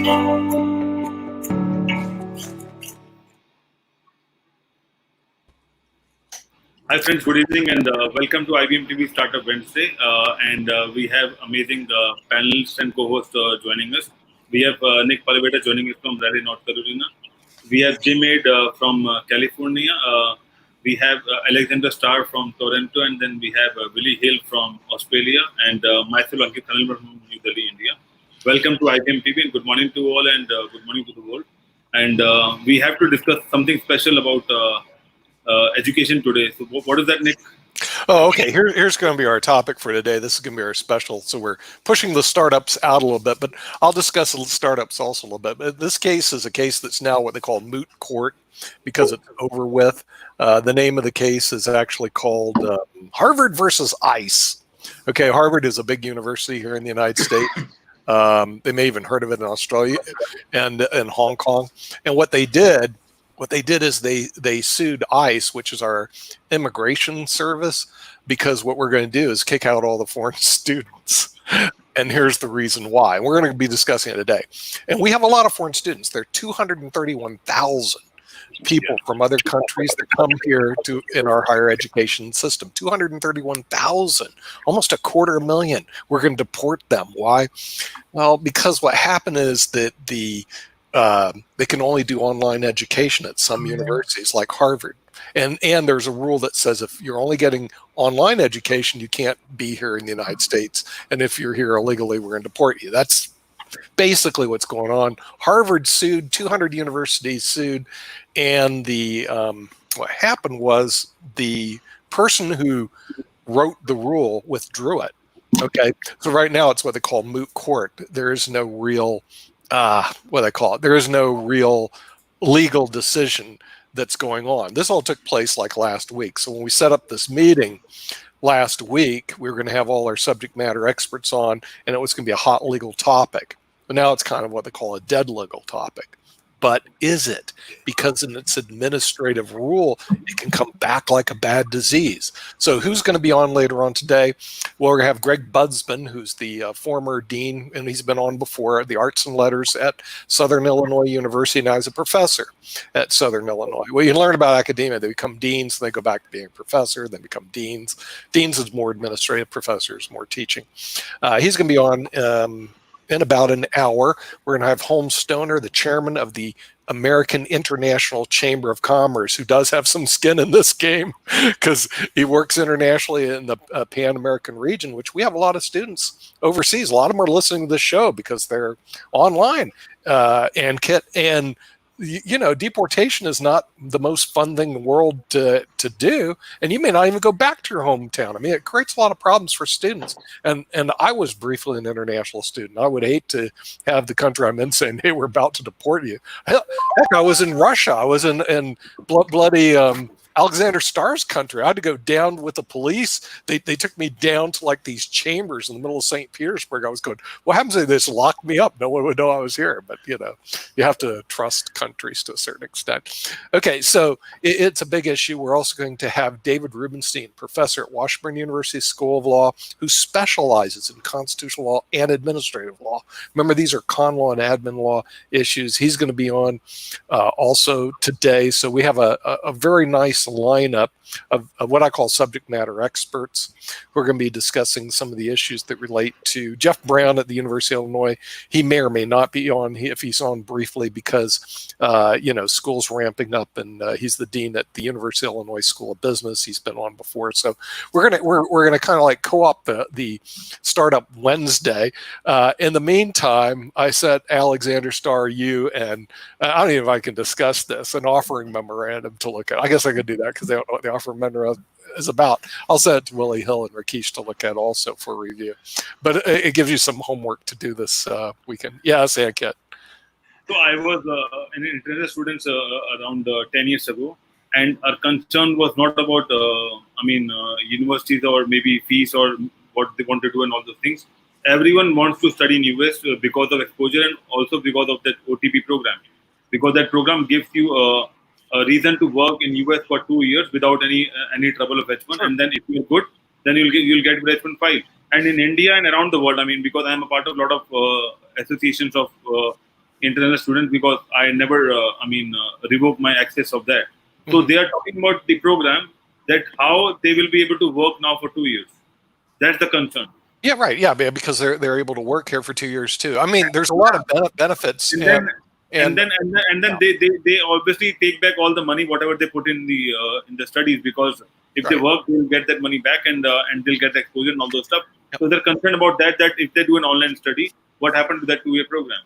Hi friends, good evening and welcome to IBMTV Startup Wednesday. We have amazing panelists and co-hosts joining us. We have Nick Palaveta joining us from Raleigh, North Carolina. We have Jim Aid from California. We have Alexander Starr from Toronto, and then we have Willie Hill from Australia, and myself, Ankit Khanalwar from New Delhi, India. Welcome to IBMTV and good morning to all and good morning to the world. And we have to discuss something special about education today. So what is that, Nick? Oh, okay. Here's going to be our topic for today. This is going to be our special. So we're pushing the startups out a little bit, but I'll discuss the startups also a little bit. But this case is a case that's now what they call moot court because it's over with. The name of the case is actually called Harvard versus ICE. Okay, Harvard is a big university here in the United States. They may even heard of it in Australia and in Hong Kong. And what they did is they sued ICE, which is our immigration service, because what we're going to do is kick out all the foreign students. And here's the reason why. We're going to be discussing it today. And we have a lot of foreign students. There are 231,000 people from other countries that come here in our higher education system. 231,000, almost 250,000. We're going to deport them. Why? Well, because what happened is that they can only do online education at some universities like Harvard. And there's a rule that says if you're only getting online education, you can't be here in the United States. And if you're here illegally, we're going to deport you. That's basically what's going on. Harvard sued, 200 universities sued, and what happened was the person who wrote the rule withdrew it. Okay, so right now it's what they call moot court. There is no real there is no real legal decision that's going on. This all took place like last week. So when we set up this meeting last week, we were going to have all our subject matter experts on, and it was going to be a hot legal topic. But now it's kind of what they call a dead legal topic. But is it? Because in its administrative rule, it can come back like a bad disease. So who's going to be on later on today? Well, we're going to have Greg Budsman, who's the former dean, and he's been on before, the arts and letters at Southern Illinois University. Now he's a professor at Southern Illinois. Well, you learn about academia. They become deans, and they go back to being a professor, then become deans. Deans is more administrative, professors more teaching. He's going to be on in about an hour. We're going to have Holmes Stoner, the chairman of the American International Chamber of Commerce, who does have some skin in this game because he works internationally in the Pan-American region, which we have a lot of students overseas. A lot of them are listening to this show because they're online. And you know, deportation is not the most fun thing in the world to do, and you may not even go back to your hometown. I mean, it creates a lot of problems for students. And I was briefly an international student. I would hate to have the country I'm in saying, "Hey, we're about to deport you." Heck, I was in Russia. I was in bloody Alexander Starr's country. I had to go down with the police. They took me down to like these chambers in the middle of St. Petersburg. I was going, what happens if they just locked me up? No one would know I was here. But, you know, you have to trust countries to a certain extent. Okay, so it's a big issue. We're also going to have David Rubenstein, professor at Washburn University School of Law, who specializes in constitutional law and administrative law. Remember, these are con law and admin law issues. He's going to be on also today. So we have a very nice lineup of what I call subject matter experts who are going to be discussing some of the issues that relate to Jeff Brown at the University of Illinois. He may or may not be on if he's on briefly because, you know, school's ramping up, and he's the dean at the University of Illinois School of Business. He's been on before. So we're gonna kind of like co-opt the Startup Wednesday. In the meantime, I sent Alexander Starr, you, and I don't even know if I can discuss this, an offering memorandum to look at. I guess I could do that because they don't know what the offering memorandum is about. I'll send it to Willie Hill and Rakesh to look at also for review. But it gives you some homework to do this weekend. Yeah, Ankit. So I was an international student around 10 years ago, and our concern was not about, universities or maybe fees or what they want to do and all those things. Everyone wants to study in US because of exposure and also because of that OTP program. Because that program gives you a reason to work in US for 2 years without any trouble of H1, and then if you're good, then you'll get H1 file. And in India and around the world, I mean, because I'm a part of a lot of associations of international students because I never, revoke my access of that. So Mhm. they are talking about the program that how they will be able to work now for 2 years. That's the concern. Yeah, right. Yeah, because they're able to work here for 2 years too. I mean, there's a lot of benefits, And then and and then yeah, they obviously take back all the money whatever they put in the studies, because if they right. work they'll get that money back, and they'll get exposure and all those stuff. Yep. So they're concerned about that if they do an online study, what happened to that 2 year program?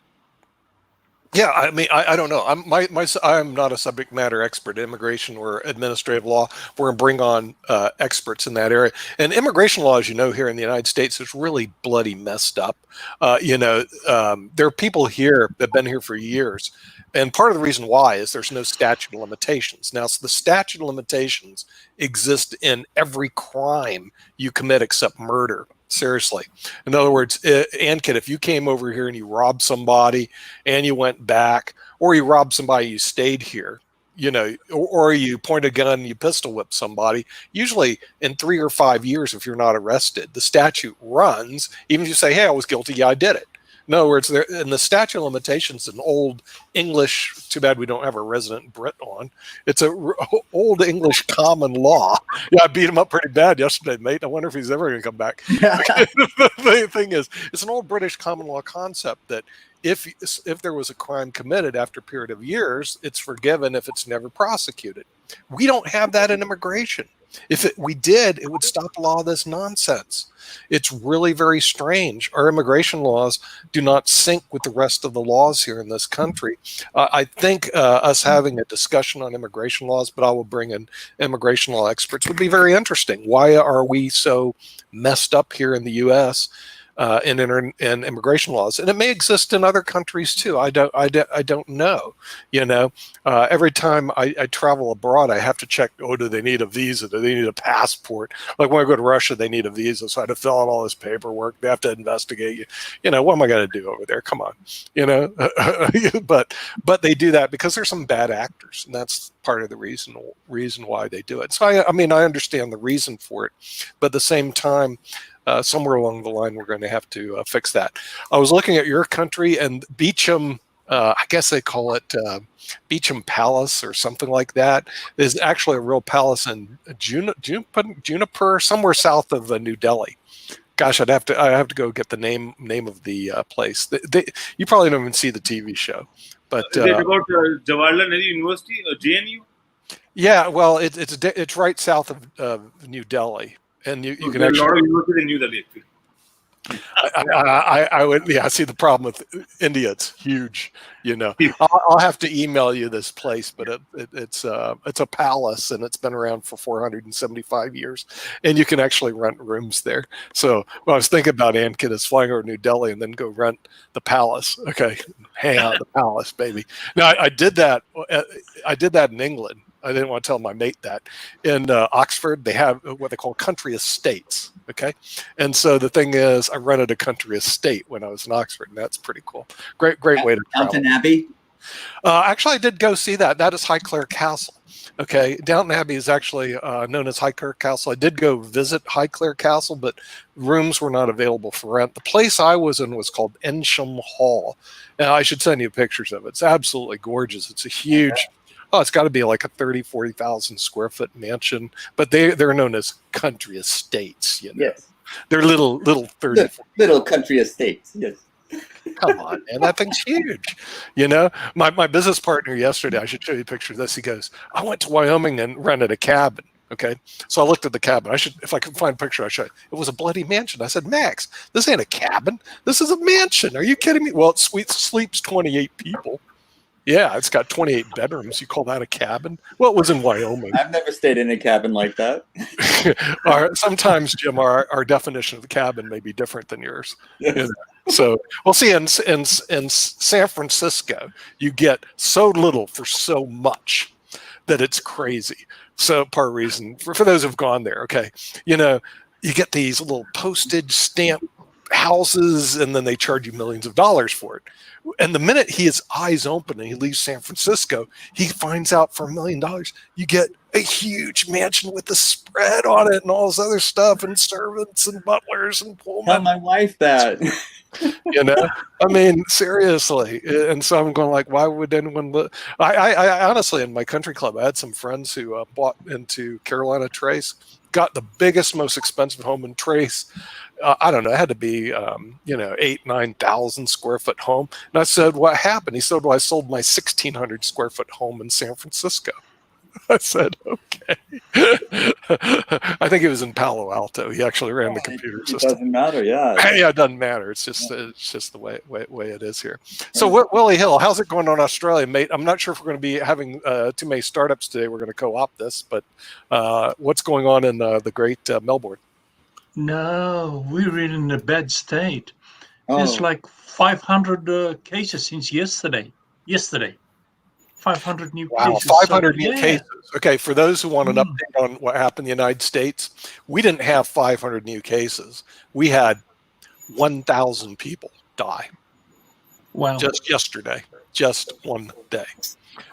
Yeah, I mean, I don't know. I'm not a subject matter expert in immigration or administrative law. We're going to bring on experts in that area. And immigration law, as you know, here in the United States is really bloody messed up. There are people here that have been here for years. And part of the reason why is there's no statute of limitations. Now, so the statute of limitations exist in every crime you commit except murder. Seriously. In other words, Ankit, if you came over here and you robbed somebody and you went back, or you robbed somebody, you stayed here, or you point a gun and you pistol whip somebody, usually in 3 or 5 years, if you're not arrested, the statute runs. Even if you say, hey, I was guilty, yeah, I did it. In other words, in the statute of limitations, an old English, too bad we don't have a resident Brit on. It's a old English common law. Yeah, I beat him up pretty bad yesterday, mate. I wonder if he's ever going to come back. The thing is, it's an old British common law concept that if there was a crime committed after a period of years, it's forgiven if it's never prosecuted. We don't have that in immigration. If we did, it would stop a lot of this nonsense. It's really very strange. Our immigration laws do not sync with the rest of the laws here in this country. I think us having a discussion on immigration laws, but I will bring in immigration law experts, would be very interesting. Why are we so messed up here in the U.S.? In immigration laws, and it may exist in other countries too. I don't know. Every time I travel abroad, I have to check. Oh, do they need a visa? Do they need a passport? Like when I go to Russia, they need a visa, so I have to fill out all this paperwork. They have to investigate you. What am I going to do over there? Come on, but they do that because there's some bad actors, and that's part of the reason why they do it. So I mean, I understand the reason for it, but at the same time. Somewhere along the line, we're going to have to fix that. I was looking at your country and Beecham, I guess they call it Beecham Palace or something like that, is actually a real palace in Juniper, somewhere south of New Delhi. Gosh, I have to go get the name of the place. You probably don't even see the TV show, but Is it about Jawaharlal Nehru University, JNU? yeah, well, it's right south of New Delhi. And you So can there are a actually lot of universities in New Delhi, actually. I would, yeah, see the problem with India. It's huge. I'll have to email you this place, but it's a palace and it's been around for 475 years, and you can actually rent rooms there. So what I was thinking about, Ankit, is flying over to New Delhi and then go rent the palace. Okay, hang out at the palace, baby. Now I did that. I did that in England. I didn't want to tell my mate that. In Oxford, they have what they call country estates. Okay. And so the thing is, I rented a country estate when I was in Oxford, and that's pretty cool. Great way to travel. Downton Abbey? Actually, I did go see that. That is Highclere Castle. Okay. Downton Abbey is actually known as Highclere Castle. I did go visit Highclere Castle, but rooms were not available for rent. The place I was in was called Ensham Hall. And I should send you pictures of it. It's absolutely gorgeous. It's a huge... Okay. Oh, it's got to be like a 40,000 square foot mansion, but they're known as country estates. Yes, they're little 30 little country estates. Yes. Come on, man, that thing's huge. My business partner yesterday, I should show you a picture of this. He goes, I went to Wyoming and rented a cabin. Okay, so I looked at the cabin. If I can find a picture, I should. It was a bloody mansion. I said, Max, this ain't a cabin. This is a mansion. Are you kidding me? Well, it sleeps 28 people. Yeah, it's got 28 bedrooms. You call that a cabin? Well, it was in Wyoming. I've never stayed in a cabin like that. Sometimes, Jim, our definition of the cabin may be different than yours. Yes. So we'll see. In San Francisco, you get so little for so much that it's crazy. So part of the reason, for those who've gone there, okay, you get these little postage stamp houses and then they charge you millions of dollars for it. And the minute his eyes open and he leaves San Francisco, he finds out for $1 million, you get a huge mansion with a spread on it and all this other stuff and servants and butlers and Tell pullmen. my wife that. You know, I mean, seriously. And so I'm going like, why would anyone look? I honestly, in my country club, I had some friends who bought into Carolina Trace, got the biggest, most expensive home in Trace. I don't know, it had to be, 8,000-9,000 square foot home. And I said, what happened? He said, well, I sold my 1,600 square foot home in San Francisco. I said, okay. I think it was in Palo Alto. He actually ran the computer It system. doesn't matter, yeah. Yeah, it doesn't matter. It's just the way it is here. So, Willie Hill, how's it going on Australia, mate? I'm not sure if we're going to be having too many startups today. We're going to co-opt this, but what's going on in the great Melbourne? No, we're in a bad state. Oh, There's like 500 cases since yesterday. 500 new Wow, cases. 500 new cases. Okay, for those who want an update on what happened in the United States, we didn't have 500 new cases. We had 1,000 people die. Wow. Just yesterday, just one day.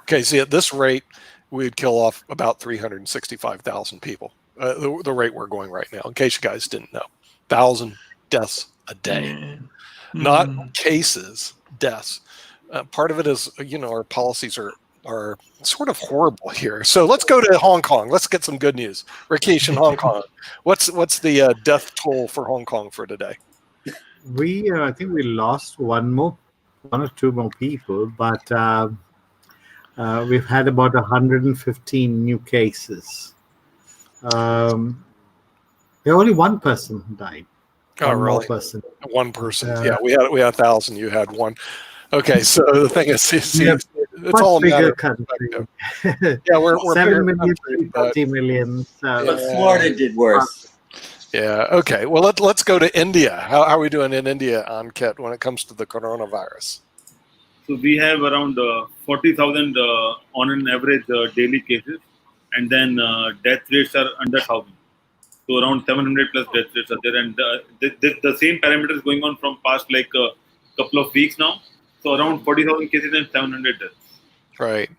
Okay, see, at this rate, we'd kill off about 365,000 people. The rate we're going right now, in case you guys didn't know. 1,000 deaths a day. Not cases, deaths. Part of it is, our policies are sort of horrible here. So let's go to Hong Kong. Let's get some good news. Rakesh in Hong Kong. What's the death toll for Hong Kong for today? I think we lost one or two more people, but we've had about 115 new cases. Only one person died. Oh, One more really? person. One person. Yeah, we had 1,000. You had one. Okay, so the thing is, it's all a matter of country. Yeah, we're 7 million, country, but 30 million. but Florida did worse. yeah. Okay. Well, let's go to India. How are we doing in India, Ankit, when it comes to the coronavirus? So we have around 40,000 on an average daily cases, and then death rates are under 1,000. So around 700 plus death rates are there, and the same parameter is going on from past like a couple of weeks now. So around 40,000 cases and 700 deaths. Right.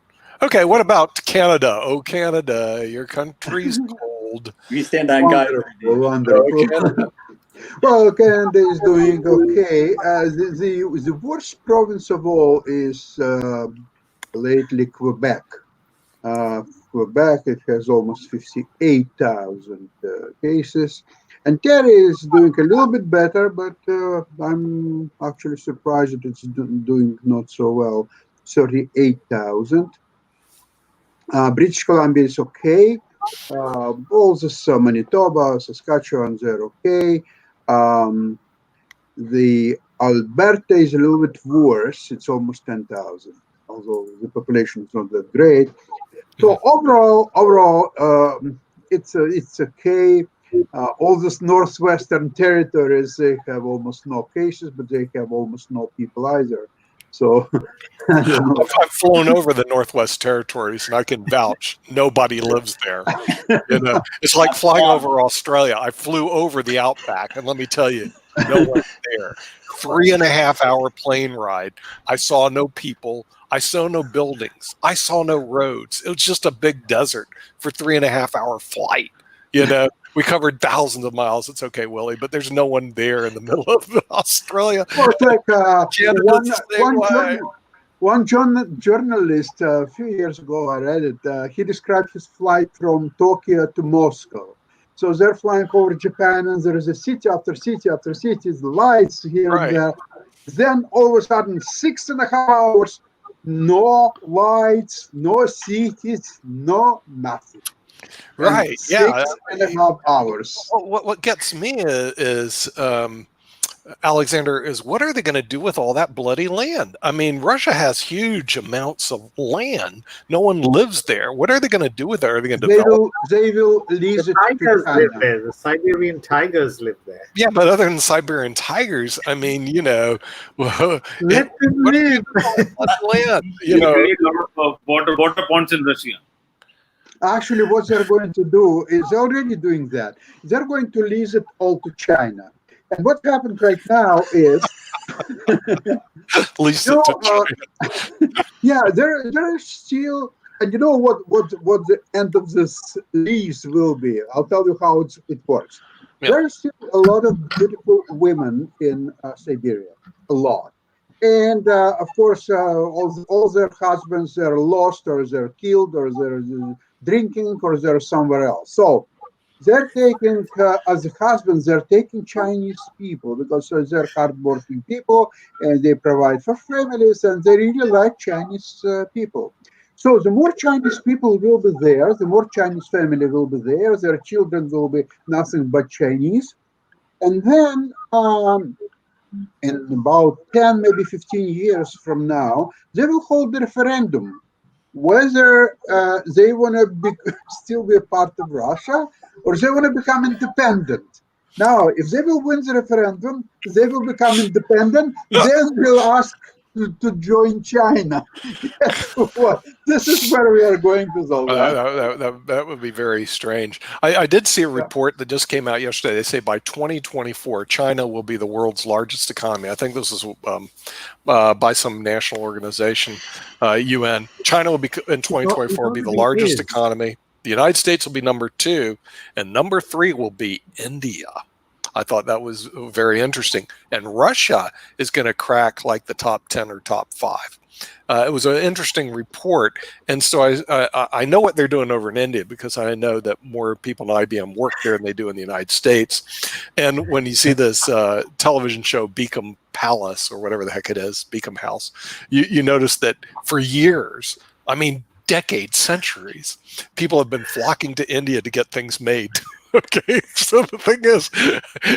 Okay. What about Canada? Oh, Canada, your country's cold. We stand on God. Wonderful. Well, Canada is doing okay. The worst province of all is lately Quebec. Quebec, it has almost 58,000 cases. Ontario is doing a little bit better, but I'm actually surprised that it's doing not so well. 38,000. British Columbia is okay. All this Manitoba, Saskatchewan, they're okay. The Alberta is a little bit worse. It's almost 10,000, although the population is not that great. So overall, it's okay. All these northwestern territories, they have almost no cases, but they have almost no people either. So I've flown over the Northwest Territories, and I can vouch nobody lives there. It's like flying over Australia. I flew over the outback, and let me tell you, no one's there. 3.5-hour plane ride. I saw no people. I saw no buildings. I saw no roads. It was just a big desert for 3.5-hour flight. We covered thousands of miles. It's okay, Willie, but there's no one there in the middle of Australia. well, it's like one journalist a few years ago, I read it, he described his flight from Tokyo to Moscow. So they're flying over Japan, and there is a city after city after city, the lights here and there. Then all of a sudden, 6.5 hours, no lights, no cities, no nothing. Right. Yeah. 6.5 hours. What gets me is Alexander, is what are they going to do with all that bloody land? I mean, Russia has huge amounts of land. No one lives there. What are they going to do with it? Are they going to develop? They will lease it to Tigers live China. there. The Siberian tigers live there. Yeah, but other than Siberian tigers, I mean, Let them live. land, They create a lot of water ponds in Russia. Actually, what they're going to do is already doing that. They're going to lease it all to China. And what happened right now is, At least you it know, took China. yeah, there is still, and you know what the end of this lease will be. I'll tell you how it works. Yeah. There are still a lot of beautiful women in Siberia, a lot, and of course, all their husbands are lost, or they're killed, or they're drinking, or they're somewhere else. So they're taking, as husbands, they're taking Chinese people because they're hardworking people and they provide for families and they really like Chinese people. So the more Chinese people will be there, the more Chinese family will be there, their children will be nothing but Chinese. And then in about 10, maybe 15 years from now, they will hold the referendum whether they want to be, still be a part of Russia or they want to become independent. Now, if they will win the referendum, they will become independent, then they'll ask to join China. Guess what? This is where we are going with all that. That would be very strange. I did see a Yeah. report that just came out yesterday. They say by 2024, China will be the world's largest economy. I think this is by some national organization, UN. China will be in 2024 be the already largest is. economy. The United States will be number 2, and number 3 will be India. I thought that was very interesting. And Russia is going to crack like the top 10 or top 5. It was an interesting report, and so I know what they're doing over in India because I know that more people in IBM work there than they do in the United States. And when you see this television show Beacom Palace or whatever the heck it is, Beacom House, you notice that for years, I mean decades, centuries, people have been flocking to India to get things made. Okay, so the thing is,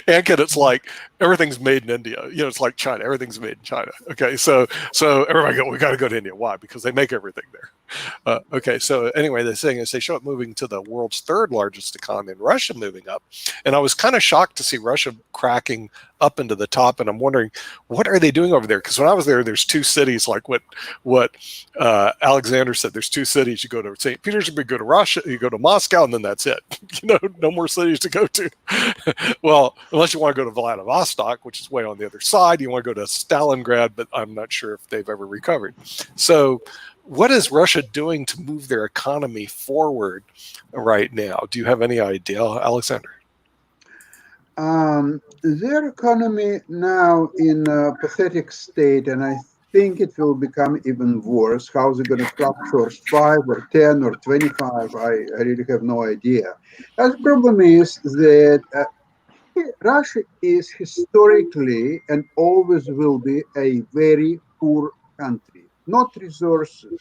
Ankin, it's like everything's made in India. You know, it's like China. Everything's made in China. Okay, so everybody we got to go to India. Why? Because they make everything there. Okay, so anyway, the thing is, they show it moving to the world's 3rd largest economy, and Russia moving up. And I was kind of shocked to see Russia cracking up into the top. And I'm wondering, what are they doing over there? Because when I was there, there's 2 cities, like what Alexander said. There's 2 cities. You go to St. Petersburg, you go to Russia, you go to Moscow, and then that's it. You know, no more cities to go to. Well, unless you want to go to Vladivostok, which is way on the other side. You want to go to Stalingrad, but I'm not sure if they've ever recovered. So what is Russia doing to move their economy forward right now? Do you have any idea, Alexander? Their economy now in a pathetic state, and I think it will become even worse. How is it going to fluctuate, 5 or 10 or 25? I really have no idea. The problem is that Russia is historically and always will be a very poor country, not resources.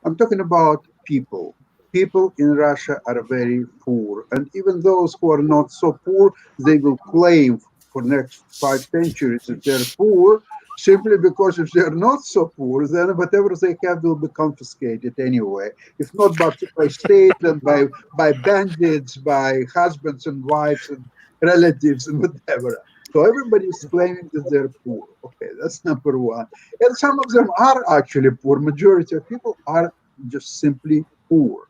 I'm talking about people. People in Russia are very poor, and even those who are not so poor, they will claim for next 5 centuries that they're poor, simply because if they're not so poor, then whatever they have will be confiscated anyway. If not by state, then by bandits, by husbands and wives and relatives and whatever. So everybody is claiming that they're poor. Okay, that's number one. And some of them are actually poor. Majority of people are just simply poor.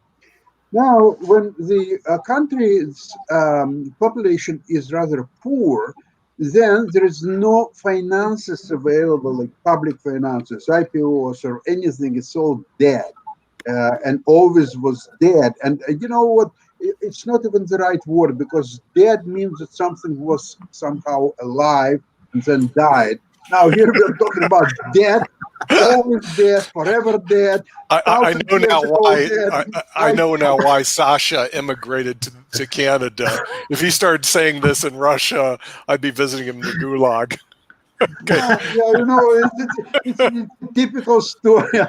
Now, when the country's population is rather poor, then there is no finances available, like public finances, IPOs or anything. It's all dead, and always was dead. And you know what? It's not even the right word, because dead means that something was somehow alive and then died. Now here we're talking about dead, always dead, forever dead. I know now why. Dead. I know now why Sasha immigrated to Canada. If he started saying this in Russia, I'd be visiting him in the Gulag. Okay. Yeah, you know, it's a typical story.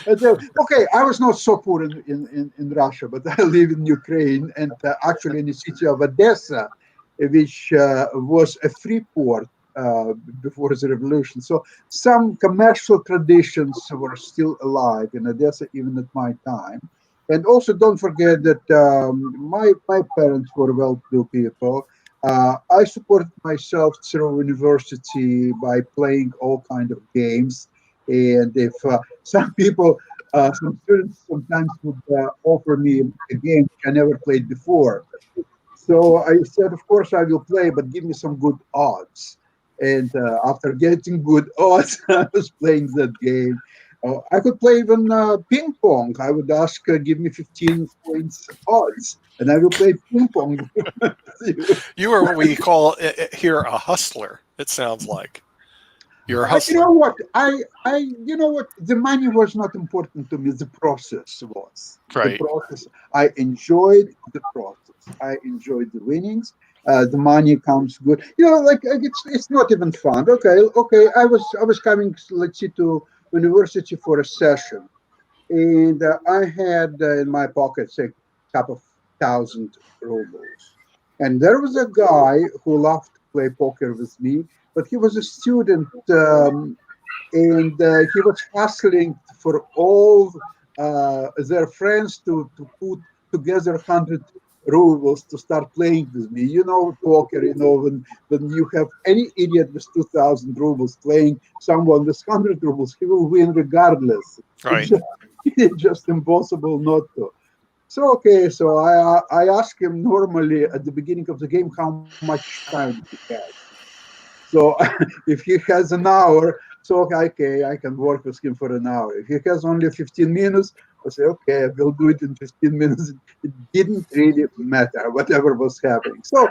Okay, I was not so poor in Russia, but I live in Ukraine, and actually in the city of Odessa, which was a free port before the revolution. So some commercial traditions were still alive in Odessa, even at my time. And also, don't forget that my parents were well-to-do people. I supported myself through university by playing all kind of games, and if some people, some students sometimes would offer me a game which I never played before, So I said, of course I will play, but give me some good odds. And after getting good odds, I was playing that game. I could play even ping pong. I would ask, give me 15 points odds, and I will play ping pong. You are what we call here a hustler. It sounds like you're a You hustler, know what? You know what? The money was not important to me. The process was the right? process. I enjoyed the process. I enjoyed the winnings. The money comes good. You know, like it's not even fun. Okay. I was coming, let's see, to university for a session, and I had in my pocket say couple of thousand rubles, and there was a guy who loved to play poker with me, but he was a student. And he was hustling for all their friends to put together 100 rubles to start playing with me. You know, poker, when you have any idiot with 2,000 rubles playing someone with 100 rubles, he will win regardless. Right. It's just impossible not to. So, okay, so I ask him normally at the beginning of the game how much time he has. So if he has an hour, so okay, I can work with him for an hour. If he has only 15 minutes, I say, okay, I will do it in 15 minutes. It didn't really matter, whatever was happening. So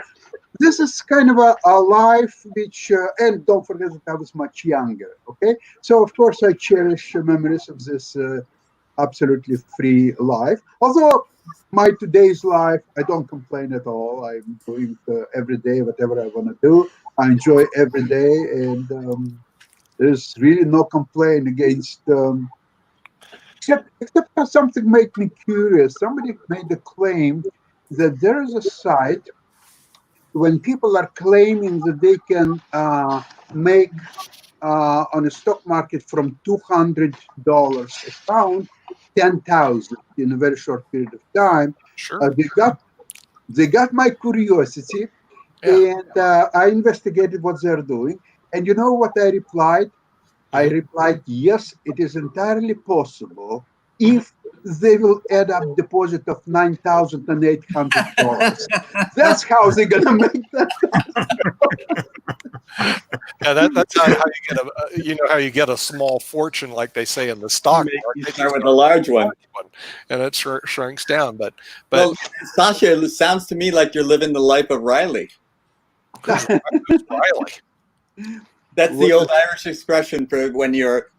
this is kind of a life which, and don't forget that I was much younger, okay? So of course I cherish memories of this absolutely free life. Although my today's life, I don't complain at all. I'm doing every day whatever I want to do. I enjoy every day, and there's really no complaint against. Except that something made me curious. Somebody made a claim that there is a site when people are claiming that they can make on a stock market from $200 a pound, 10,000 in a very short period of time. Sure. They got my curiosity, Yeah. and I investigated what they're doing. And you know what I replied? I Mhm. replied, yes, it is entirely possible Mhm. if they will add up deposit of $9,800. That's how they're gonna make that. Yeah, that's how you get how you get a small fortune, like they say in the stock You market. start with a large one. And it shrinks down. But Well, Sasha, it sounds to me like you're living the life of Riley. who's Riley? That's the old Irish expression for when you're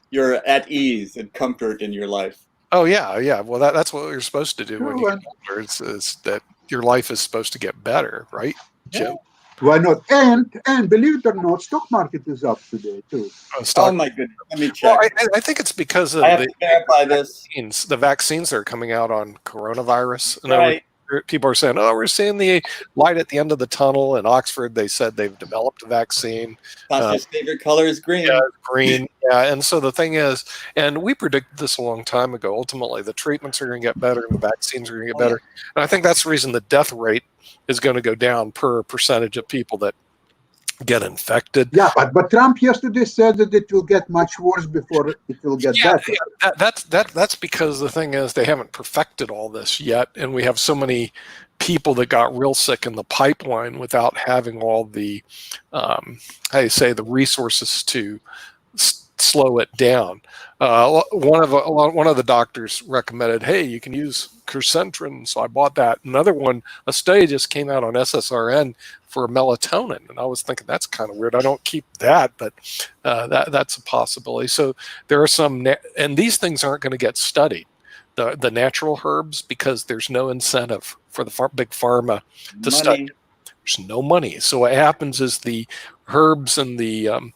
at ease and comfort in your life. Oh yeah. Well, that's what you're supposed to do when you True, get older. Is that your life is supposed to get better, right, Jim? why not? And believe it or not, stock market is up today too. Oh Stock. my goodness, let me Well, check. I think it's because of I have to verify this. the vaccines that are coming out on coronavirus. In other words, Right. people are saying, "Oh, we're seeing the light at the end of the tunnel." In Oxford, they said they've developed a vaccine. Sasha's favorite color is green. Yeah, green. Yeah, and so the thing is, and we predicted this a long time ago. Ultimately, the treatments are going to get better, and the vaccines are going to get better. And I think that's the reason the death rate is going to go down per percentage of people that get infected. Yeah, but Trump yesterday said that it will get much worse before it will get better. That's because the thing is they haven't perfected all this yet, and we have so many people that got real sick in the pipeline without having all the how you say the resources to slow it down. One of the doctors recommended, hey, you can use quercentrin, so I bought that. Another one, a study just came out on SSRN for melatonin, and I was thinking that's kind of weird. I don't keep that, but that's a possibility. So there are some, and these things aren't going to get studied. The natural herbs, because there's no incentive for the big pharma to study. There's no money. So what happens is the herbs and the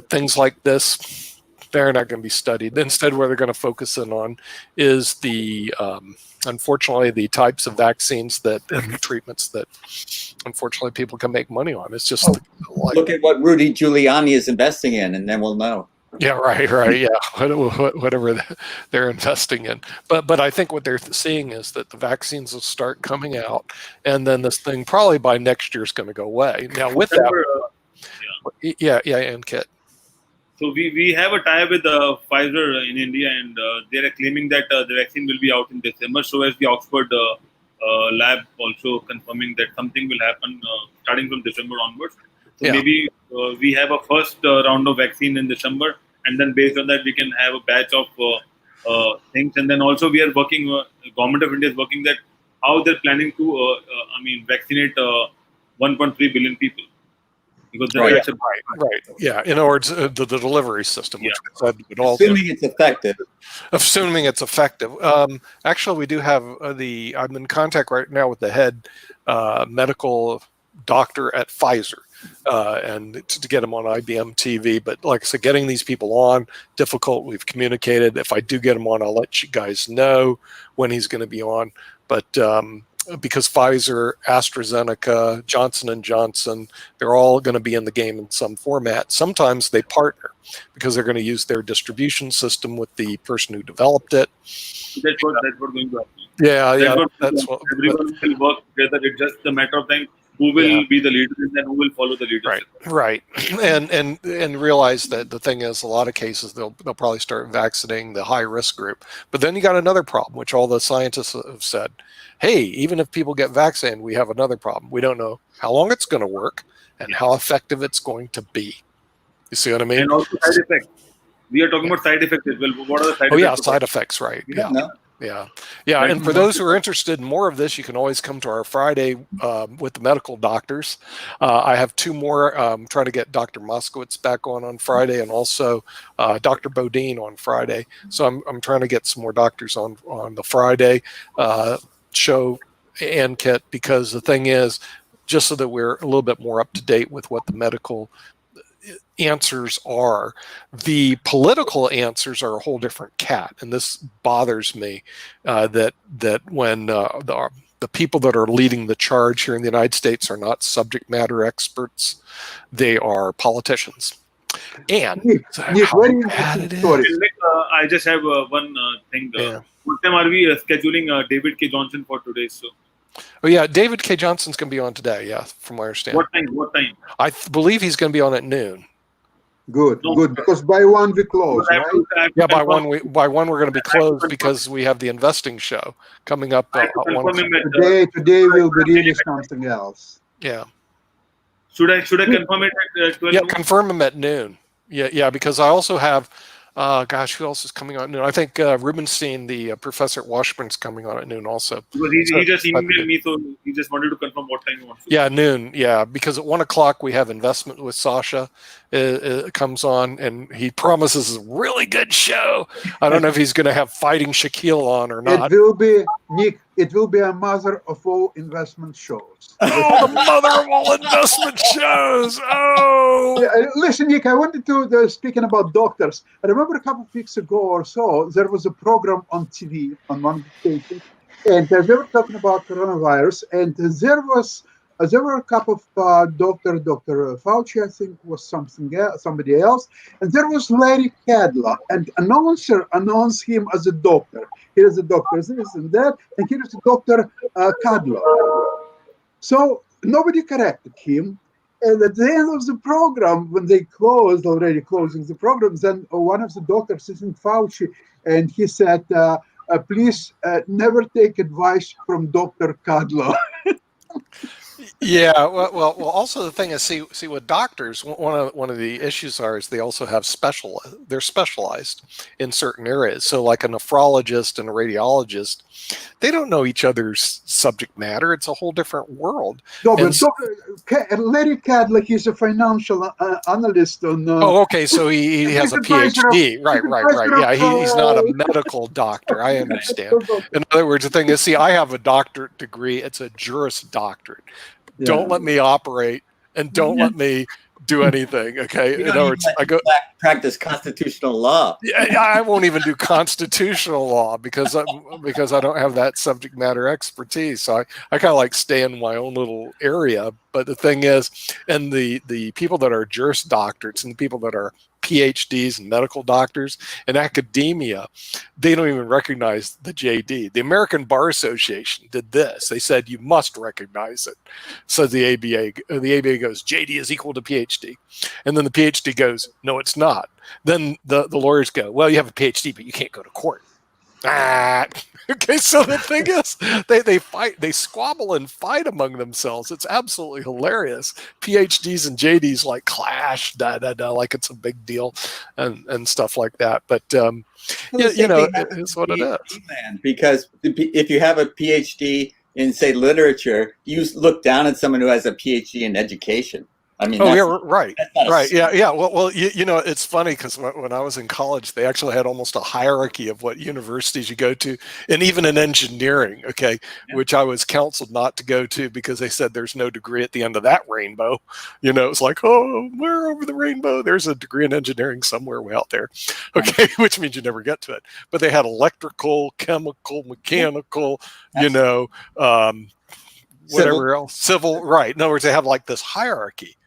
things like this, they're not going to be studied. Instead, what they're going to focus in on is unfortunately, the types of vaccines and treatments that, unfortunately, people can make money on. It's just look at what Rudy Giuliani is investing in, and then we'll know. Yeah, right. Yeah, whatever they're investing in. But I think what they're seeing is that the vaccines will start coming out, and then this thing probably by next year is going to go away. Now, with that, yeah, and Kit. So we have a tie with Pfizer in India, and they are claiming that the vaccine will be out in December. So as the Oxford lab also confirming that something will happen starting from December onwards. So Yeah. maybe we have a first round of vaccine in December, and then based on that we can have a batch of things. And then also we are working. Government of India is working that how they're planning to, vaccinate 1.3 billion people, because Right, that's a right. Yeah, in other words, the delivery system, which we said would also, Assuming it's effective. assuming it's effective. Actually, we do have I'm in contact right now with the head medical doctor at Pfizer, and to get him on IBMTV. But like I said, getting these people on, difficult. We've communicated. If I do get him on, I'll let you guys know when he's going to be on. But because Pfizer, AstraZeneca, Johnson & Johnson, they're all going to be in the game in some format. Sometimes they partner because they're going to use their distribution system with the person who developed it. that's what going to happen. Yeah, That's what everyone will work together. It's just a matter of time who will be the leader and then who will follow the leadership. Right. And realize that the thing is, a lot of cases they'll probably start vaccinating the high risk group. But then you got another problem, which all the scientists have said, hey, even if people get vaccinated, we have another problem. We don't know how long it's going to work and how effective it's going to be. You see what I mean? And also side effects. We are talking about side effects as well. What are the side effects? Oh yeah, side effects, right. Yeah. No. Yeah. And for those who are interested in more of this, you can always come to our Friday with the medical doctors. I have two more. Trying to get Dr. Moskowitz back on Friday, and also Dr. Bodine on Friday. So I'm trying to get some more doctors on the Friday show and Kit, because the thing is, just so that we're a little bit more up to date with what the medical answers are. The political answers are a whole different cat, and this bothers me that when the people that are leading the charge here in the United States are not subject matter experts, they are politicians. And Nick, how very bad interesting it story. is. I just have one thing. What time are we scheduling David K. Johnson for today? So. Oh yeah, David K. Johnson's going to be on today. Yeah, from my understanding. What time? I believe he's going to be on at noon. Good, because by 1 we close, I have right? to Yeah, by confirm- one we're going to be closed because we have the investing show coming up I have at to one. confirm him at, Today will be really something else. Yeah. Should I confirm it at 12 Yeah, noon? confirm him at noon. Yeah, because I also have, who else is coming on at noon? I think Rubenstein, the professor at Washburn's coming on at noon also. Because he just emailed me, so he just wanted to confirm what time he wants to. Yeah, noon. Yeah, because at 1 o'clock we have investment with Sasha. Comes on, and he promises a really good show. I don't know if he's going to have Fighting Shaquille on or not. It will be, Nick, it will be a mother of all investment shows. Oh, the mother of all investment shows. Oh. Yeah, listen, Nick, I wanted to, speaking about doctors, I remember a couple of weeks ago or so, there was a program on TV, on one of the stations, and they were talking about coronavirus, and there were a couple of Dr. Fauci, I think, was somebody else, and there was Larry Cadler, and announcer announced him as a doctor. Here is a doctor, this and that, and here is a Dr. Cadler. So nobody corrected him. And at the end of the program, when they already closing the program, then one of the doctors is in Fauci, and he said, please never take advice from Dr. Cadler. Yeah, well. Also, the thing is, see, with doctors, one of the issues is they also have they're specialized in certain areas. So, like a nephrologist and a radiologist, they don't know each other's subject matter. It's a whole different world. No, but Larry Cadler, he's a financial analyst on. Oh, okay. So he has a PhD. Right. Yeah, he's not a medical doctor. I understand. In other words, the thing is, see, I have a doctorate degree. It's a Juris Doctorate. Yeah. Don't let me operate, and don't let me do anything. Okay. In other words, I go practice constitutional law. Yeah, I won't even do constitutional law because I don't have that subject matter expertise. So I kind of like stay in my own little area. But the thing is, and the people that are Juris Doctorates and the people that are PhDs and medical doctors in academia, they don't even recognize the JD. The American Bar Association did this. They said you must recognize it. So the ABA goes, JD is equal to PhD. And then the PhD goes, no, it's not. Then the lawyers go, well, you have a PhD, but you can't go to court. Ah. Okay, so the thing is, they fight, they squabble and fight among themselves. It's absolutely hilarious. PhDs and JDs like clash, like it's a big deal, and stuff like that. But Well, yeah, the same thing it's happens what in it is. PhD land, because if you have a PhD in, say, literature, you look down at someone who has a PhD in education. I mean, Oh yeah, that's right, not a right, yeah. Well, it's funny because when I was in college, they actually had almost a hierarchy of what universities you go to, and even in engineering, okay, Yeah. which I was counseled not to go to because they said there's no degree at the end of that rainbow. It's like, oh, where over the rainbow? There's a degree in engineering somewhere way out there, okay, which means you never get to it. But they had electrical, chemical, mechanical, you Absolutely. know, um, Civil. whatever else, civil, right? In other words, they have like this hierarchy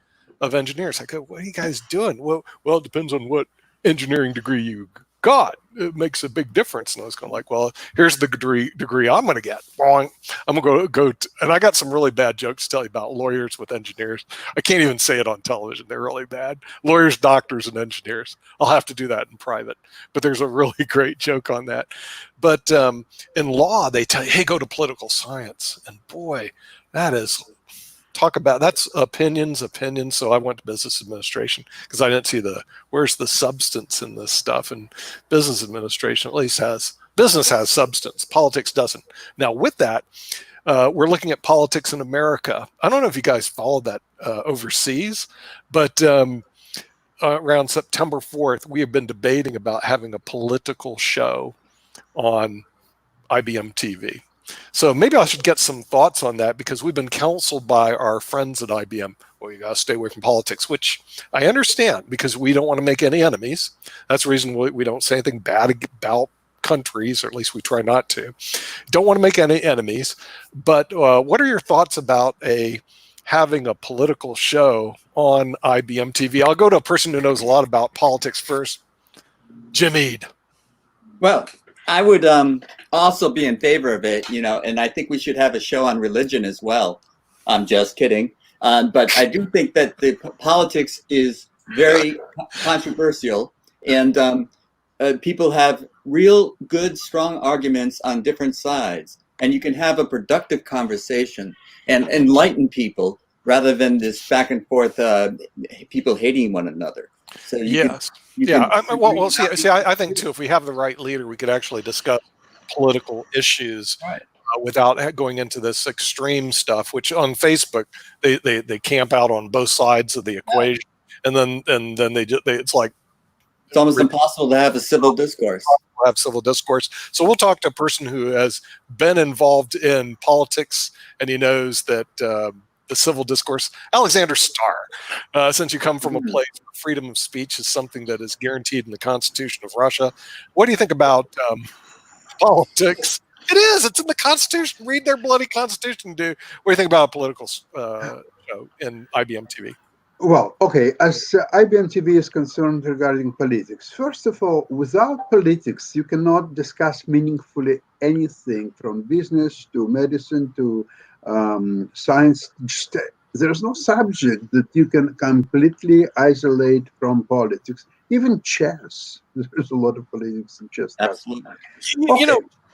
of engineers. I go, what are you guys doing? Well, it depends on what engineering degree you got. It makes a big difference. And I was going like, well, here's the degree I'm going to get. I'm going to go, and I got some really bad jokes to tell you about lawyers with engineers. I can't even say it on television. They're really bad. Lawyers, doctors, and engineers. I'll have to do that in private. But there's a really great joke on that. But in law, they tell you, hey, go to political science. And boy, that is talk about that's opinions. So I went to business administration because I didn't see where's the substance in this stuff. And business administration at least business has substance. Politics doesn't. Now with that, we're looking at politics in America. I don't know if you guys followed that overseas, but around September 4th, we have been debating about having a political show on IBM TV. So maybe I should get some thoughts on that because we've been counseled by our friends at IBM. Well, you got to stay away from politics, which I understand because we don't want to make any enemies. That's the reason we don't say anything bad about countries, or at least we try not to. Don't want to make any enemies. But what are your thoughts about having a political show on IBM TV? I'll go to a person who knows a lot about politics first. Jim Eade. Well, I would also be in favor of it, and I think we should have a show on religion as well. I'm just kidding. But I do think that the politics is very controversial, and people have real good, strong arguments on different sides. And you can have a productive conversation and enlighten people rather than this back and forth, people hating one another. So Yes. I think too, if we have the right leader, we could actually discuss political issues Right. Without going into this extreme stuff, which on Facebook they camp out on both sides of the equation, and then it's like It's almost impossible to have a civil discourse. have civil discourse. So we'll talk to a person who has been involved in politics and he knows that the civil discourse. Alexander Starr, since you come from a place where freedom of speech is something that is guaranteed in the Constitution of Russia, what do you think about politics? It is. It's in the Constitution. Read their bloody Constitution. What do you think about a political show in IBM TV? Well, okay, as IBM TV is concerned regarding politics, first of all, without politics, you cannot discuss meaningfully anything from business to medicine to science. There's no subject that you can completely isolate from politics. Even chess, there's a lot of politics in chess. Absolutely. Okay.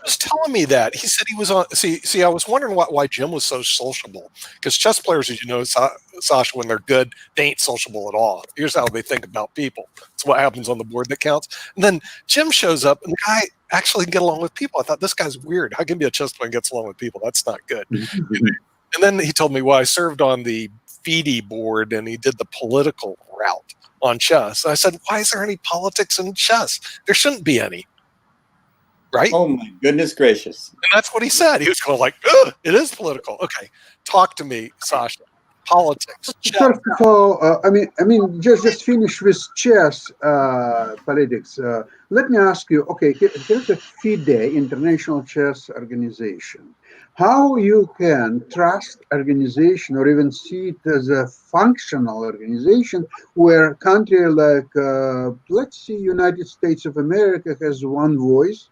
He was telling me that. He said he was on. See, I was wondering why Jim was so sociable. Because chess players, as you know, Sasha, when they're good, they ain't sociable at all. Here's how they think about people. It's what happens on the board that counts. And then Jim shows up, and the guy actually can get along with people. I thought, this guy's weird. How can be a chess player and gets along with people? That's not good. And then he told me, well, I served on the FIDE board, and he did the political route on chess. And I said, why is there any politics in chess? There shouldn't be any. Right? Oh my goodness gracious! And that's what he said. He was going like, "It is political." Okay, talk to me, Sasha. Politics. Chess. First of all, I mean, just finish with chess politics. Let me ask you. Okay, here's a FIDE, International Chess Organization. How you can trust organization or even see it as a functional organization where a country like, let's see, United States of America has one voice,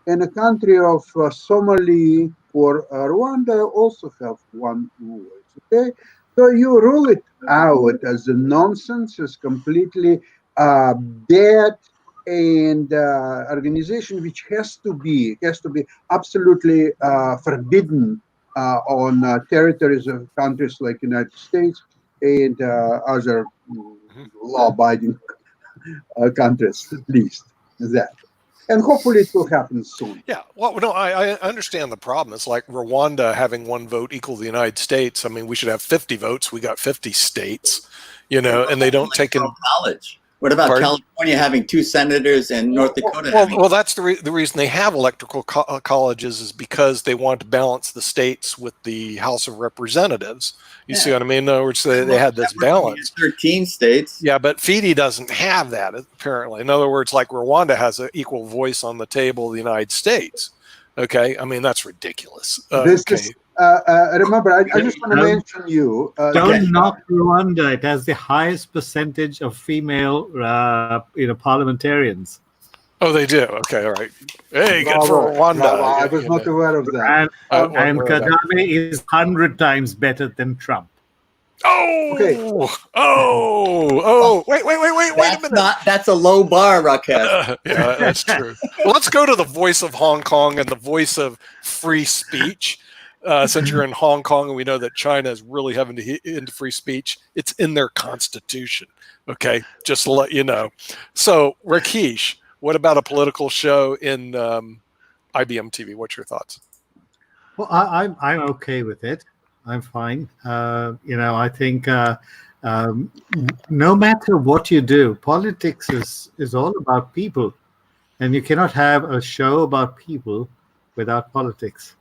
and a country of Somali or Rwanda also have one voice, okay? So you rule it out as a nonsense, as completely dead and organization which has to be absolutely forbidden on territories of countries like United States and other law-abiding countries, at least that. And hopefully it will happen soon. Yeah, well, no, I understand the problem. It's like Rwanda having one vote equal to the United States. I mean, we should have 50 votes. We got 50 states, and they don't take in. College. What about Pardon? California having 2 senators and North Dakota having? Well, that's the reason they have electoral colleges is because they want to balance the states with the House of Representatives. You see what I mean? In other words, they had this balance. 13 states. Yeah, but Fiji doesn't have that, apparently. In other words, like Rwanda has an equal voice on the table of the United States. Okay? I mean, that's ridiculous. Remember, I just want to mention you. Don't knock Rwanda. It has the highest percentage of female, parliamentarians. Oh, they do. Okay, all right. Hey, good Bravo, for Rwanda. bravo. I was not aware of that. And Kagame is 100 times better than Trump. Oh, Okay. Wait a minute. That's a low bar, Rakesh. Yeah, that's true. Well, let's go to the voice of Hong Kong and the voice of free speech. Since you're in Hong Kong and we know that China is really having to hit into free speech, it's in their constitution. Okay, just to let you know. So, Rakesh, what about a political show in IBMTV? What's your thoughts? Well, I'm okay with it. I'm fine. I think no matter what you do, politics is all about people, and you cannot have a show about people without politics.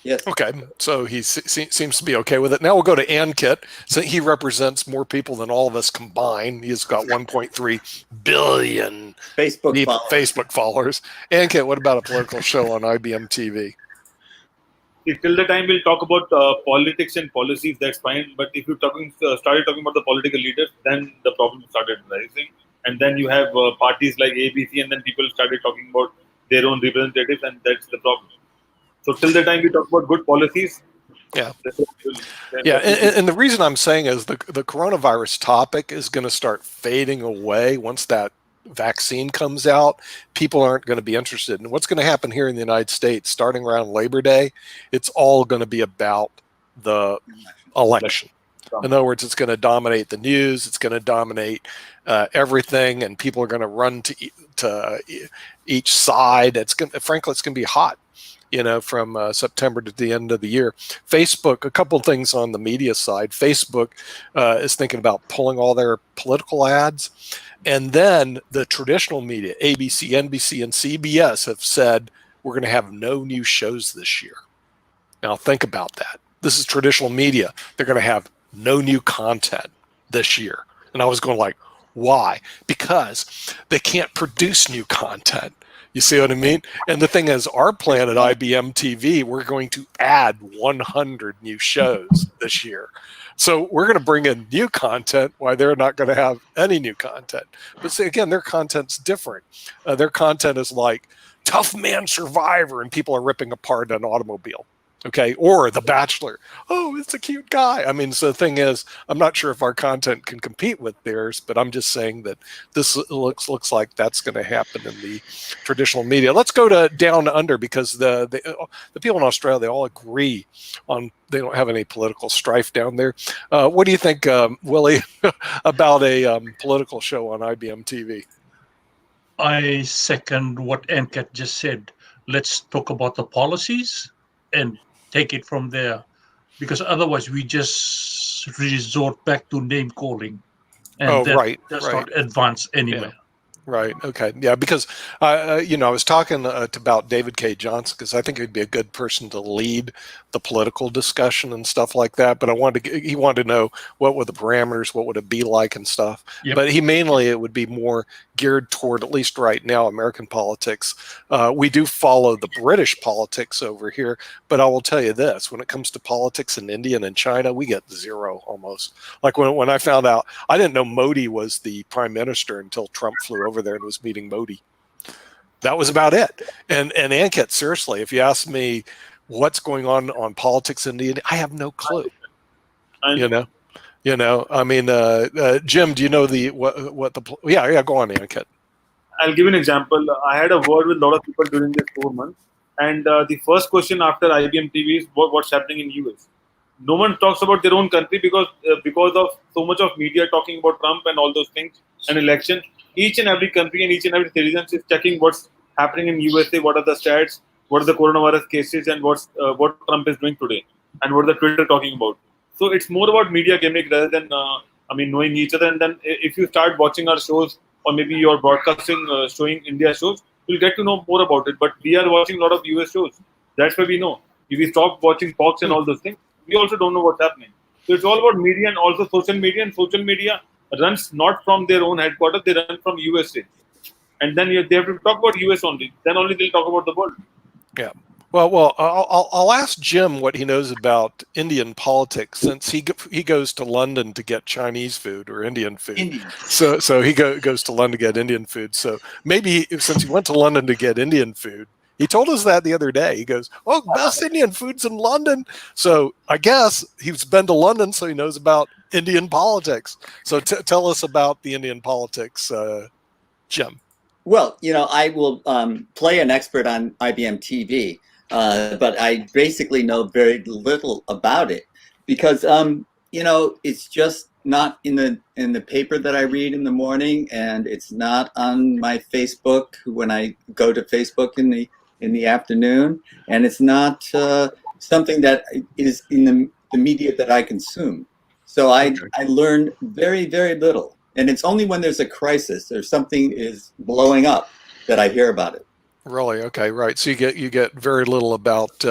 Yes. Okay, so he seems to be okay with it. Now we'll go to Ankit. So he represents more people than all of us combined. He's got 1.3 billion Facebook followers. Ankit, what about a political show on IBM TV? Till the time we'll talk about politics and policies, that's fine. But if you started talking about the political leaders, then the problem started rising. And then you have parties like ABC, and then people started talking about their own representatives, and that's the problem. So till the time we talk about good policies, yeah, and the reason I'm saying is the coronavirus topic is going to start fading away once that vaccine comes out. People aren't going to be interested. And what's going to happen here in the United States, starting around Labor Day, it's all going to be about the election. In other words, it's going to dominate the news. It's going to dominate everything, and people are going to run to each side. Frankly, it's going to be hot. From September to the end of the year. Facebook, a couple of things on the media side. Facebook is thinking about pulling all their political ads. And then the traditional media, ABC, NBC, and CBS have said, we're going to have no new shows this year. Now think about that. This is traditional media. They're going to have no new content this year. And I was going like, why? Because they can't produce new content. You see what I mean? And the thing is, our plan at IBM TV, we're going to add 100 new shows this year. So we're going to bring in new content while they're not going to have any new content. But see, again, their content's different. Their content is like Tough Man Survivor, and people are ripping apart an automobile. Okay, or The Bachelor. Oh, it's a cute guy. I mean, so the thing is, I'm not sure if our content can compete with theirs, but I'm just saying that this looks like that's going to happen in the traditional media. Let's go to down under, because the people in Australia, they all agree on they don't have any political strife down there. What do you think, Willie, about a political show on IBM TV? I second what Ankit just said. Let's talk about the policies and take it from there, because otherwise we just resort back to name calling, and that does not advance anywhere. Yeah. Right. Okay. Yeah. Because, I was talking about David K. Johnson, because I think he'd be a good person to lead the political discussion and stuff like that. But he wanted to know what were the parameters, what would it be like and stuff. Yep. But it would be more geared toward, at least right now, American politics. We do follow the British politics over here. But I will tell you this, when it comes to politics in India and in China, we get zero almost. Like when I found out, I didn't know Modi was the prime minister until Trump flew over there and was meeting Modi. That was about it. And Ankit, seriously, if you ask me what's going on politics in India, I have no clue. I mean, Jim, do you know go on, Ankit. I'll give an example. I had a word with a lot of people during this 4 months, and the first question after IBM TV is what's happening in US. No one talks about their own country because of so much of media talking about Trump and all those things and election. Each and every country and each and every citizen is checking what's happening in USA, what are the stats, what are the coronavirus cases, and what Trump is doing today, and what the Twitter talking about. So it's more about media gimmick rather than knowing each other. And then if you start watching our shows or maybe you're broadcasting showing India shows, you'll get to know more about it. But we are watching a lot of US shows. That's why we know. If we stop watching Fox and all those things, we also don't know what's happening. So it's all about media and also social media. And social media runs not from their own headquarters; they run from USA. And then they have to talk about US only. Then only they'll talk about the world. Yeah. Well, I'll ask Jim what he knows about Indian politics, since he goes to London to get Chinese food or Indian food. Indian. So he goes to London to get Indian food. So maybe since he went to London to get Indian food, he told us that the other day. He goes, "Oh, best Indian food's in London." So I guess he's been to London, so he knows about Indian politics. So tell us about the Indian politics, Jim. Well, I will play an expert on IBM TV, but I basically know very little about it because, it's just not in the paper that I read in the morning, and it's not on my Facebook when I go to Facebook in the afternoon, and it's not something that is in the media that I consume. So I learn very, very little. And it's only when there's a crisis or something is blowing up that I hear about it. Really? Okay, right. So you get very little about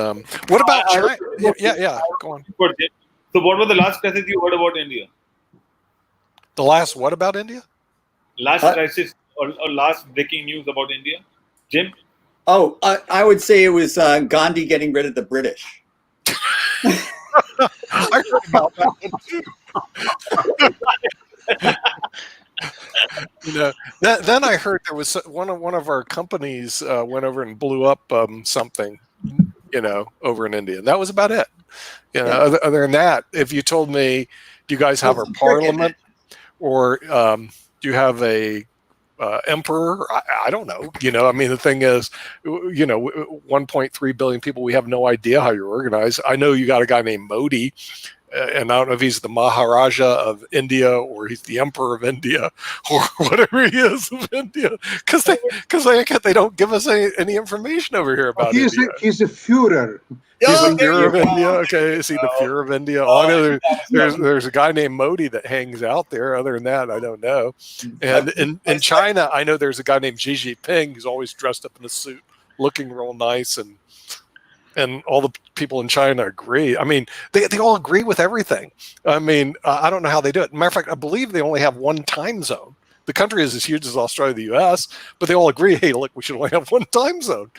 what about China? Yeah. Go on. So what was the last crisis you heard about India? The last what about India? Last crisis or last breaking news about India, Jim? Oh, I would say it was Gandhi getting rid of the British. I heard about that one too. Then I heard there was one of our companies went over and blew up something, over in India. And that was about it. Other than that, if you told me, do you guys have a parliament, or do you have a emperor? I don't know. The thing is, 1.3 billion people. We have no idea how you're organized. I know you got a guy named Modi. And I don't know if he's the Maharaja of India or he's the Emperor of India or whatever he is of India, because they don't give us any information over here about India. He's a Führer. He's the Führer of India. Okay, is he the Führer of India? I know there's a guy named Modi that hangs out there. Other than that, I don't know. And in China, I know there's a guy named Xi Jinping who's always dressed up in a suit, looking real nice, and all the people in China agree. I mean, they all agree with everything. I mean, I don't know how they do it. Matter of fact, I believe they only have one time zone. The country is as huge as Australia, the U.S., but they all agree, hey, look, we should only have one time zone.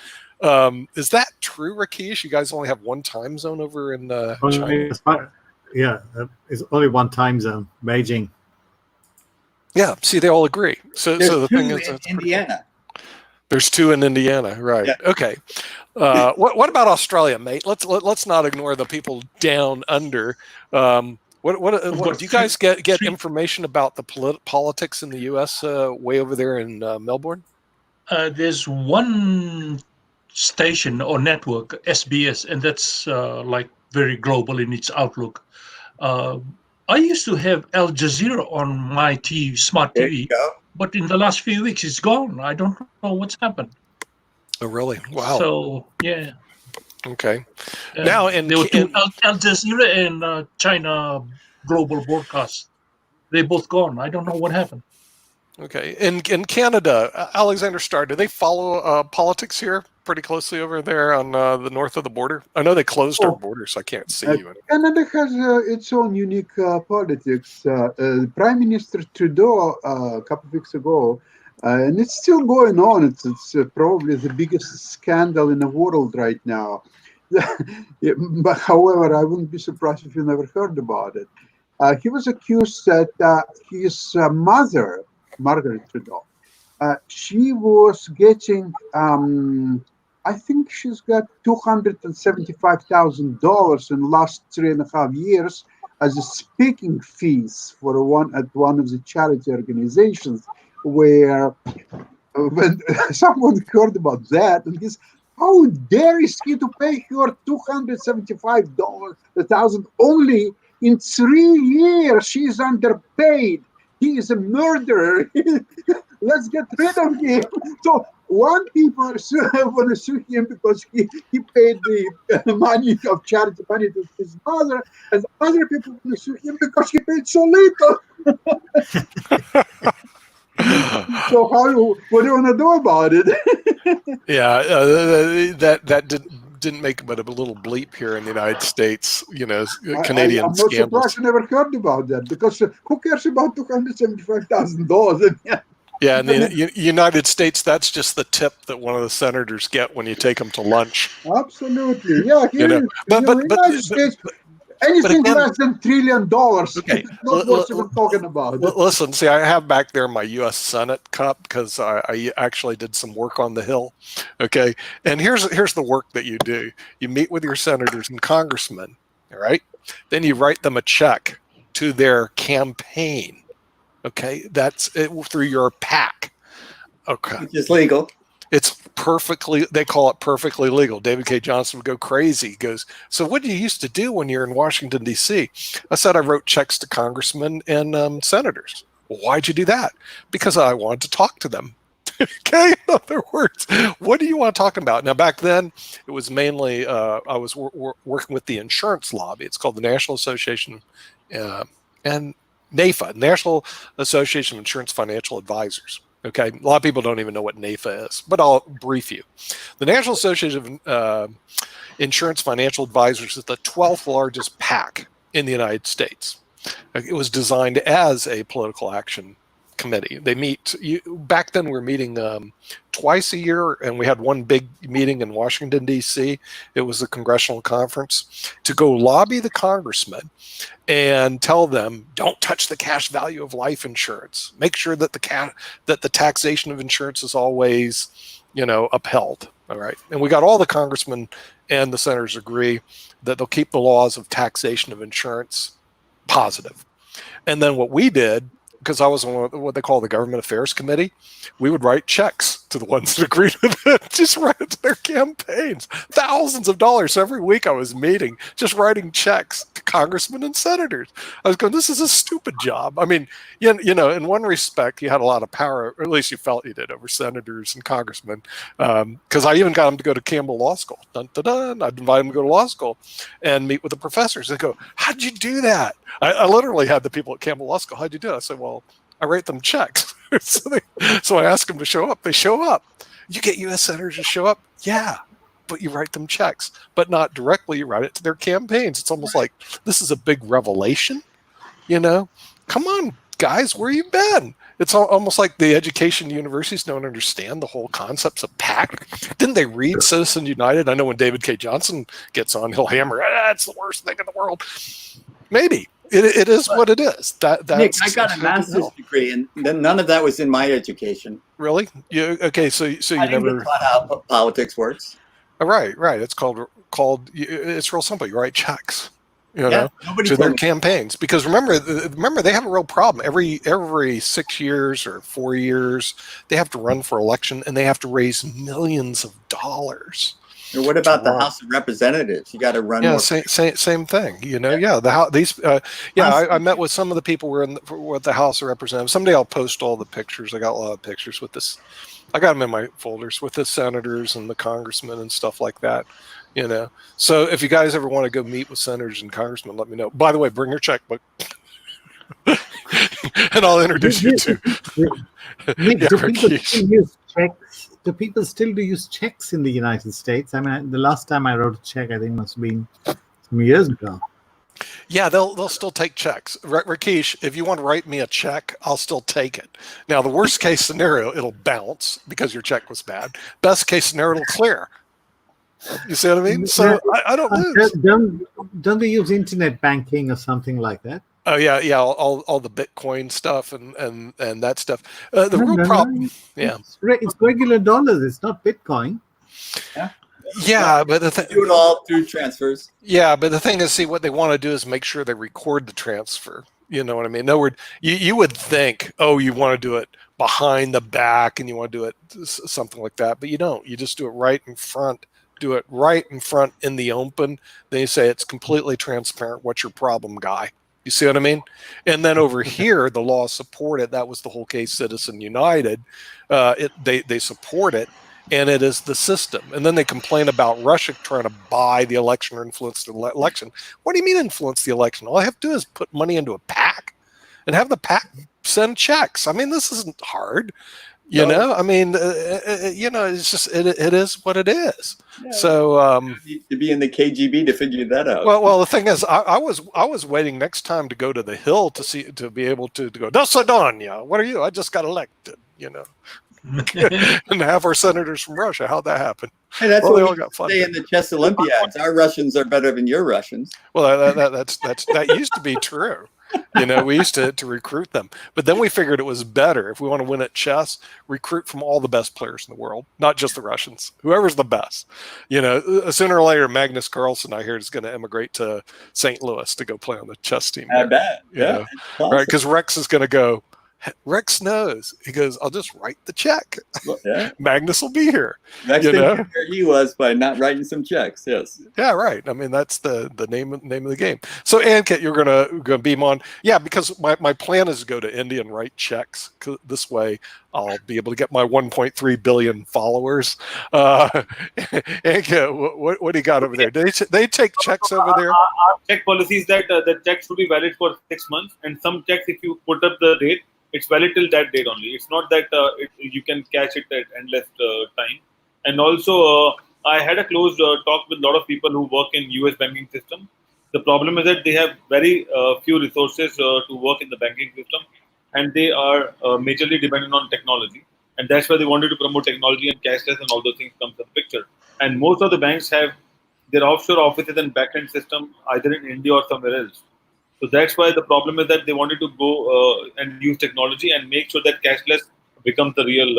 Is that true, Rakesh? You guys only have one time zone over in China? Yeah, it's only one time zone, Beijing. Yeah, see, they all agree. So the thing is, in Indiana. There's two in Indiana, right? Yeah. Okay. What about Australia, mate? Let's not ignore the people down under. What do you guys get information about the politics in the U.S. Way over there in Melbourne? There's one station or network, SBS, and that's like very global in its outlook. I used to have Al Jazeera on my smart TV, but in the last few weeks it's gone. I don't know what's happened. Oh, really? Wow. So yeah. Okay. Now, there were two, Al Jazeera and China Global Broadcast. They're both gone. I don't know what happened. Okay. In Canada, Alexander Starr, do they follow politics here pretty closely over there on the north of the border? I know they closed our border, so I can't see you. Canada has its own unique politics. Prime Minister Trudeau a couple of weeks ago, and it's still going on. It's probably the biggest scandal in the world right now. But however, I wouldn't be surprised if you never heard about it. He was accused that his mother, Margaret Trudeau, she was getting, I think she's got $275,000 in the last 3.5 years as a speaking fees for one of the charity organizations where when someone heard about that, and he's, how dare is he to pay her $275,000 only in 3 years? She is underpaid. He is a murderer. Let's get rid of him. So one people want to sue him because he paid the money of charity money to his mother, and other people want to sue him because he paid so little. So what do you want to do about it? Yeah, that didn't make but a little bleep here in the United States. Canadian I'm not scandals. surprised I never heard about that, because who cares about $275,000? Yeah, in the United States, that's just the tip that one of the senators get when you take them to lunch. Absolutely, yeah. Here in the United States, anything again, less than $1 trillion okay, is not worth even talking about. Listen, see, I have back there my U.S. Senate cup because I actually did some work on the Hill. Okay, and here's the work that you do. You meet with your senators and congressmen. All right, then you write them a check to their campaign. Okay, that's it, through your PAC. Okay, Which is legal. It's perfectly, they call it perfectly legal. David K. Johnson would go crazy. He goes, so what do you used to do when you're in Washington, D.C.? I said I wrote checks to congressmen and senators. Well, why'd you do that? Because I wanted to talk to them. Okay, in other words, what do you want to talk about? Now, back then, it was mainly, I was working with the insurance lobby. It's called the National Association and NAFA, National Association of Insurance Financial Advisors. Okay, a lot of people don't even know what NAFA is, but I'll brief you. The National Association of Insurance Financial Advisors is the 12th largest PAC in the United States. It was designed as a political action committee. They meet, back then we were meeting twice a year, and we had one big meeting in Washington, D.C. It was a congressional conference to go lobby the congressmen and tell them, don't touch the cash value of life insurance. Make sure that the taxation of insurance is always, upheld. All right. And we got all the congressmen and the senators agree that they'll keep the laws of taxation of insurance positive. And then what we did, because I was on what they call the Government Affairs Committee, we would write checks to the ones that agreed with it, just write it to their campaigns. Thousands of dollars every week I was meeting, just writing checks to congressmen and senators. I was going, this is a stupid job. I mean, in one respect, you had a lot of power, or at least you felt you did, over senators and congressmen, because I even got them to go to Campbell Law School. Dun, dun, dun. I'd invite them to go to law school and meet with the professors. They go, how'd you do that? I literally had the people at Campbell Law School, how'd you do it? I said, well, I write them checks. So I ask them to show up. They show up. You get U.S. senators to show up? Yeah, but you write them checks, but not directly. You write it to their campaigns. It's almost like this is a big revelation. Come on, guys, where you been? It's almost like the education universities don't understand the whole concepts of PAC. Didn't they read Citizens United? I know when David K. Johnson gets on, he'll hammer, it's the worst thing in the world. Maybe. It is what it is. That's Nick, I got a master's degree, and then none of that was in my education. Really? Okay, so you never taught how politics works. Right. It's called. It's real simple. You write checks, nobody to their told me. campaigns, because remember they have a real problem. Every 6 years or 4 years, they have to run for election, and they have to raise millions of dollars. And what about the House of Representatives? You got to run. Yeah, same thing. I met with some of the people who were with the House of Representatives. Someday I'll post all the pictures. I got a lot of pictures with this. I got them in my folders with the senators and the congressmen and stuff like that. So if you guys ever want to go meet with senators and congressmen, let me know. By the way, bring your checkbook, and I'll introduce you to. Nick, Yeah, do people Rakesh. still use checks? Do people still use checks in the United States? I mean, the last time I wrote a check, I think must have been some years ago. Yeah, they'll still take checks. Rakesh, if you want to write me a check, I'll still take it. Now, the worst case scenario, it'll bounce because your check was bad. Best case scenario, it'll clear. You see what I mean? So I don't lose. Don't they use internet banking or something like that? Oh yeah, all the Bitcoin stuff and that stuff. The real problem, yeah, it's regular dollars. It's not Bitcoin. Yeah, but Do it all through transfers. Yeah, but the thing is, see, what they want to do is make sure they record the transfer. You know what I mean? In other words, you would think, oh, you want to do it behind the back and you want to do it something like that, but you don't. You just do it right in front. Do it right in front in the open. Then you say it's completely transparent. What's your problem, guy? You see what I mean? And then over here, the law supported. That was the whole case. Citizen United, they support it, and it is the system. And then they complain about Russia trying to buy the election or influence the election. What do you mean influence the election? All I have to do is put money into a PAC and have the PAC send checks. I mean, this isn't hard. You know, I mean, you know, it's just it is what it is. Yeah. So You need to be in the KGB to figure that out. well, the thing is, I was waiting next time to go to the Hill to be able to go. Do Sidonja, what are you? I just got elected. You know, and have our senators from Russia. How'd that happen? Hey, that's Well, they all what we got say in the chess Olympiads. Our Russians are better than your Russians. Well, that used to be true. You know, we used to recruit them, but then we figured it was better if we want to win at chess, recruit from all the best players in the world, not just the Russians. Whoever's the best. You know, sooner or later, Magnus Carlsen, I hear, is going to immigrate to St. Louis to go play on the chess team. I bet. Yeah, right. Because Rex is going to go. Rex knows. He goes, I'll just write the check. Well, yeah. Magnus will be here. Rex didn't know where he was by not writing some checks. Yes. Yeah, right. I mean, that's the name of the game. So, Ankit, you're gonna beam on. Yeah, because my plan is to go to India and write checks. This way, I'll be able to get my 1.3 billion followers. Ankit, what do you got over there? Do they take checks over there? Our check policy is that the checks should be valid for 6 months, and some checks, if you put up the date, it's valid till that date only. It's not that you can cash it at endless time. And also, I had a close talk with a lot of people who work in US banking system. The problem is that they have very few resources to work in the banking system, and they are majorly dependent on technology. And that's why they wanted to promote technology, and cashless and all those things comes in the picture. And most of the banks have their offshore offices and backend system either in India or somewhere else. So that's why the problem is that they wanted to go and use technology and make sure that cashless becomes the real,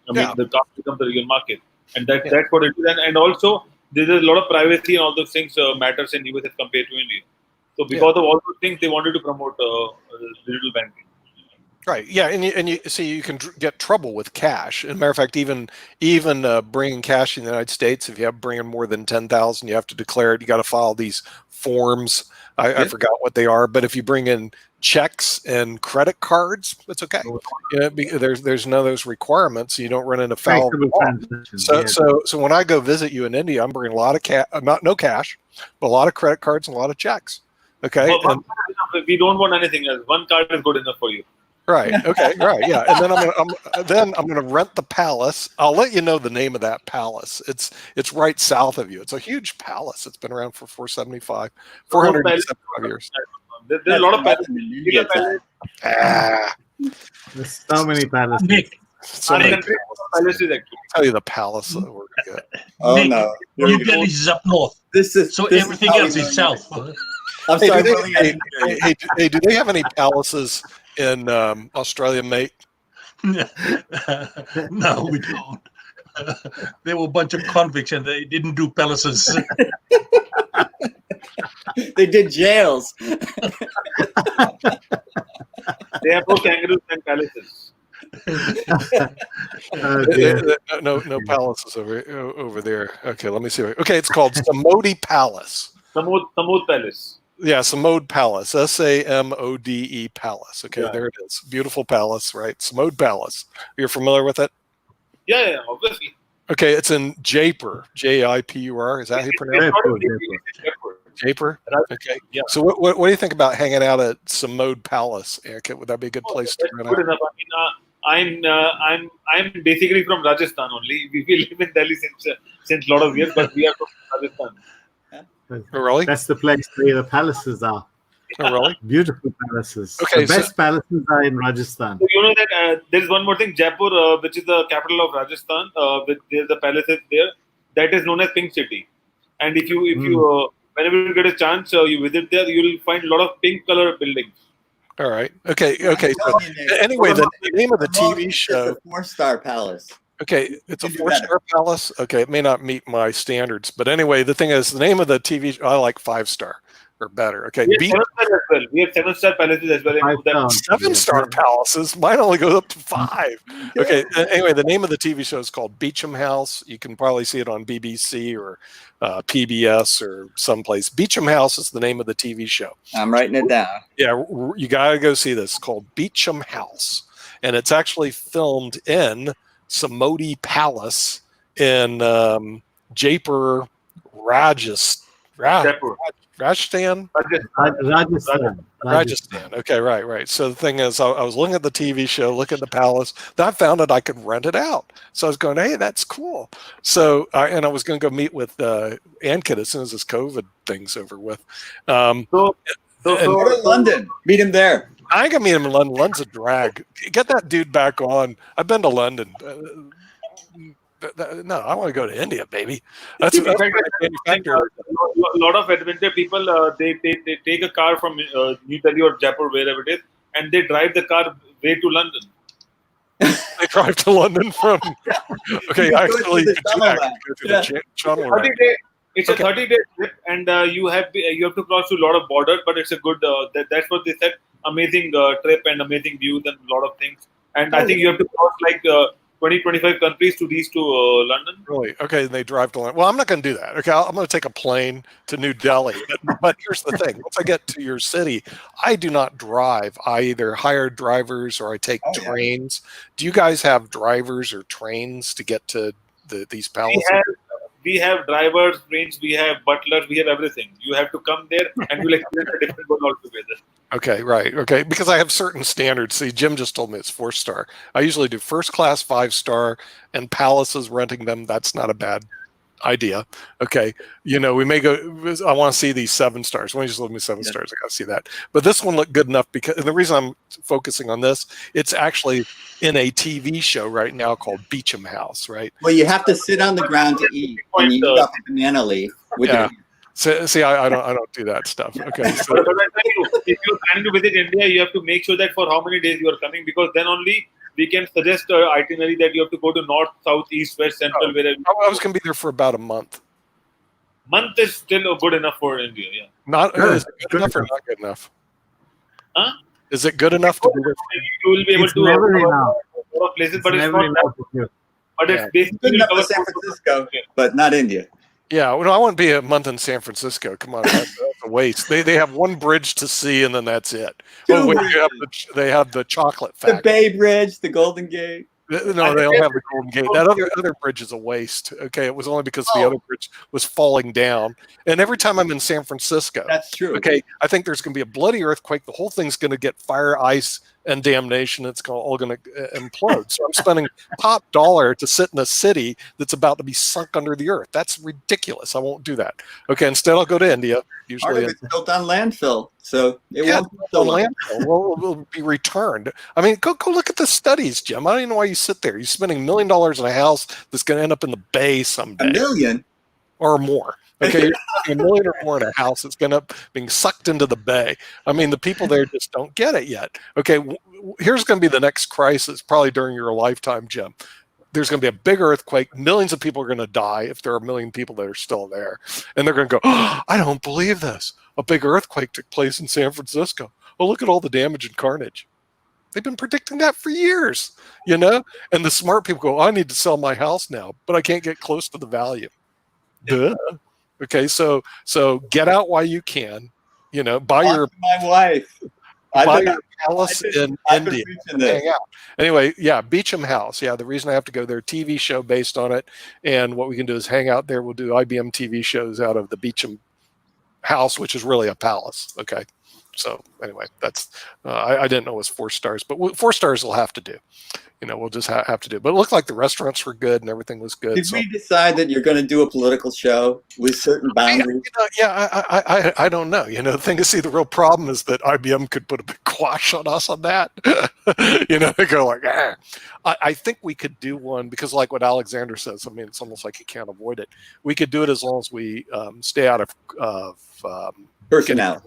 the card becomes the real market. And that's what it is. And also, there's a lot of privacy and all those things matters in US as compared to India. So because of all those things, they wanted to promote digital banking. Right. Yeah, and you see, you can get trouble with cash. As a matter of fact, even bringing cash in the United States, if you have bringing more than 10,000, you have to declare it. You got to file these forms. I forgot what they are, but if you bring in checks and credit cards, it's okay. You know, there's none of those requirements, so you don't run into foul. So when I go visit you in India, I'm bringing a lot of cash, no cash, but a lot of credit cards and a lot of checks. Okay. Well, we don't want anything else. One card is good enough for you. Right. Okay. Right. Yeah. And then I'm gonna rent the palace. I'll let you know the name of that palace. It's right south of you. It's a huge palace. It's been around for 475 years. There's a lot of palaces. There's so many palaces. Nick, So many palaces actually. I'll tell you the palace that we're gonna get. Oh Nick, no. New Delhi is up north, so everything else is south. I'm sorry. Hey, do they have any palaces in Australia, mate? No, we don't. They were a bunch of convicts and they didn't do palaces. They did jails. They have no kangaroos and palaces. No palaces over there. Okay, let me see. Okay, it's called Samodi Palace. Samod Palace. Yeah, Samod Palace. Samode Palace. Okay, Yeah. there it is. Beautiful palace, right? Samod Palace. You're familiar with it? Yeah, obviously. Okay, it's in Jaipur. Jaipur. Is that how you pronounce it? Jaipur. Okay. Yeah. So what do you think about hanging out at Samod Palace, Eric? Would that be a good place to run Good out? enough. I mean, I'm basically from Rajasthan only. We live in Delhi since a lot of years, but we are from Rajasthan. Oh, really? That's the place where the palaces are. Oh, really? Beautiful palaces. Okay, The best palaces are in Rajasthan. So you know that there's one more thing. Jaipur, which is the capital of Rajasthan, there's the palaces there. That is known as Pink City. And if you whenever you get a chance, you visit there, you will find a lot of pink color buildings. All right. Okay. So anyway, the name of the TV show. It's a 4-star palace. Okay, it's a 4-star palace. Okay, it may not meet my standards, but anyway, the thing is, the name of the TV show, I like 5-star. or better. Okay, We have 7-star as well. We have 7-star palaces as well. And that, 7-star palaces. Mine only goes up to 5. Okay. Anyway, the name of the TV show is called Beecham House. You can probably see it on BBC or PBS or someplace. Beecham House is the name of the TV show. I'm writing it down. Yeah, you got to go see this. It's called Beecham House, and it's actually filmed in Samoti Palace in Jaipur, Jaipur. Rajasthan. Rajasthan. Okay, right. So the thing is, I was looking at the TV show, looking at the palace. Then I found that I could rent it out. So I was going, hey, that's cool. So and I was going to go meet with Ankit as soon as this COVID thing's over with. Go to London. Meet him there. I ain't gonna meet him in London. London's a drag. Get that dude back on. I've been to London. No, I want to go to India, baby. That's a lot of adventure people. They take a car from New Delhi or Jaipur, wherever it is, and they drive the car way to London. They drive to London from. Okay, actually, it's a 30-day trip, and you have to cross through a lot of borders, but it's a good. That's what they said. Amazing trip and amazing views and a lot of things. And I think you have to cross like 20-25 countries to reach to London. Really? Okay, and they drive to London. Well, I'm not going to do that. Okay, I'm going to take a plane to New Delhi. But here's the thing. Once I get to your city, I do not drive. I either hire drivers or I take trains. Yeah. Do you guys have drivers or trains to get to these palaces? We have drivers, trains, we have butlers, we have everything. You have to come there and we'll experience a different world altogether. Okay, right. Okay, because I have certain standards. See, Jim just told me it's 4-star. I usually do first class, 5-star, and palaces, renting them. That's not a bad idea. Okay, we may go. I want to see these 7 stars. Why don't you just leave me 7 stars? I got to see that. But this one looked good enough because, and the reason I'm focusing on this, it's actually in a TV show right now called Beecham House. Right. Well, you have to sit on the ground to eat, and you eat off a banana leaf with your. See, I don't do that stuff. Okay. So. But I tell you, if you're planning to visit India, you have to make sure that for how many days you are coming, because then only we can suggest an itinerary that you have to go to north, south, east, west, central, wherever. I was going to be there for about a month. Month is still good enough for India, yeah. Is it good enough or not good enough? Huh? Is it good enough to be there? You will be able to never a lot of places, but it's not enough. But it's basically good enough for San Francisco, but not India. Yeah, well, I wouldn't be a month in San Francisco. Come on, that's a waste. They have one bridge to see, and then that's it. Oh, wait, they have the chocolate factory. The Bay Bridge, the Golden Gate. No, they don't have the Golden Gate. That other bridge is a waste. Okay, it was only because the other bridge was falling down. And every time I'm in San Francisco, that's true. Okay, I think there's going to be a bloody earthquake. The whole thing's going to get fire, ice, and damnation. It's all going to implode. So I'm spending top dollar to sit in a city that's about to be sunk under the earth. That's ridiculous. I won't do that. Okay, instead I'll go to India. Usually, part of it's built on landfill, so it won't be so landfill. Will be returned. I mean, go look at the studies, Jim. I don't even know why you sit there. You're spending $1 million in a house that's going to end up in the bay someday. $1 million or more. Okay, you're spending $1 million or more in a house that's going to being sucked into the bay. I mean, the people there just don't get it yet. Okay, here's going to be the next crisis, probably during your lifetime, Jim. There's going to be a big earthquake. Millions of people are going to die if there are 1 million people that are still there. And they're going to go, oh, I don't believe this. A big earthquake took place in San Francisco. Oh, look at all the damage and carnage. They've been predicting that for years, And the smart people go, I need to sell my house now, but I can't get close to the value. Duh. Okay, so get out while you can. Buy my wife. Buy your palace in India. Hang out. Anyway, yeah, Beecham House. Yeah, the reason I have to go there, TV show based on it, and what we can do is hang out there. We'll do IBMTV shows out of the Beecham House, which is really a palace. Okay, so anyway, that's I didn't know it was 4 stars, but 4 stars will have to do. We'll just have to do. But it looked like the restaurants were good and everything was good. Did we decide that you're going to do a political show with certain boundaries? I don't know. The thing is, the real problem is that IBM could put a big quash on us on that. They go like, ah. I think we could do one because, like what Alexander says, I mean, it's almost like you can't avoid it. We could do it as long as we stay out of personnel.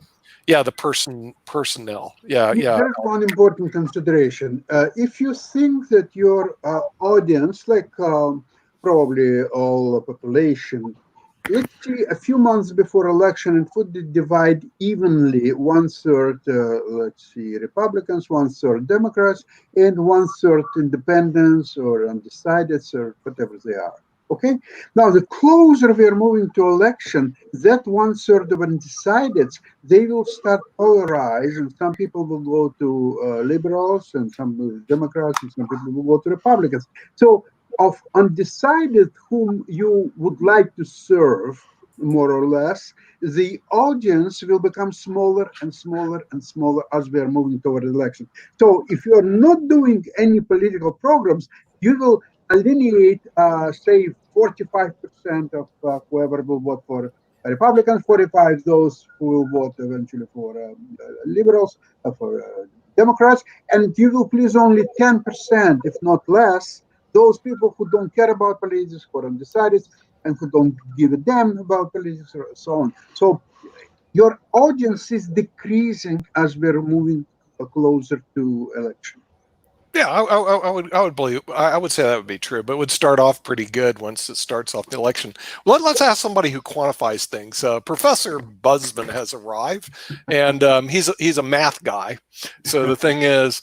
Yeah, the personnel. Yeah. There's one important consideration. If you think that your audience, like probably all the population, let's see, a few months before election, it would divide evenly, 1/3, let's see, Republicans, 1/3 Democrats, and 1/3 independents or undecideds or whatever they are. Okay. Now, the closer we are moving to election, that 1/3 of undecideds, they will start polarize, and some people will go to liberals, and some Democrats, and some people will go to Republicans. So, of undecided whom you would like to serve, more or less, the audience will become smaller and smaller and smaller as we are moving toward election. So, if you are not doing any political programs, you will alienate, say, 45% of whoever will vote for Republicans, 45 those who will vote eventually for liberals, for Democrats, and you will please only 10%, if not less, those people who don't care about politics, who are undecided, and who don't give a damn about politics, or so on. So your audience is decreasing as we're moving closer to election. Yeah, I would believe, I would say that would be true, but it would start off pretty good once it starts off the election. Let's ask somebody who quantifies things. Professor Busman has arrived, and he's a math guy. So the thing is,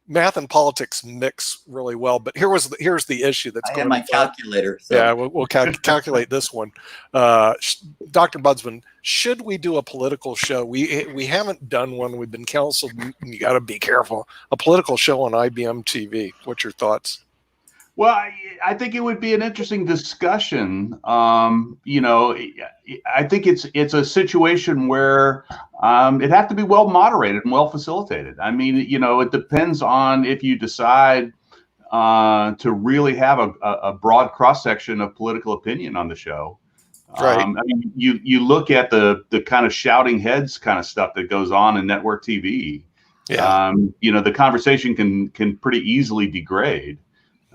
math and politics mix really well. But here's the issue that's I going have to my calculator. So. Yeah, we'll calculate this one. Dr. Budsman, should we do a political show? We haven't done one. We've been counseled. You got to be careful. A political show on IBM TV. What's your thoughts? Well, I think it would be an interesting discussion. You know, I think it's a situation where it has to be well moderated and well facilitated. I mean, you know, it depends on if you decide to really have a broad cross section of political opinion on the show. Right. I mean, you look at the kind of shouting heads kind of stuff that goes on in network TV. Yeah. You know, the conversation can pretty easily degrade.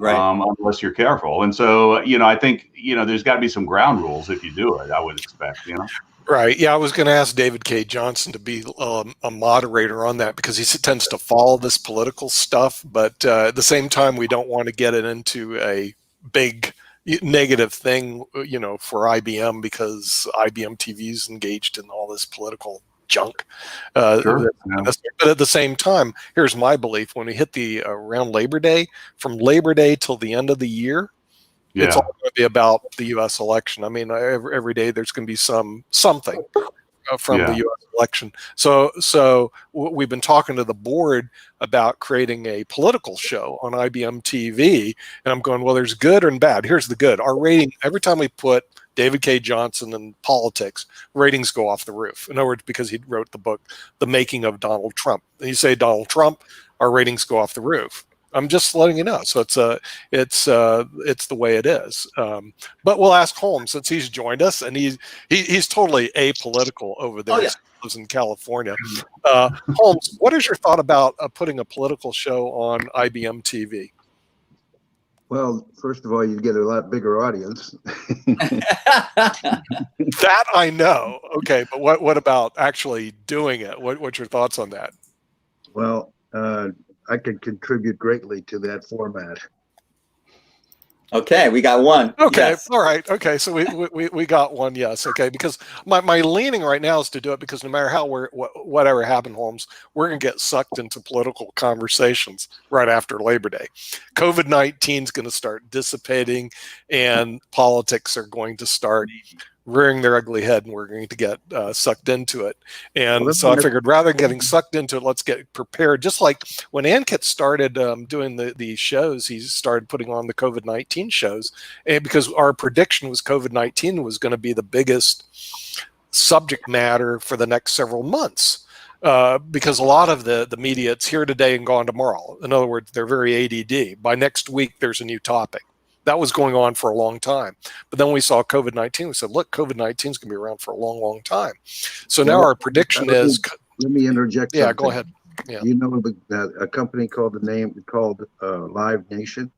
Right. Unless you're careful. And so, you know, I think, you know, there's got to be some ground rules if you do it, I would expect, you know. Right. Yeah, I was going to ask David K. Johnson to be a moderator on that because he tends to follow this political stuff. But at the same time, we don't want to get it into a big negative thing, you know, for IBM because IBM TV is engaged in all this political junk. Sure. But at the same time, here's my belief: when we hit the around Labor Day, from Labor Day till the end of the year, it's all going to be about the U.S. election. I mean, every day there's going to be something from the U.S. election. So we've been talking to the board about creating a political show on IBM TV, and I'm going, well, there's good and bad. Here's the good: our rating every time we put David K. Johnson in politics, ratings go off the roof. In other words, because he wrote the book, The Making of Donald Trump. And you say Donald Trump, our ratings go off the roof. I'm just letting you know. So it's the way it is. But we'll ask Holmes since he's joined us, and he's totally apolitical over there. Oh, yeah. He lives in California. Holmes, what is your thought about putting a political show on IBM TV? Well, first of all, you get a lot bigger audience. That I know. Okay, but what about actually doing it? What's your thoughts on that? Well, I could contribute greatly to that format. Okay, we got one. Okay, Yes. all right. Okay, so we got one. Yes. Okay, because my leaning right now is to do it because no matter how whatever happened, Holmes, we're gonna get sucked into political conversations right after Labor Day. COVID-19 is going to start dissipating, and politics are going to start rearing their ugly head, and we're going to get sucked into it. And so I figured rather than getting sucked into it, let's get prepared. Just like when Ankit started doing the shows, he started putting on the COVID-19 shows, and because our prediction was COVID-19 was going to be the biggest subject matter for the next several months. Because a lot of the media, it's here today and gone tomorrow. In other words, they're very ADD. By next week, there's a new topic. That was going on for a long time. But then we saw COVID-19. We said, look, COVID-19 is going to be around for a long, long time. So now our prediction is... Let me interject something. Yeah, go ahead. Yeah. You know a company called Live Nation?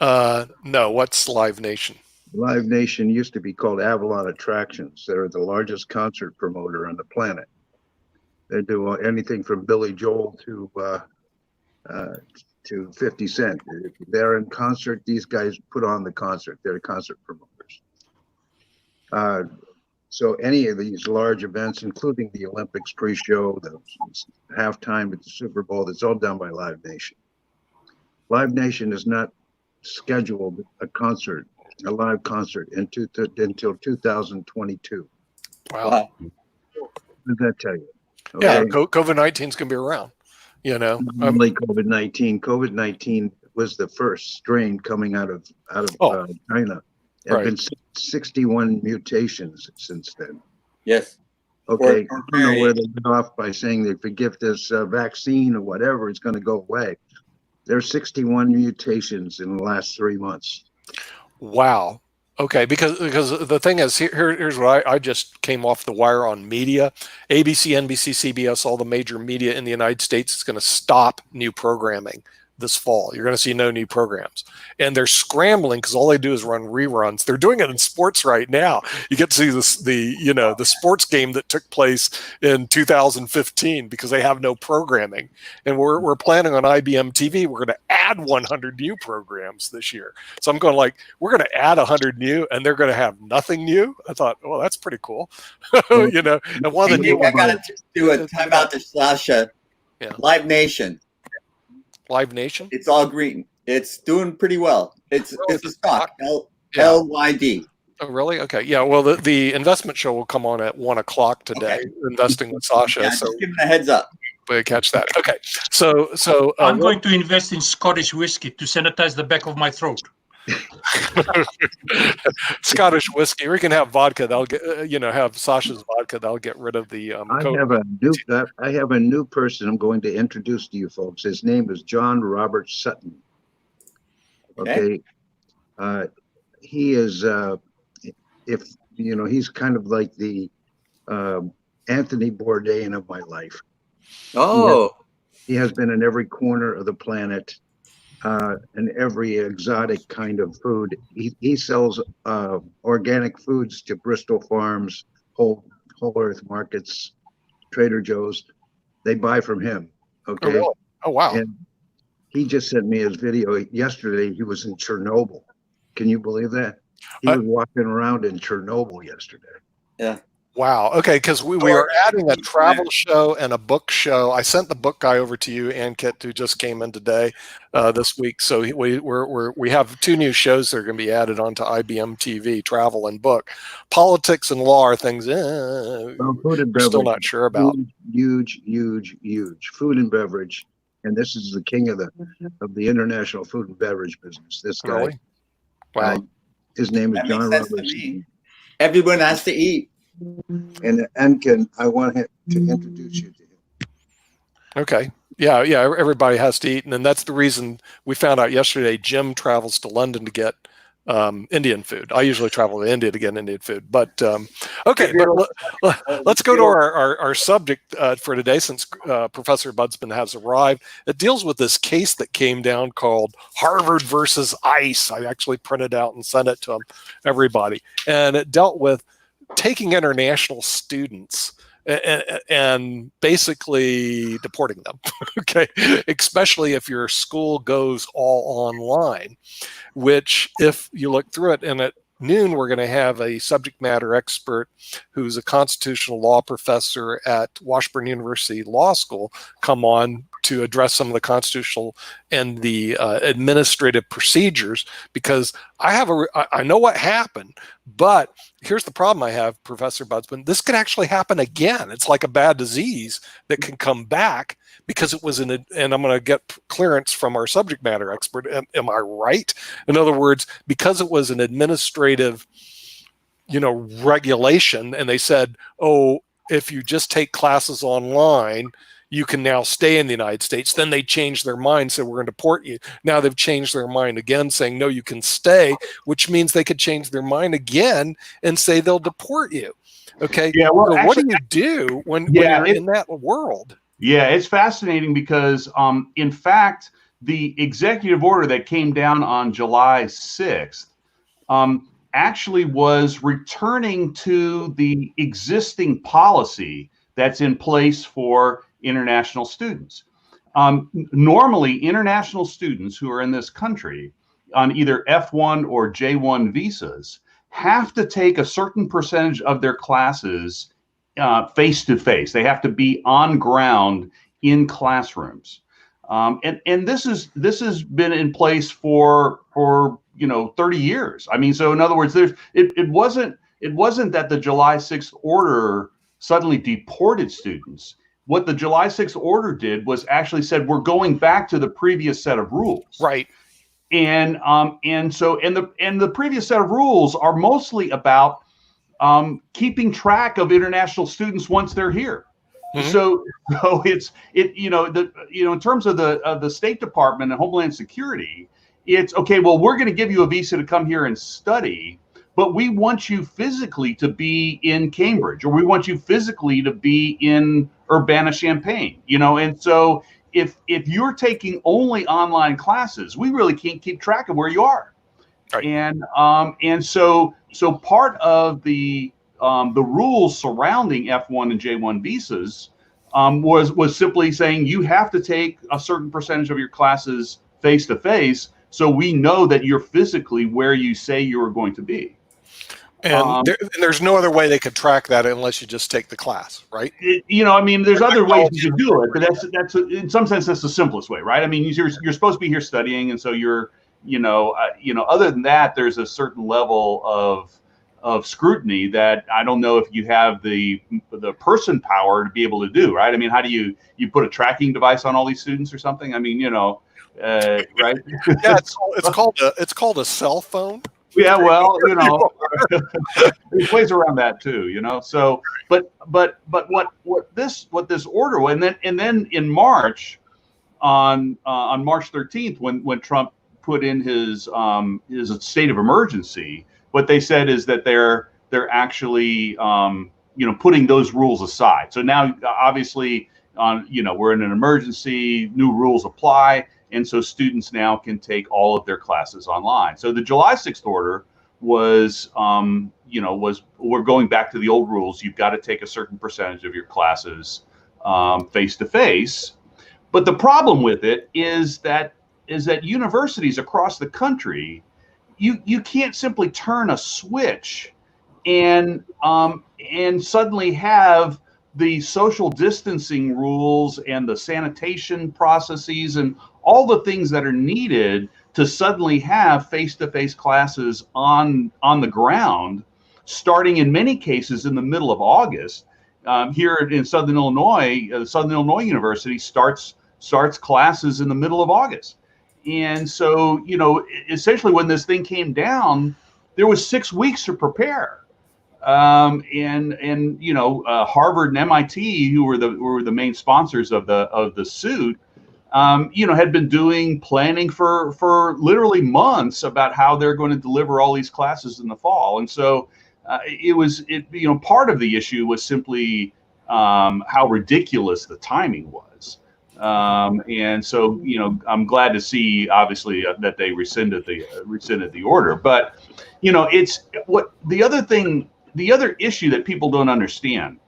No, what's Live Nation? Live Nation used to be called Avalon Attractions. They're the largest concert promoter on the planet. They do anything from Billy Joel to 50 Cent. If they're in concert, these guys put on the concert. They're concert promoters. So any of these large events, including the Olympics pre-show, the halftime at the Super Bowl, it's all done by Live Nation. Live Nation has not scheduled a live concert until 2022. Wow. What did that tell you? Yeah, COVID-19 is going to be around. You know, only COVID-19. COVID-19 was the first strain coming out of China. There have been 61 mutations since then. Yes. Okay. I don't know where they went off by saying that if we give this vaccine or whatever, it's going to go away. There's 61 mutations in the last 3 months. Wow. Okay, because the thing is, here's what I just came off the wire on media. ABC, NBC, CBS, all the major media in the United States is going to stop new programming this fall. You're going to see no new programs. And they're scrambling because all they do is run reruns. They're doing it in sports right now. You get to see the sports game that took place in 2015 because they have no programming. And we're planning on IBMTV. We're going to add 100 new programs this year. So I'm going like, we're going to add 100 new and they're going to have nothing new. I thought, well, that's pretty cool. You know, and one of the new I got to do a timeout to Sasha. Yeah. Live Nation. Live Nation? It's all green. It's doing pretty well. It's a stock. LYD. Oh, really? Okay. Yeah. Well, the investment show will come on at 1 o'clock today. Okay. Investing with Sasha. Yeah, so just give me a heads up. Catch that. Okay. So I'm going to invest in Scottish whiskey to sanitize the back of my throat. Scottish whiskey. We can have vodka. That'll get have Sasha's vodka. That'll get rid of the. I have a new person I'm going to introduce to you folks. His name is John Robert Sutton. Okay, he is he's kind of like the Anthony Bourdain of my life. Oh, he has been in every corner of the planet. And every exotic kind of food. He sells organic foods to Bristol Farms, Whole Earth Markets, Trader Joe's. They buy from him. Okay. Oh, really? Oh, wow. And he just sent me his video yesterday. He was in Chernobyl. Can you believe that? He was walking around in Chernobyl yesterday. Yeah. Wow. Okay, because we are adding a travel show and a book show. I sent the book guy over to you, Ankit, who just came in today, this week. So we have 2 new shows that are going to be added onto IBM TV, travel and book. Politics and law are things food and we're still not sure about. Huge food and beverage, and this is the king of the international food and beverage business. This guy. Really? Wow. His name is John Roberts. Everyone has to eat. And I want him to introduce you to him. Okay. Yeah. Everybody has to eat, and then that's the reason we found out yesterday. Jim travels to London to get Indian food. I usually travel to India to get Indian food, but okay. But let's go to our subject for today, since Professor Budsman has arrived. It deals with this case that came down called Harvard versus ICE. I actually printed out and sent it to everybody, and it dealt with taking international students and basically deporting them, okay? Especially if your school goes all online, which if you look through it, and at noon we're going to have a subject matter expert who's a constitutional law professor at Washburn University Law School come on to address some of the constitutional and the administrative procedures, because I know what happened, but here's the problem I have, Professor Budsman. This could actually happen again. It's like a bad disease that can come back because it was and I'm going to get clearance from our subject matter expert. Am I right? In other words, because it was an administrative, regulation, and they said, oh, if you just take classes online, you can now stay in the United States. Then they changed their mind, said we're going to deport you. Now they've changed their mind again, saying no, you can stay, which means they could change their mind again and say they'll deport you. Okay. Yeah. Well, so actually, what do you do when you're in that world? Yeah, it's fascinating because, in fact, the executive order that came down on July 6th actually was returning to the existing policy that's in place for international students. Normally, international students who are in this country on either F1 or J1 visas have to take a certain percentage of their classes face to face. They have to be on ground in classrooms, and this has been in place for 30 years. I mean, so in other words, it wasn't that the July 6th order suddenly deported students. What the July 6th order did was actually said we're going back to the previous set of rules. Right. And the previous set of rules are mostly about keeping track of international students once they're here. Mm-hmm. So in terms of the State Department and Homeland Security, it's okay. Well, we're going to give you a visa to come here and study, but we want you physically to be in Cambridge, or we want you physically to be in Urbana-Champaign. And so if you're taking only online classes, we really can't keep track of where you are. Right. And so part of the rules surrounding F1 and J1 visas was simply saying you have to take a certain percentage of your classes face to face, so we know that you're physically where you say you're going to be. And there's no other way they could track that unless you just take the class, right? There's other ways you could do it, but that's in some sense that's the simplest way, right? I mean, you're supposed to be here studying, and so you're, other than that, there's a certain level of scrutiny that I don't know if you have the person power to be able to do, right? I mean, how do you put a tracking device on all these students or something? I mean, right? Yeah, it's called a cell phone. Yeah, well, there's ways around that too, So, but what this order, and then in March, on March 13th, when Trump put in his state of emergency, what they said is that they're actually putting those rules aside. So now, obviously, we're in an emergency, new rules apply. And so students now can take all of their classes online. So the July 6th order was we're going back to the old rules. You've got to take a certain percentage of your classes face to face. But the problem with it is that universities across the country, you can't simply turn a switch and suddenly have the social distancing rules and the sanitation processes and all the things that are needed to suddenly have face-to-face classes on the ground, starting in many cases in the middle of August. Here in Southern Illinois, Southern Illinois University starts classes in the middle of August. And so, essentially when this thing came down, there was 6 weeks to prepare. Harvard and MIT, who were the main sponsors of the suit, had been planning for literally months about how they're going to deliver all these classes in the fall. And so part of the issue was simply how ridiculous the timing was. And so, I'm glad to see, obviously, that they rescinded the order. But, it's what the other issue that people don't understand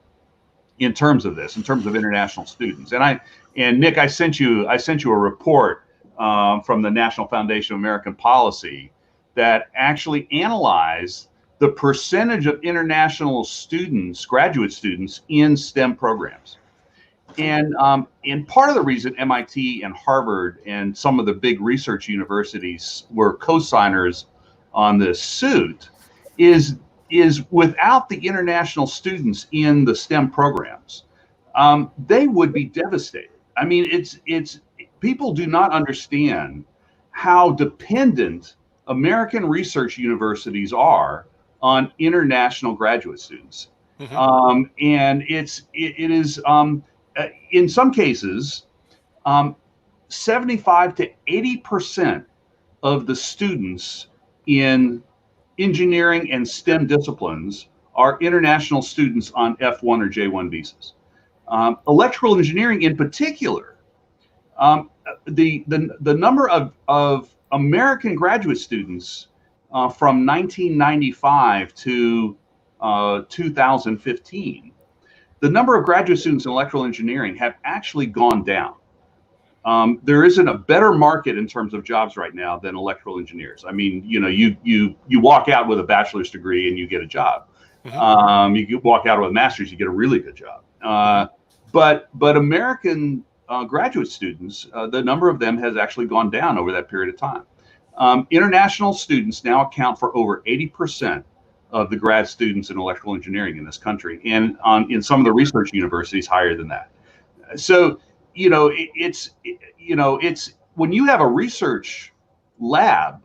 in terms of international students. And Nick, I sent you a report from the National Foundation of American Policy that actually analyzed the percentage of international students, graduate students, in STEM programs. And part of the reason MIT and Harvard and some of the big research universities were co-signers on this suit is without the international students in the STEM programs, they would be devastated. I mean, it's people do not understand how dependent American research universities are on international graduate students. Mm-hmm. And it is in some cases 75 to 80% of the students in engineering and STEM disciplines are international students on F1 or J1 visas. Electrical engineering in particular, the number of American graduate students from 1995 to 2015, the number of graduate students in electrical engineering have actually gone down. there isn't a better market in terms of jobs right now than electrical engineers. I mean, you walk out with a bachelor's degree and you get a job. You walk out with a master's, you get a really good job. But American graduate students, the number of them has actually gone down over that period of time. International students now account for over 80% of the grad students in electrical engineering in this country, and in some of the research universities higher than that. So, it's when you have a research lab,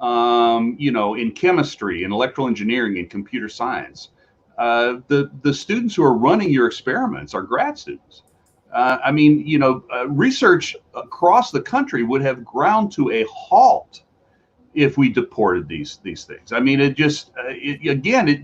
in chemistry and electrical engineering and computer science, the students who are running your experiments are grad students. Research across the country would have ground to a halt if we deported these things. I mean,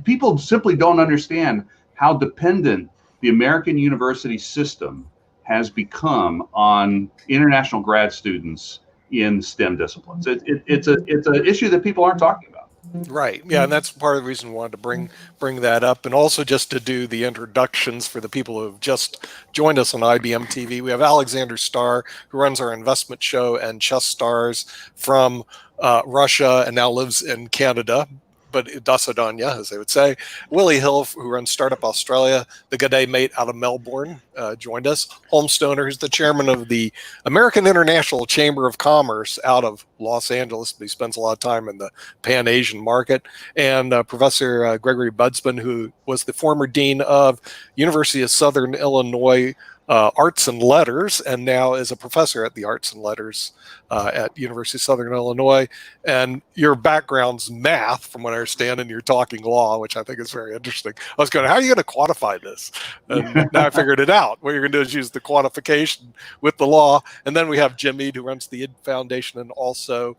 people simply don't understand how dependent the American university system has become on international grad students in STEM disciplines. It's an issue that people aren't talking about. Right. Yeah, and that's part of the reason we wanted to bring that up, and also just to do the introductions for the people who have just joined us on IBM TV. We have Alexander Starr, who runs our investment show and Chess Stars from Russia and now lives in Canada, but Dasadanya, as they would say. Willie Hill, who runs Startup Australia. The G'day Mate out of Melbourne joined us. Holmstoner, who's the chairman of the American International Chamber of Commerce out of Los Angeles. He spends a lot of time in the Pan-Asian market. And Professor Gregory Budsman, who was the former dean of University of Southern Illinois Arts and Letters, and now is a professor at the Arts and Letters at University of Southern Illinois. And your background's math, from what I understand, and you're talking law, which I think is very interesting. I was going, how are you going to quantify this? And now I figured it out. What you're going to do is use the quantification with the law. And then we have Jim Eade, who runs the ID Foundation, and also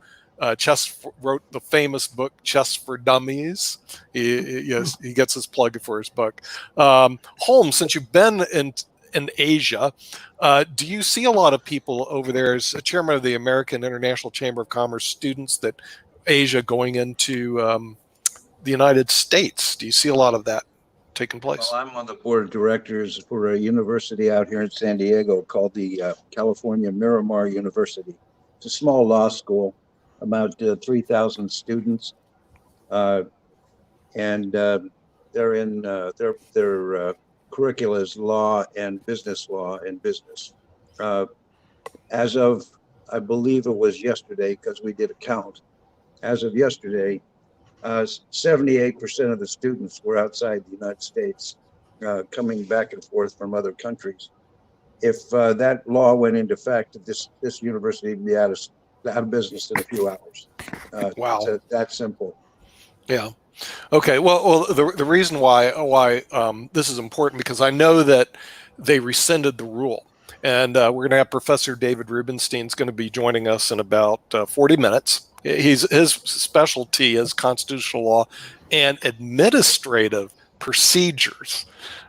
wrote the famous book Chess for Dummies. He gets his plug for his book. Holmes, since you've been in Asia, do you see a lot of people over there as a chairman of the American International Chamber of Commerce students that Asia going into the United States? Do you see a lot of that taking place? Well, I'm on the board of directors for a university out here in San Diego called the California Miramar University. It's a small law school, about 3,000 students, and they're in their curricula is law and business as of, I believe it was yesterday, because we did a count, as of yesterday, 78% of the students were outside the United States, coming back and forth from other countries. If that law went into effect, this university would be out of business in a few hours. Wow. It's that simple. Yeah. Okay. Well, the reason why this is important, because I know that they rescinded the rule, and we're going to have Professor David Rubenstein's going to be joining us in about 40 minutes. His specialty is constitutional law and administrative procedures.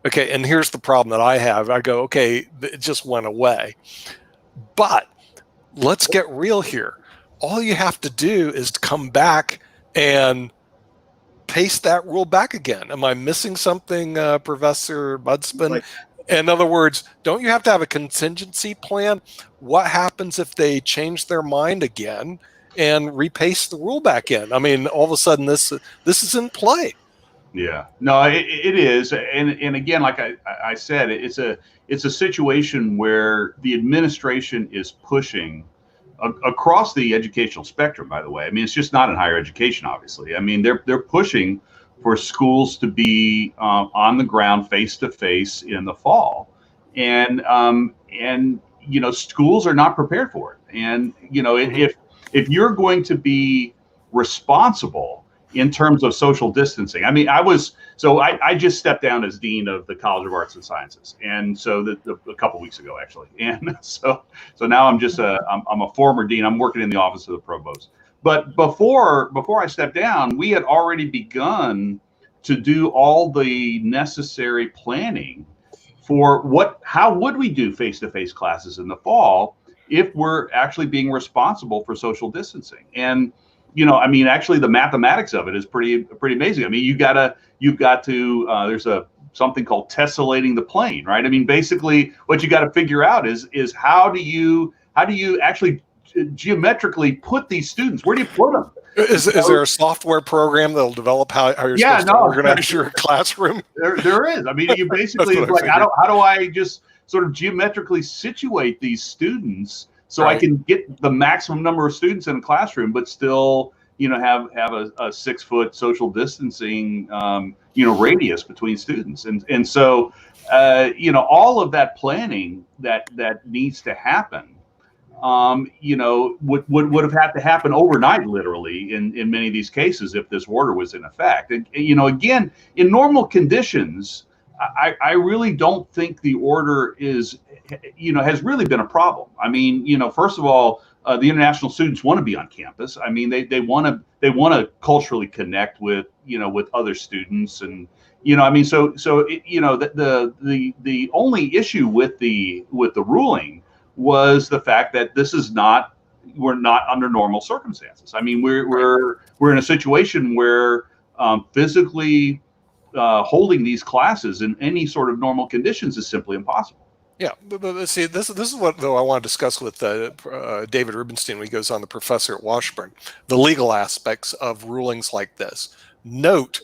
Okay. And here's the problem that I have. I go, okay, it just went away, but let's get real here. All you have to do is to come back and paste that rule back again. Am I missing something, Professor Budsman? In other words, don't you have to have a contingency plan? What happens if they change their mind again and repaste the rule back in? I mean, all of a sudden this is in play. Yeah, no, it is, and again, like I said, it's a situation where the administration is pushing across the educational spectrum. By the way, I mean, it's just not in higher education, obviously. I mean, they're pushing for schools to be on the ground, face to face in the fall, and schools are not prepared for it. And if you're going to be responsible in terms of social distancing. I mean, I just stepped down as dean of the College of Arts and Sciences, and so a couple weeks ago, actually, and so now I'm just I'm a former dean. I'm working in the office of the provost. But before I stepped down, we had already begun to do all the necessary planning for how would we do face-to-face classes in the fall if we're actually being responsible for social distancing. And I mean, actually, the mathematics of it is pretty amazing. I mean, you've got to there's something called tessellating the plane, right? I mean, basically, what you got to figure out is how do you actually geometrically put these students? Where do you put them? Is there a software program that'll develop how you're supposed to organize your classroom? There is. I mean, you basically it's like, how do I just sort of geometrically situate these students so I can get the maximum number of students in a classroom, but still, have a 6 foot social distancing, radius between students. And so, all of that planning that needs to happen, would have had to happen overnight, literally, in many of these cases, if this order was in effect. And, again, in normal conditions, I really don't think the order has really been a problem. I mean, first of all, the international students want to be on campus. I mean, they want to culturally connect with other students, and the only issue with the ruling was the fact that we're not under normal circumstances. I mean, we're in a situation where physically holding these classes in any sort of normal conditions is simply impossible. Yeah, but see, this is what, though, I want to discuss with David Rubenstein when he goes on, the professor at Washburn, the legal aspects of rulings like this. Note,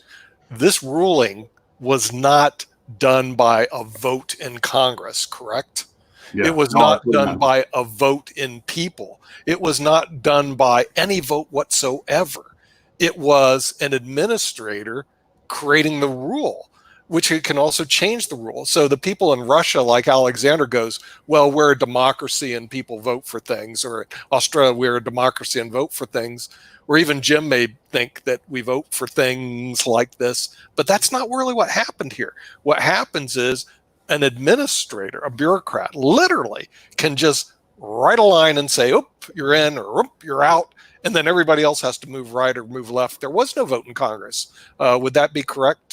this ruling was not done by a vote in Congress, correct? Yeah. It was not done by a vote in people. It was not done by any vote whatsoever. It was an administrator creating the rule, which can also change the rule. So the people in Russia, like Alexander, goes, well, we're a democracy and people vote for things, or Australia, we're a democracy and vote for things, or even Jim may think that we vote for things like this, but that's not really what happened here. What happens is an administrator, a bureaucrat, literally can just write a line and say, oop, you're in, or oop, you're out, and then everybody else has to move right or move left. There was no vote in Congress. Would that be correct,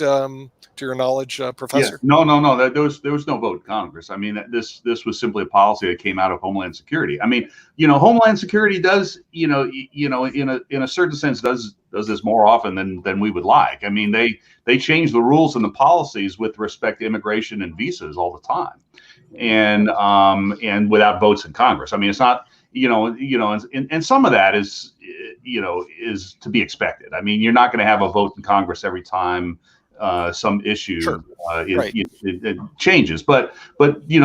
to your knowledge, Professor? Yeah. No. There was no vote in Congress. I mean, this was simply a policy that came out of Homeland Security. I mean, Homeland Security does, in a certain sense, does this more often than we would like. I mean, they change the rules and the policies with respect to immigration and visas all the time, and without votes in Congress. I mean, it's not, and some of that is to be expected. I mean, you're not going to have a vote in Congress every time some issue it changes, but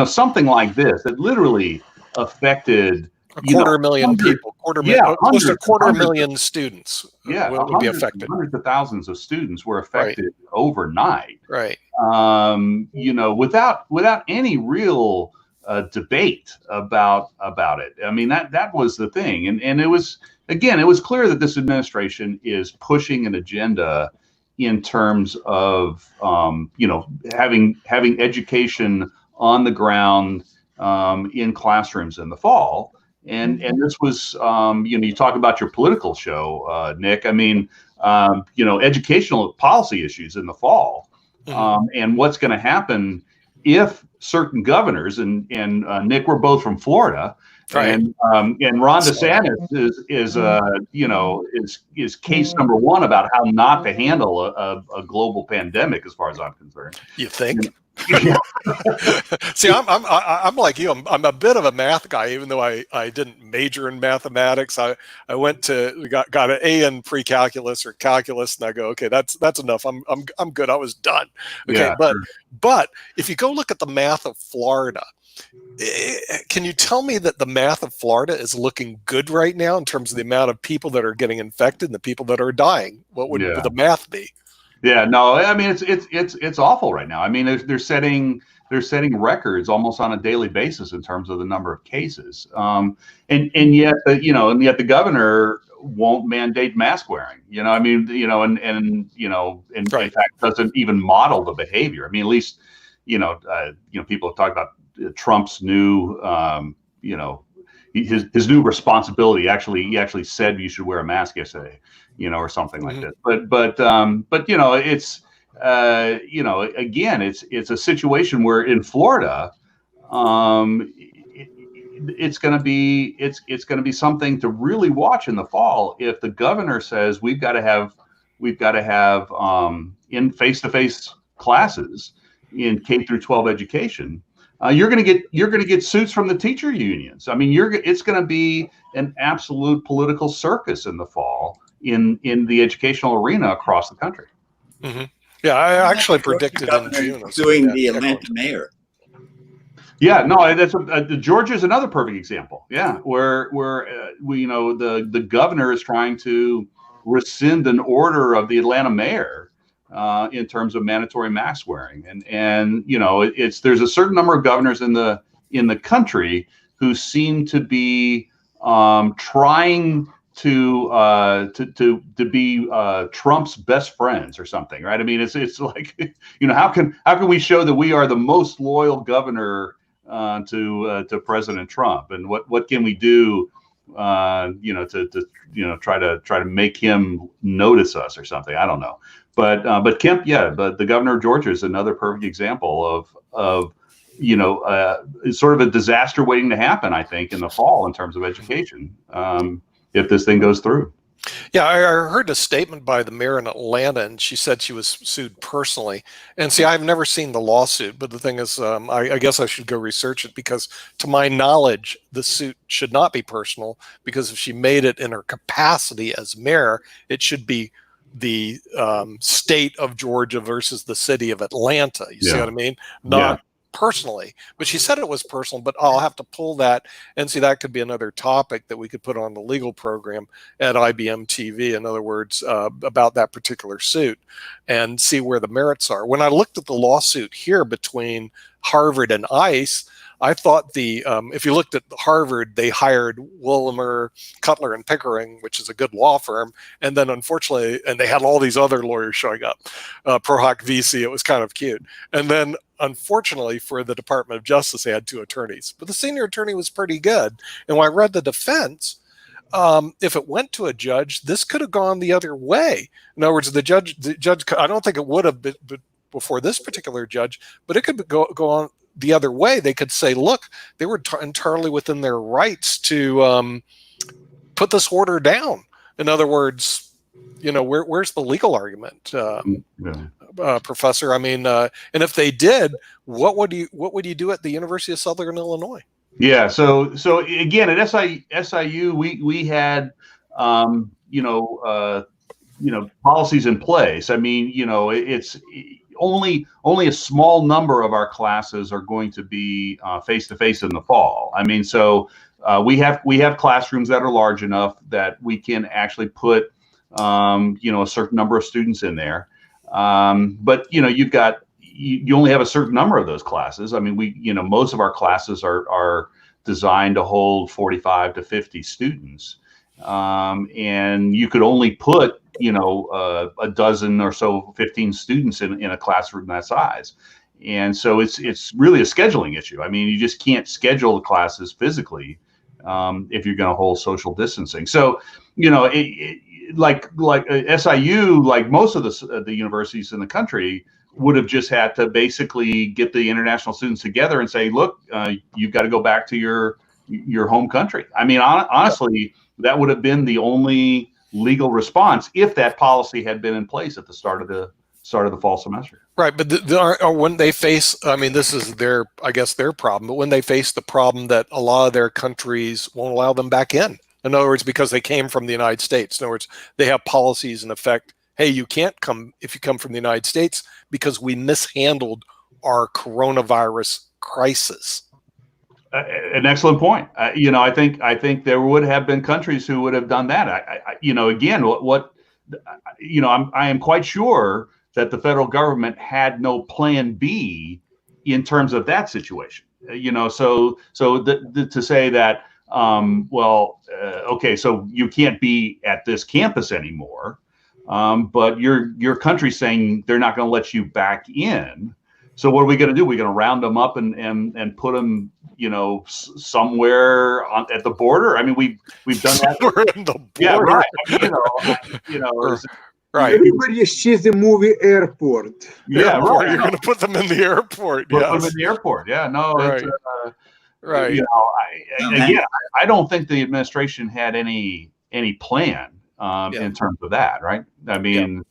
something like this that literally affected a quarter million people, close to a quarter million students would be affected. Hundreds of thousands of students were affected overnight. Right. Without any real debate about it. I mean, that was the thing, and it was clear that this administration is pushing an agenda in terms of having education on the ground in classrooms in the fall, and this was you talk about your political show, Nick. I mean, educational policy issues in the fall, and what's going to happen if certain governors and Nick, we're both from Florida. Right. And Ron DeSantis is case number one about how not to handle a global pandemic, as far as I'm concerned. You think? See, I'm like you. I'm a bit of a math guy, even though I didn't major in mathematics. I went to got an A in pre-calculus or calculus, and I go, okay, that's enough. I'm good. I was done. Okay, yeah, but if you go look at the math of Florida, can you tell me that the math of Florida is looking good right now in terms of the amount of people that are getting infected and the people that are dying? What would the math be? Yeah, no, I mean it's awful right now. I mean they're setting records almost on a daily basis in terms of the number of cases, and yet the governor won't mandate mask wearing. I mean in fact doesn't even model the behavior. I mean, at least people have talked about Trump's new his new responsibility. He actually said you should wear a mask yesterday, or something like this. But it's again, it's a situation where in Florida, it's going to be something to really watch in the fall if the governor says we've got to have in face-to-face classes in K through 12 education you're going to get suits from the teacher unions. I mean, it's going to be an absolute political circus in the fall in the educational arena across the country. Mm-hmm. Yeah, I actually predicted in June suing the Atlanta mayor. Yeah, no, that's Georgia is another perfect example. Yeah, where the governor is trying to rescind an order of the Atlanta mayor in terms of mandatory mask wearing, and there's a certain number of governors in the country who seem to be trying to be Trump's best friends or something, right? I mean, it's like, how can we show that we are the most loyal governor to President Trump, and what can we do to try to make him notice us or something? I don't know, but Kemp, but the governor of Georgia is another perfect example of sort of a disaster waiting to happen, I think, in the fall in terms of education, if this thing goes through. Yeah, I heard a statement by the mayor in Atlanta, and she said she was sued personally. And see, I've never seen the lawsuit, but the thing is, I guess I should go research it, because to my knowledge, the suit should not be personal, because if she made it in her capacity as mayor, it should be the state of Georgia versus the city of Atlanta. You see what I mean? Not personally, but she said it was personal. But I'll have to pull that and see. That could be another topic that we could put on the legal program at IBMTV. In other words, about that particular suit, and see where the merits are. When I looked at the lawsuit here between Harvard and ICE, I thought if you looked at Harvard, they hired Wilmer, Cutler, and Pickering, which is a good law firm. And then unfortunately, and they had all these other lawyers showing up, pro hoc vici, it was kind of cute. And then unfortunately for the Department of Justice, they had 2 attorneys. But the senior attorney was pretty good. And when I read the defense, if it went to a judge, this could have gone the other way. In other words, the judge, I don't think it would have been before this particular judge, but it could go on the other way. They could say, look, they were entirely within their rights to put this order down. In other words, where's the legal argument, Professor? I mean, and if they did, what would you do at the University of Southern Illinois? Yeah. So again, at SIU, we had policies in place. I mean, it's only a small number of our classes are going to be face to face in the fall. I mean, so we have classrooms that are large enough that we can actually put a certain number of students in there. But you only have a certain number of those classes. I mean, most of our classes are designed to hold 45 to 50 students, and you could only put a dozen or so, 15 students in a classroom that size. And so it's really a scheduling issue. I mean, you just can't schedule the classes physically if you're going to hold social distancing. So, like SIU, like most of the universities in the country, would have just had to basically get the international students together and say, look, you've got to go back to your home country. I mean, honestly, that would have been the only legal response if that policy had been in place at the start of the fall semester. Right, but when they face, I mean, this is their problem, but when they face the problem that a lot of their countries won't allow them back in other words, because they came from the United States. In other words, they have policies in effect. Hey, you can't come if you come from the United States because we mishandled our coronavirus crisis. An excellent point. I think there would have been countries who would have done that. I am quite sure that the federal government had no plan B in terms of that situation. So to say that, okay, so you can't be at this campus anymore, but your country's saying they're not going to let you back in. So what are we going to do? We're going to round them up and put them, somewhere at the border. I mean, we've done that. We're in the border. Yeah, right. Right. Everybody sees the movie Airport. Yeah, right. You're going to put them in the airport. Put them in the airport. Yeah, no. Right. Right. I don't think the administration had any plan in terms of that. Right. I mean,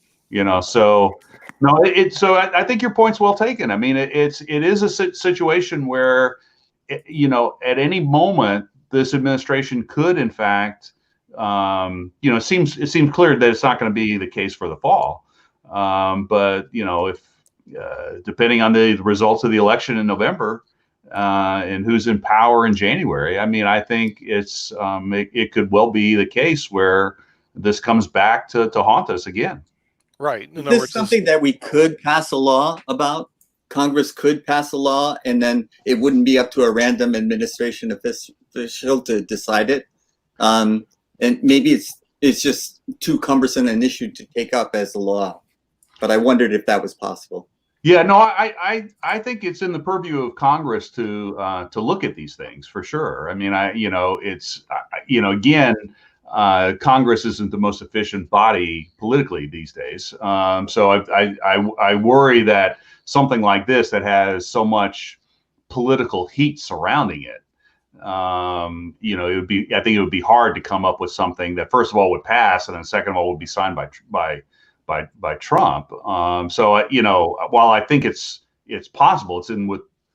So no, I think your point's well taken. I mean, it is a situation where, at any moment this administration could, in fact, it seems clear that it's not going to be the case for the fall. But if depending on the results of the election in November and who's in power in January, I mean, I think it could well be the case where this comes back to haunt us again. Right. Is this something that we could pass a law about? Congress could pass a law, and then it wouldn't be up to a random administration official to decide it. And maybe it's just too cumbersome an issue to take up as a law. But I wondered if that was possible. Yeah, no, I think it's in the purview of Congress to look at these things for sure. I mean, again, Congress isn't the most efficient body politically these days. So I worry that something like this that has so much political heat surrounding it, I think it would be hard to come up with something that, first of all, would pass, and then second of all, would be signed by Trump. So while I think it's possible, it's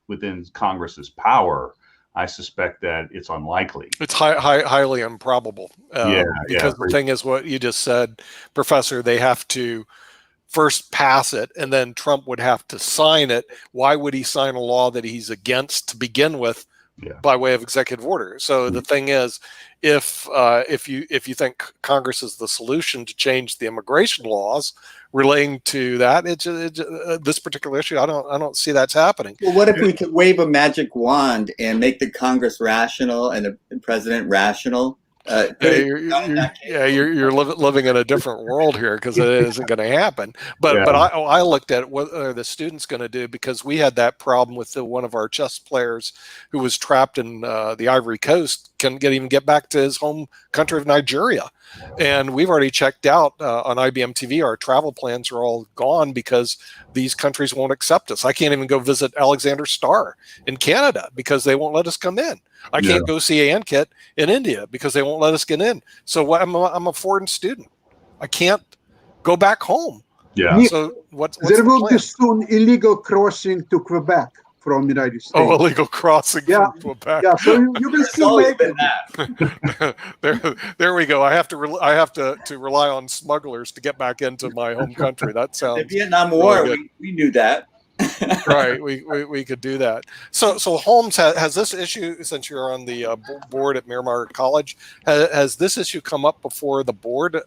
within Congress's power, I suspect that it's unlikely. It's highly improbable. Because the thing is, what you just said, Professor, they have to first pass it, and then Trump would have to sign it. Why would he sign a law that he's against to begin with? By way of executive order. So the thing is, if you think Congress is the solution to change the immigration laws relating to that, this particular issue, I don't see that's happening. Well, what if we could wave a magic wand and make the Congress rational and the president rational? You're living in a different world here, because it isn't going to happen. But I looked at what are the students going to do, because we had that problem with one of our chess players who was trapped in the Ivory Coast, couldn't even get back to his home country of Nigeria. And we've already checked out on IBMTV. Our travel plans are all gone because these countries won't accept us. I can't even go visit Alexander Starr in Canada because they won't let us come in. I can't go see Ankit in India because they won't let us get in. So I'm a foreign student. I can't go back home. Yeah. So what's there the will plan? be soon illegal crossing to Quebec from the United States. Oh, illegal crossing from Quebec. Yeah, so you will still make it. There we go. I have to rely on smugglers to get back into my home country. That sounds the Vietnam War. We knew that. Right, we could do that. So Holmes, has this issue, since you're on the board at Miramar College, has this issue come up before the board?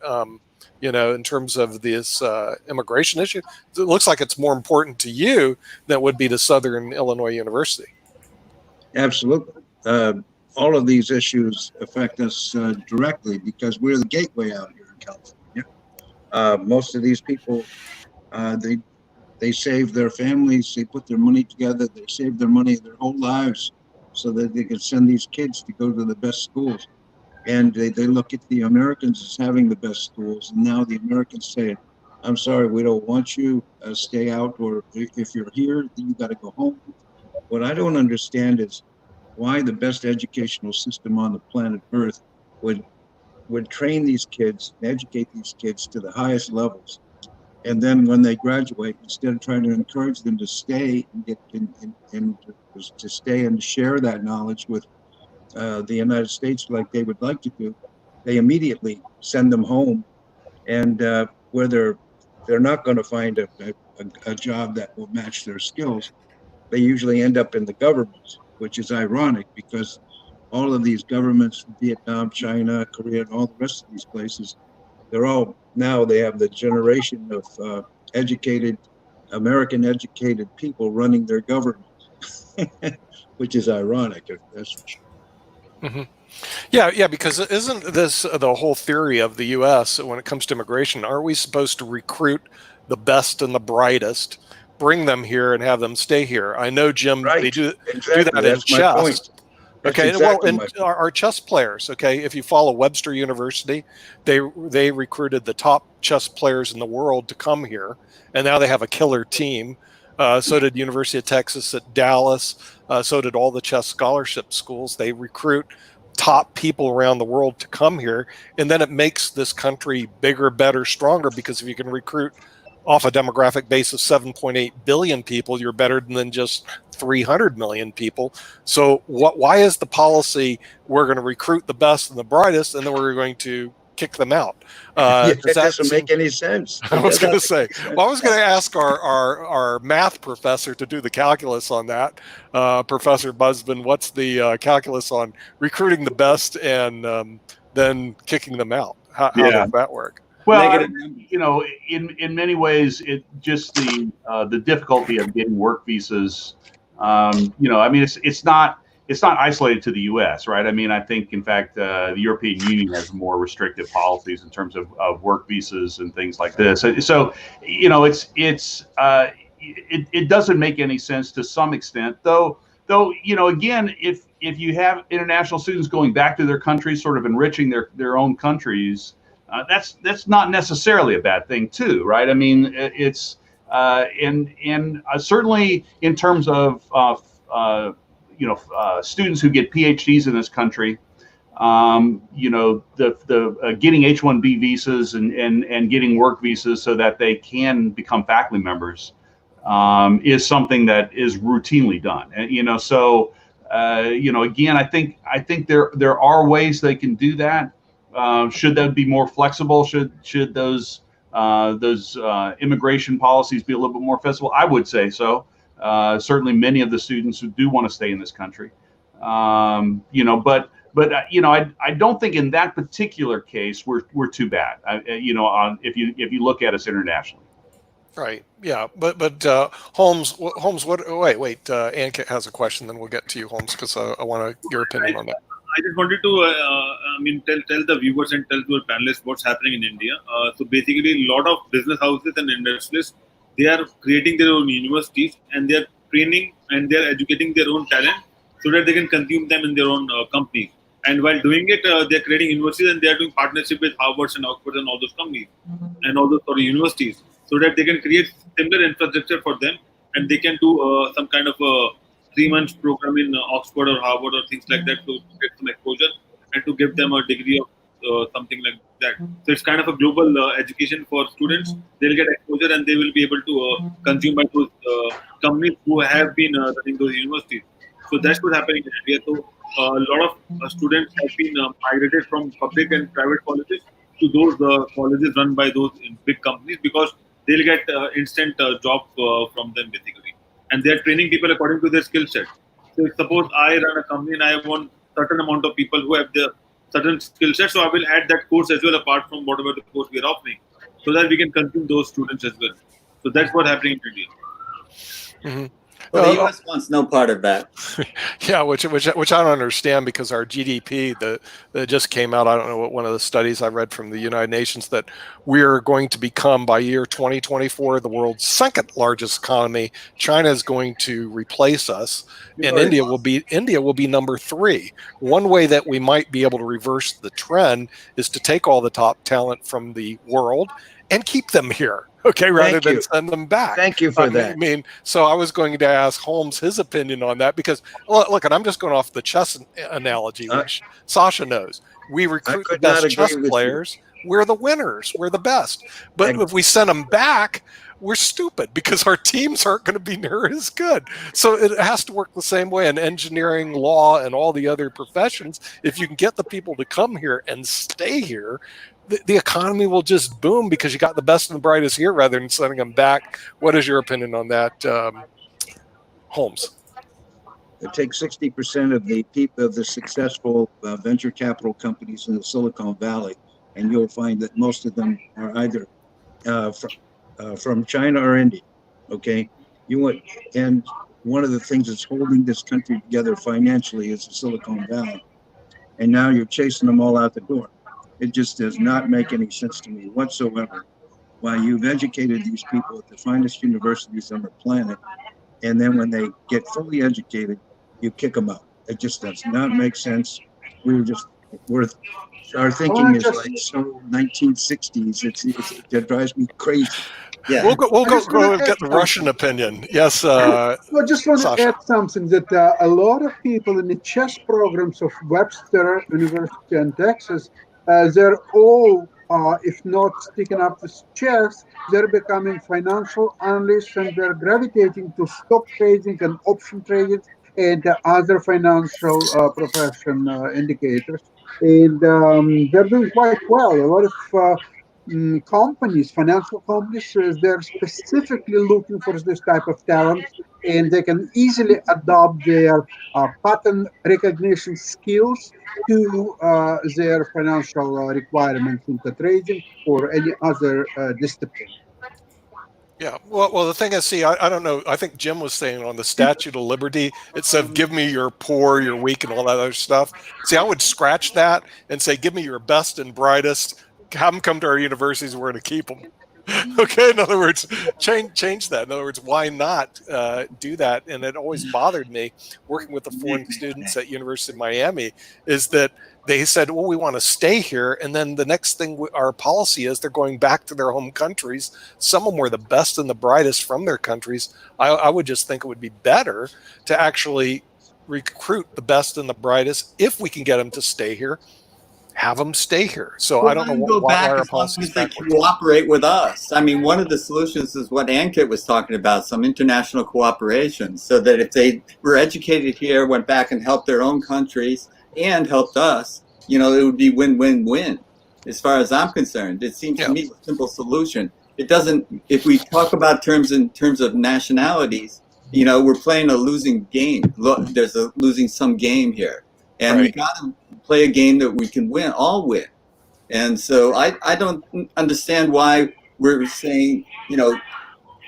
In terms of this immigration issue, it looks like it's more important to you than it would be to Southern Illinois University. Absolutely. All of these issues affect us directly because we're the gateway out here in California. Most of these people, they save their families, they put their money together, they save their money their whole lives so that they can send these kids to go to the best schools. And they look at the Americans as having the best schools. And now the Americans say, I'm sorry, we don't want you, stay out, or if you're here, you got to go home. What I don't understand is why the best educational system on the planet Earth would train these kids, educate these kids to the highest levels. And then when they graduate, instead of trying to encourage them to stay and get to stay and share that knowledge with the United States like they would like to do, they immediately send them home, and where they're not going to find a job that will match their skills, they usually end up in the government, which is ironic because all of these governments, Vietnam, China, Korea, and all the rest of these places, they have the generation of American educated people running their government, which is ironic, that's for sure. Mm-hmm. Yeah, because isn't this the whole theory of the U.S. when it comes to immigration? Aren't we supposed to recruit the best and the brightest, bring them here, and have them stay here? I know, Jim, they do that in chess. Okay, exactly. Well, and our chess players, okay, if you follow Webster University, they recruited the top chess players in the world to come here, and now they have a killer team. So did University of Texas at Dallas. So did all the chess scholarship schools. They recruit top people around the world to come here, and then it makes this country bigger, better, stronger, because if you can recruit off a demographic base of 7.8 billion people, you're better than just 300 million people. So why is the policy we're going to recruit the best and the brightest, and then we're going to kick them out? That Does that doesn't seem, make any sense. I was It going to doesn't say, make sense. well, I was going to ask our math professor to do the calculus on that. Professor Busman, what's the calculus on recruiting the best and then kicking them out? How does that work? Well, Negative you know, in many ways, it just the difficulty of getting work visas. You know, I mean, it's not isolated to the U.S., right? I mean, I think in fact the European Union has more restrictive policies in terms of work visas and things like this. So you know, it doesn't make any sense to some extent, though. You know, again, if you have international students going back to their countries, sort of enriching their own countries. That's not necessarily a bad thing, too, right? I mean, it's and certainly in terms of you know students who get PhDs in this country, you know the getting H-1B visas and getting work visas so that they can become faculty members is something that is routinely done, and you know so you know again I think there are ways they can do that. Should that be more flexible? Should those immigration policies be a little bit more flexible? I would say so. Certainly, many of the students who do want to stay in this country, you know, but you know, I don't think in that particular case we're too bad. You know, if you look at us internationally. Right. Yeah. But Holmes. What? Wait. Ankit has a question. Then we'll get to you, Holmes, because I want your opinion on that. I just wanted to, I mean, tell the viewers and tell your panelists what's happening in India. So basically, a lot of business houses and industrialists, they are creating their own universities and they are training and they are educating their own talent so that they can consume them in their own companies. And while doing it, they are creating universities and they are doing partnership with Harvard and Oxford and all those companies and all those universities so that they can create similar infrastructure for them and they can do some kind of a 3 month program in Oxford or Harvard or things like that to get some exposure and to give them a degree of something like that. So it's kind of a global education for students. They'll get exposure and they will be able to consume by those companies who have been running those universities. So that's what happening in India. So a lot of students have been migrated from public and private colleges to those colleges run by those big companies because they'll get instant job from them basically. And they are training people according to their skill set. So suppose I run a company and I want certain amount of people who have the certain skill set, so I will add that course as well apart from whatever the course we are offering, so that we can consume those students as well. So that's what happening in India. Mm-hmm. Well, the U.S. wants no part of that. Yeah, which I don't understand because our GDP that just came out, I don't know what one of the studies I read from the United Nations that we're going to become by year 2024 the world's second largest economy. China is going to replace us, and India will be number 3. One way that we might be able to reverse the trend is to take all the top talent from the world and keep them here. Okay, rather than send them back. Thank you for that. I mean, so I was going to ask Holmes his opinion on that because, look, and I'm just going off the chess analogy, which Sasha knows. We recruit the best chess players. We're the winners. We're the best. But if we send them back, we're stupid because our teams aren't going to be near as good. So it has to work the same way in engineering, law, and all the other professions. If you can get the people to come here and stay here, the economy will just boom because you got the best and the brightest here rather than sending them back. What is your opinion on that, Holmes? It takes 60% of the people of the successful venture capital companies in the Silicon Valley, and you'll find that most of them are either from China or India. Okay, and one of the things that's holding this country together financially is the Silicon Valley, and now you're chasing them all out the door. It just does not make any sense to me whatsoever. Why you've educated these people at the finest universities on the planet, and then when they get fully educated, you kick them out. It just does not make sense. Our thinking is like so 1960s. It drives me crazy. Yeah, we'll go and get the Russian opinion. Yes, I just want to add something that a lot of people in the chess programs of Webster University and Texas, they're all if not sticking up the chairs, they're becoming financial analysts and they're gravitating to stock trading and option trading and other financial profession indicators. And they're doing quite well. A lot of companies, financial companies, they're specifically looking for this type of talent, and they can easily adopt their pattern recognition skills to their financial requirements into trading or any other discipline. Yeah. Well, the thing is, see, I don't know. I think Jim was saying on the Statute of Liberty, it said, give me your poor, your weak, and all that other stuff. See, I would scratch that and say, give me your best and brightest. Have them come to our universities. We're going to keep them. Okay. In other words, change that. In other words, why not do that? And it always bothered me working with the foreign students at University of Miami is that they said, well, we want to stay here. And then the next thing our policy is they're going back to their home countries. Some of them were the best and the brightest from their countries. I would just think it would be better to actually recruit the best and the brightest if we can get them to stay here. Have them stay here. So Well, I don't let know them go why back our as long policy is as they backwards. cooperate with us. I mean, one of the solutions is what Ankit was talking about, some international cooperation, so that if they were educated here, went back and helped their own countries and helped us, it would be win-win-win. As far as I'm concerned, it seems to me a simple solution. It doesn't. If we talk about terms in terms of nationalities, we're playing a losing game. Look, there's a losing sum game here, and we got to play a game that we can all win. And so I don't understand why we're saying,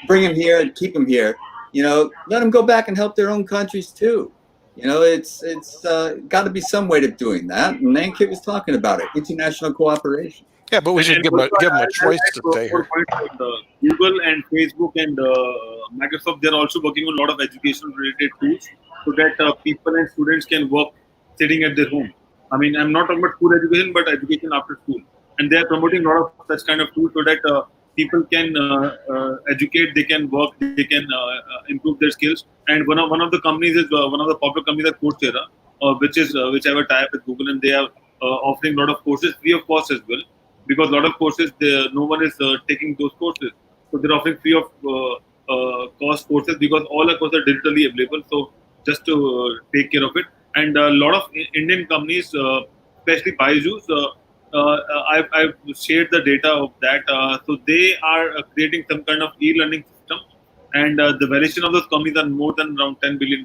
bring them here and keep them here. Let them go back and help their own countries too. It's got to be some way of doing that. And Nankit was talking about it, international cooperation. Yeah, but we should give them a choice to stay here. Google and Facebook and Microsoft, they're also working on a lot of education-related tools so that people and students can work sitting at their home. I mean, I'm not talking about school education, but education after school. And they're promoting a lot of such kind of tools so that people can educate, they can work, they can improve their skills. And one of the companies is one of the popular companies is Coursera, which have a tie-up with Google, and they are offering a lot of courses free of cost as well. Because a lot of courses, no one is taking those courses. So they're offering free of cost courses because all the courses are digitally available. So just to take care of it. And a lot of Indian companies, especially Byju's, I've shared the data of that. So they are creating some kind of e-learning system. And the valuation of those companies are more than around $10 billion.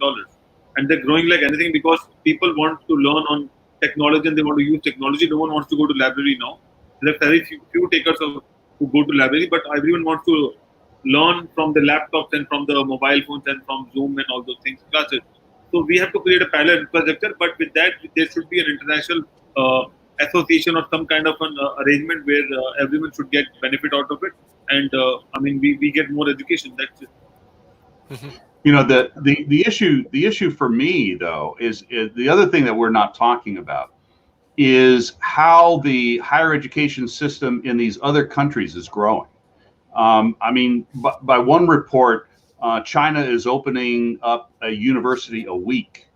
And they're growing like anything because people want to learn on technology and they want to use technology. No one wants to go to library now. There are very few takers who go to library, but everyone wants to learn from the laptops and from the mobile phones and from Zoom and all those things, classes. So we have to create a parallel infrastructure, but with that, there should be an international association or some kind of an arrangement where everyone should get benefit out of it. And I mean, we get more education. That's it. Mm-hmm. The issue for me though is the other thing that we're not talking about is how the higher education system in these other countries is growing. I mean, by one report, China is opening up a university a week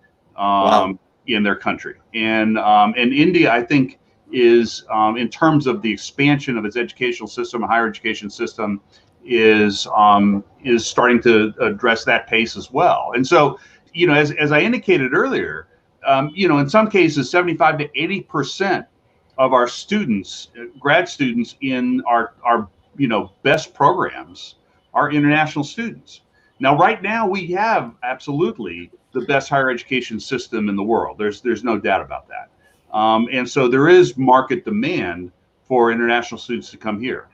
in their country, and India, I think, is in terms of the expansion of its educational system, higher education system, is starting to address that pace as well. And so, as I indicated earlier, in some cases, 75 to 80% of our students, grad students in our best programs are international students. Now, right now, we have absolutely the best higher education system in the world. There's no doubt about that. And so there is market demand for international students to come here.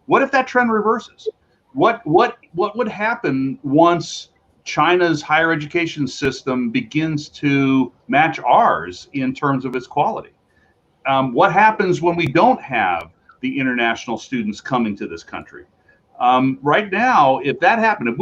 What if that trend reverses? What would happen once China's higher education system begins to match ours in terms of its quality? What happens when we don't have the international students coming to this country? Right now, if that happened,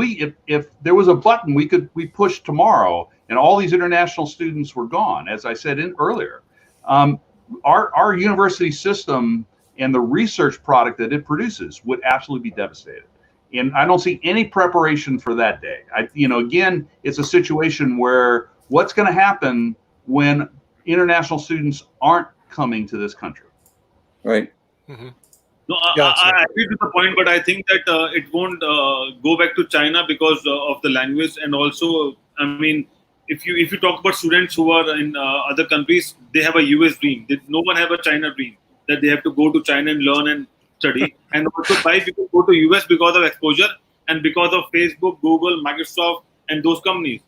if there was a button we pushed tomorrow and all these international students were gone, as I said earlier, our university system and the research product that it produces would absolutely be devastated. And I don't see any preparation for that day. Again, it's a situation where what's going to happen when international students aren't coming to this country? Right. Mm-hmm. No, Yeah, it's I agree with the point, but I think that it won't go back to China because of the language, and also, I mean, if you talk about students who are in other countries, they have a US dream. No one have a China dream that they have to go to China and learn and study. And also, why people go to US because of exposure and because of Facebook, Google, Microsoft, and those companies.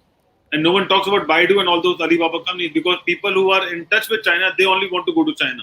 And no one talks about Baidu and all those Alibaba companies because people who are in touch with China, they only want to go to China.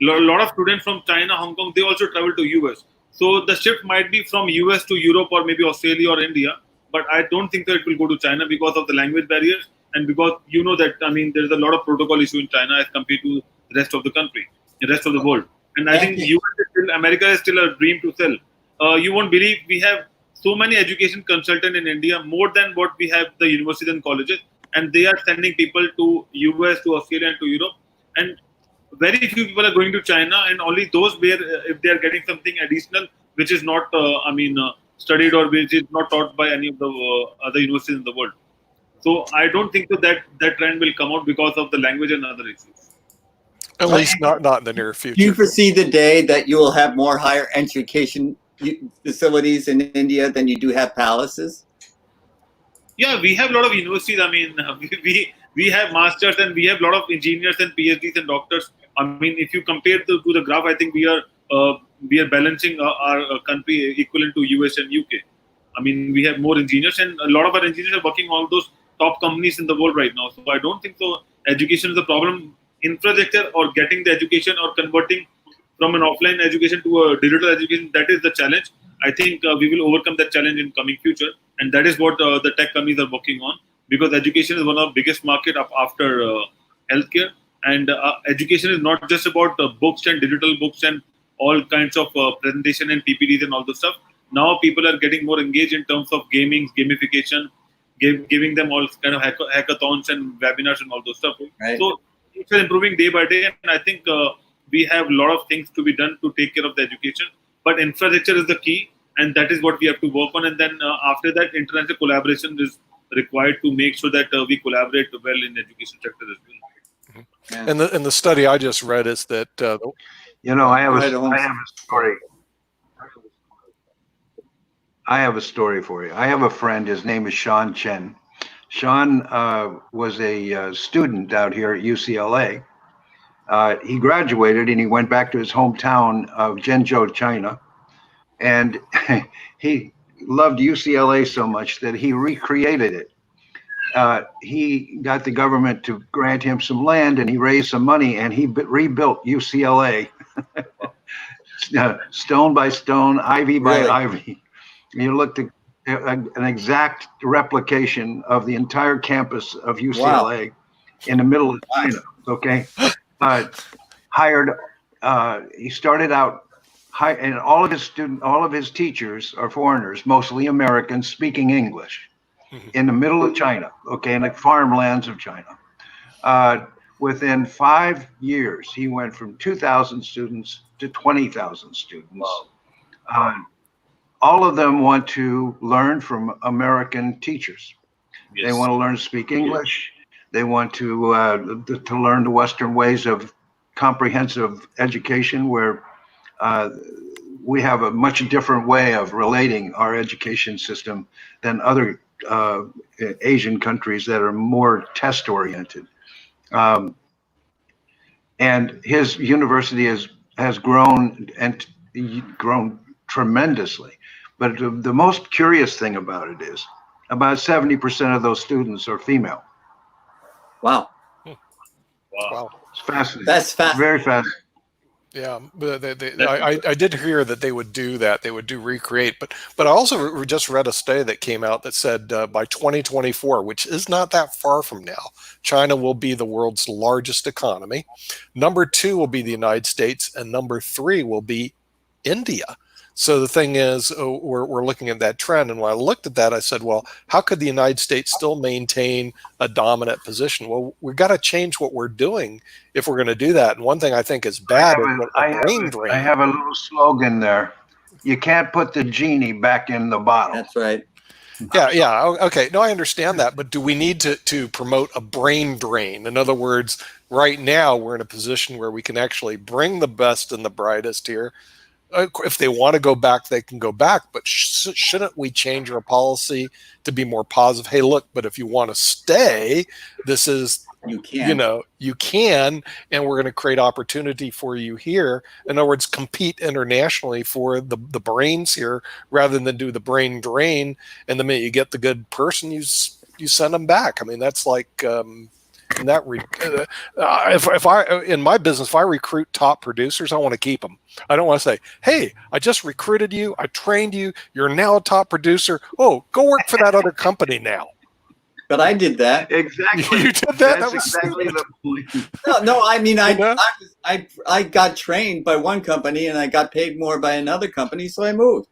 A lot of students from China, Hong Kong, they also travel to US. So the shift might be from US to Europe or maybe Australia or India, but I don't think that it will go to China because of the language barriers and because you know that I mean there's a lot of protocol issue in China as compared to the rest of the country, the rest of the world. And I think US is still, America is still a dream to sell. You won't believe we have so many education consultants in India, more than what we have the universities and colleges, and they are sending people to US, to Australia, and to Europe. And very few people are going to China, and only those where if they are getting something additional, which is not, studied or which is not taught by any of the other universities in the world. So I don't think that that trend will come out because of the language and other issues. at least not in the near Do you future. foresee the day that you will have more higher education facilities in India than you do have palaces? Yeah, we have a lot of universities. I mean, we have masters and we have a lot of engineers and PhDs and doctors. I mean, if you compare to the graph, I think we are balancing our country equivalent to US and UK. I mean, we have more engineers, and a lot of our engineers are working all those top companies in the world right now. So I don't think so. Education is the problem. Infrastructure or getting the education or converting from an offline education to a digital education, that is the challenge. I think we will overcome that challenge in coming future, and that is what the tech companies are working on, because education is one of the biggest market after healthcare. And education is not just about books and digital books and all kinds of presentation and PPTs and all the stuff. Now people are getting more engaged in terms of gaming, gamification, giving them all kind of hackathons and webinars and all those stuff. Right. So it's improving day by day, and I think we have a lot of things to be done to take care of the education. But infrastructure is the key, and that is what we have to work on. And then after that, international collaboration is required to make sure that we collaborate well in education sector as well. Yeah. And the study I just read is that I have Go ahead, I Holmes. have a story. I have a story for you. I have a friend. His name is Sean Chen. Sean was a student out here at UCLA. He graduated and he went back to his hometown of Zhengzhou, China. And he loved UCLA so much that he recreated it. He got the government to grant him some land, and he raised some money, and he rebuilt UCLA stone by stone, ivy by Really? ivy. You looked at an exact replication of the entire campus of UCLA in the middle of China. Okay, hired. He started out. And all of his teachers are foreigners, mostly Americans, speaking English, in the middle of China, okay, in the farmlands of China. Within 5 years, he went from 2,000 students to 20,000 students. All of them want to learn from American teachers. Yes. They want to learn to speak English. They want to learn the Western ways of comprehensive education, where we have a much different way of relating our education system than other Asian countries that are more test oriented. And his university has grown and grown tremendously. But the most curious thing about it is about 70% of those students are female. Wow. wow. It's fascinating. That's fascinating. Very fascinating. Yeah, but I did hear that they would do that. They would do recreate, but I also just read a study that came out that said by 2024, which is not that far from now, China will be the world's largest economy. Number 2 will be the United States, and number 3 will be India. So the thing is, we're looking at that trend, and when I looked at that, I said, well, how could the United States still maintain a dominant position? Well, we've got to change what we're doing if we're going to do that. And one thing I think is bad is a brain drain. I have a little slogan there. You can't put the genie back in the bottle. That's right. Yeah. Okay. No, I understand that. But do we need to promote a brain drain? In other words, right now we're in a position where we can actually bring the best and the brightest here, If they want to go back, they can go back. But shouldn't we change our policy to be more positive? Hey, look, but if you want to stay, this is, You can. you can, and we're going to create opportunity for you here. In other words, compete internationally for the brains here rather than do the brain drain. And the minute you get the good person, you send them back. I mean, that's like, in that if I in my business, if I recruit top producers, I want to keep them. I don't want to say, hey, I just recruited you, I trained you, you're now a top producer. Oh, go work for that other company now. But I did that. Exactly. You did that? That's That was exactly stupid. the point. No, I mean, You know? I got trained by one company and I got paid more by another company, so I moved.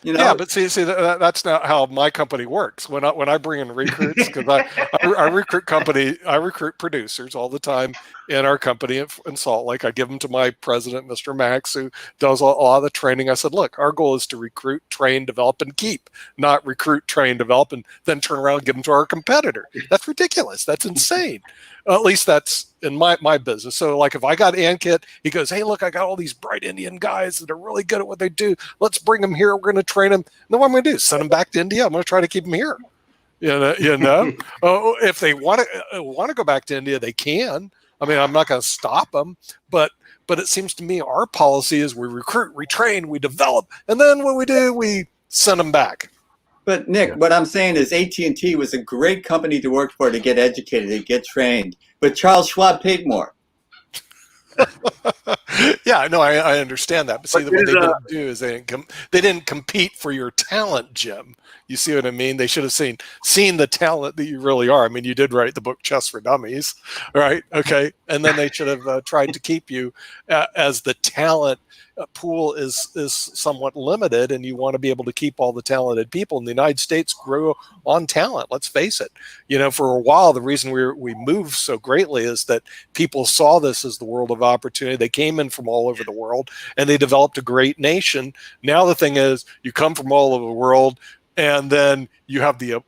You know? Yeah, but see, that's not how my company works. When I bring in recruits, because I recruit producers all the time in our company in Salt Lake. I give them to my president, Mr. Max, who does a lot of the training. I said, look, our goal is to recruit, train, develop, and keep, not recruit, train, develop, and then turn around and give them to our competitor. That's ridiculous. That's insane. At least that's in my business. So like if I got Ankit, he goes, hey, look, I got all these bright Indian guys that are really good at what they do. Let's bring them here. We're going to train them. Then what I'm going to do? Send them back to India. I'm going to try to keep them here. You know. If they want to go back to India, they can. I mean, I'm not going to stop them. But it seems to me our policy is we recruit, we train, we develop, and then what we do, we send them back. But Nick, what I'm saying is AT&T was a great company to work for, to get educated, to get trained. But Charles Schwab paid more. Yeah, no, I understand that. But see, what they didn't do is they didn't compete for your talent, Jim. You see what I mean? They should have seen the talent that you really are. I mean, you did write the book Chess for Dummies, right? Okay, and then they should have tried to keep you as the talent pool is somewhat limited, and you want to be able to keep all the talented people. And the United States grew on talent. Let's face it. You know, for a while, the reason we moved so greatly is that people saw this as the world of opportunity. They came in from all over the world, and they developed a great nation. Now the thing is, you come from all over the world, and then you have the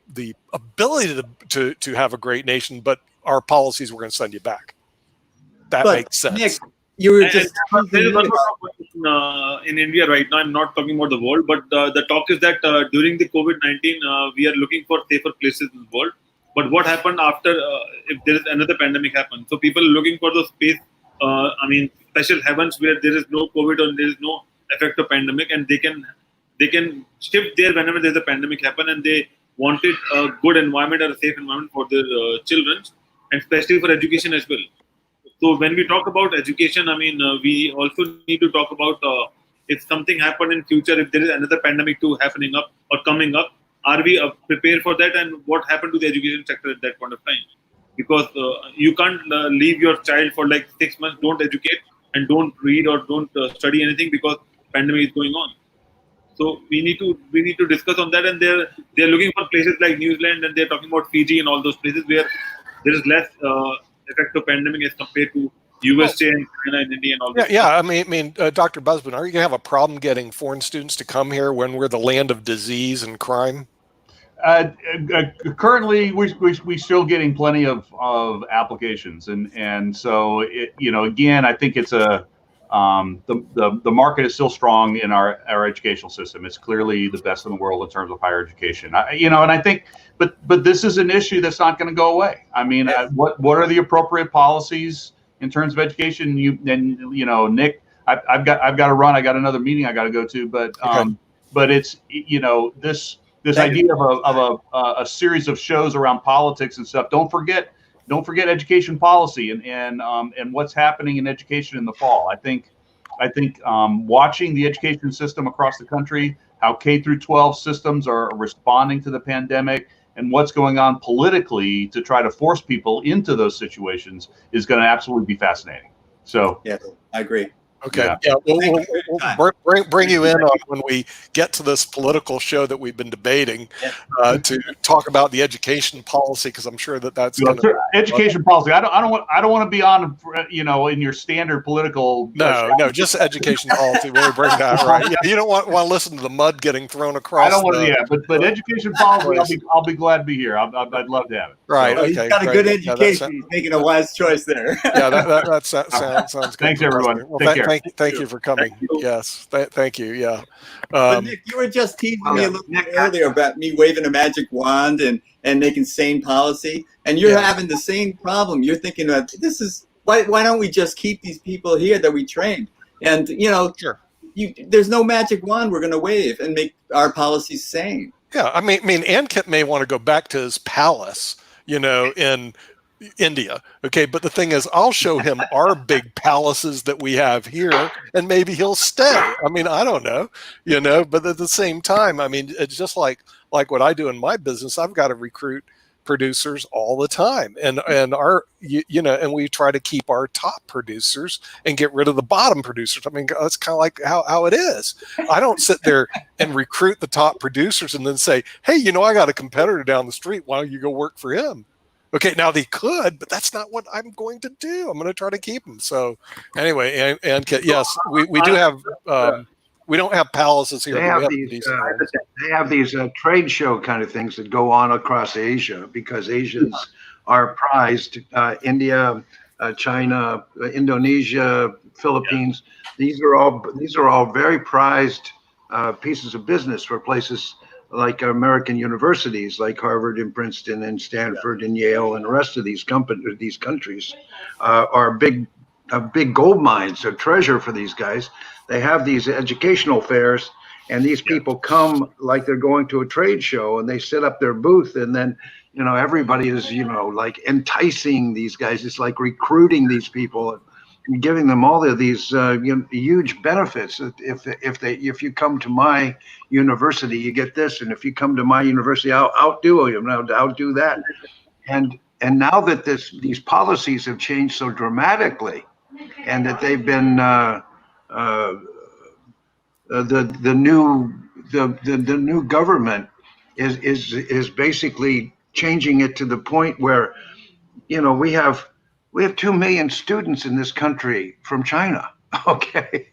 ability to have a great nation, but our policies, we're going to send you back. That makes sense. Nick, you were just there is one more in India right now. I'm not talking about the world, but the talk is that during the COVID-19, we are looking for safer places in the world. But what happened after if there is another pandemic happens? So people are looking for those space, special heavens where there is no COVID or there is no effect of pandemic, and they can shift there whenever there's a pandemic happen, and they wanted a good environment or a safe environment for their children, and especially for education as well. So when we talk about education, we also need to talk about if something happened in future, if there is another pandemic happening up or coming up, are we prepared for that, and what happened to the education sector at that point of time? Because you can't leave your child for like 6 months, don't educate and don't read or don't study anything because pandemic is going on. So we need to discuss on that, and they're looking for places like New Zealand, and they're talking about Fiji and all those places where there is less effect of pandemic as compared to USA and China and India and all this. Yeah. I mean, Dr. Busman, are you going to have a problem getting foreign students to come here when we're the land of disease and crime? Currently, we're still getting plenty of applications, and so again, I think it's the market is still strong in our educational system. It's clearly the best in the world in terms of higher education. And I think, but this is an issue that's not going to go away. I mean, what are the appropriate policies in terms of education? Nick, I've got to run. I got another meeting I got to go to, but it's this idea of a series of shows around politics and stuff. Don't forget education policy and what's happening in education in the fall. I think watching the education system across the country, how K through 12 systems are responding to the pandemic, and what's going on politically to try to force people into those situations is going to absolutely be fascinating. So yeah, I agree. Okay. Yeah, we'll bring you in on when we get to this political show that we've been debating to talk about the education policy, because I'm sure that's education policy. I don't want to be on in your standard political. No, just education policy. When we bring that right. Yeah, you don't want to listen to the mud getting thrown across. I don't want to. Yeah, but education policy. I'll be glad to be here. I'd love to have it. Right. So, okay. He's got a good education. He's making a wise choice there. Yeah, that sounds good. Thanks, everyone. Well, Take care. thank you for coming. Yes, thank you. Yeah. But Nick, you were just teasing me a little bit earlier about me waving a magic wand and making sane policy, and you're having the same problem. You're thinking about this is why don't we just keep these people here that we trained? And Sure. there's no magic wand we're going to wave and make our policies sane. Yeah, I mean, Ankit may want to go back to his palace, in India. Okay, but the thing is, I'll show him our big palaces that we have here, and maybe he'll stay. I mean, I don't know, But at the same time, I mean, it's just like what I do in my business. I've got to recruit producers all the time, and our and we try to keep our top producers and get rid of the bottom producers. I mean, that's kind of like how it is. I don't sit there and recruit the top producers and then say, hey, I got a competitor down the street, why don't you go work for him? Okay, now they could, but that's not what I'm going to do. I'm going to try to keep them. So anyway, and yes, we do have we don't have palaces here. They have these trade show kind of things that go on across Asia because Asians are prized. India, China, Indonesia, Philippines. These are all very prized pieces of business for places like American universities, like Harvard and Princeton and Stanford and Yale and the rest of these countries are big gold mines, a treasure for these guys. They have these educational fairs, and these people come like they're going to a trade show, and they set up their booth, and then everybody is like enticing these guys. It's like recruiting these people and giving them all of these huge benefits. If you come to my university, you get this, and if you come to my university, I'll outdo you. I'll do that. And now that these policies have changed so dramatically, and that they've been the new government is basically changing it to the point where we have 2 million students in this country from China. Okay,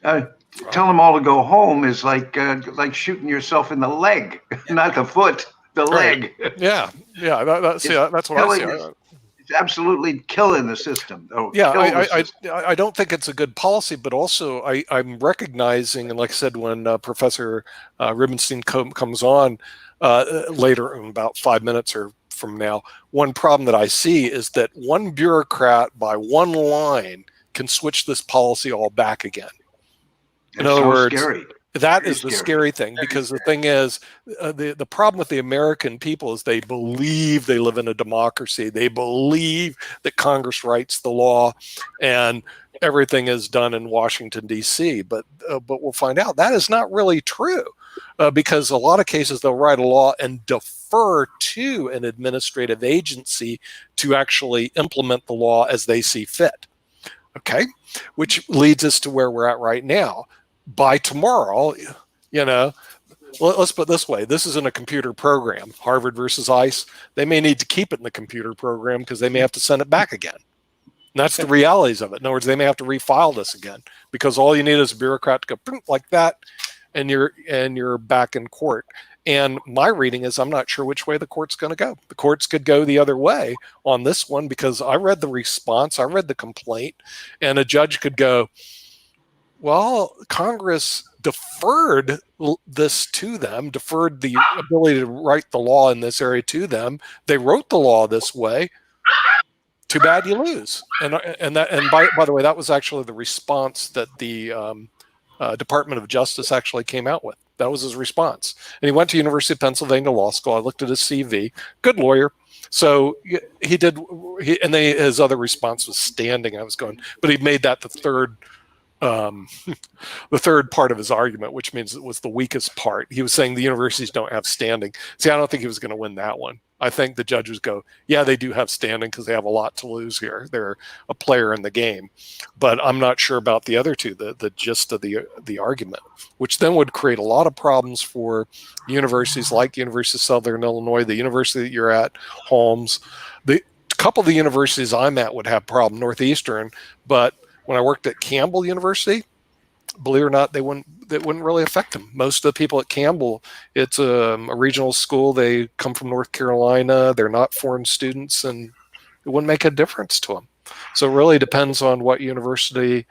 tell them all to go home is like shooting yourself in the leg, not the foot, the leg. Yeah, that's what I see. It's absolutely killing the system. I don't think it's a good policy, but also I'm recognizing, and like I said, when Professor Rubenstein comes on later, in about 5 minutes or from now, one problem that I see is that one bureaucrat by one line can switch this policy all back again. In other words, scary. That is the scary thing, because the thing is, the problem with the American people is they believe they live in a democracy. They believe that Congress writes the law and everything is done in Washington, D.C. But we'll find out that is not really true, because a lot of cases they'll write a law and defer to an administrative agency to actually implement the law as they see fit. Okay, which leads us to where we're at right now. By tomorrow, let's put it this way. This isn't a computer program, Harvard versus ICE. They may need to keep it in the computer program because they may have to send it back again. And that's the realities of it. In other words, they may have to refile this again, because all you need is a bureaucrat to go like that, and you're back in court. And my reading is I'm not sure which way the court's going to go. The courts could go the other way on this one, because I read the response, I read the complaint, and a judge could go, well, Congress deferred this to them, deferred the ability to write the law in this area to them. They wrote the law this way. Too bad you lose. And by the way, that was actually the response that the Department of Justice actually came out with. That was his response. And he went to University of Pennsylvania Law School. I looked at his CV. Good lawyer. So his other response was standing. I was going, but he made that the third part of his argument, which means it was the weakest part. He was saying the universities don't have standing. See, I don't think he was going to win that one. I think the judges go, yeah, they do have standing because they have a lot to lose here. They're a player in the game. But I'm not sure about the other two, the gist of the argument, which then would create a lot of problems for universities like University of Southern Illinois, the university that you're at, Holmes. A couple of the universities I'm at would have problem, Northeastern, but when I worked at Campbell University, believe it or not, they wouldn't really affect them. Most of the people at Campbell, it's a regional school. They come from North Carolina. They're not foreign students, and it wouldn't make a difference to them. So it really depends on what university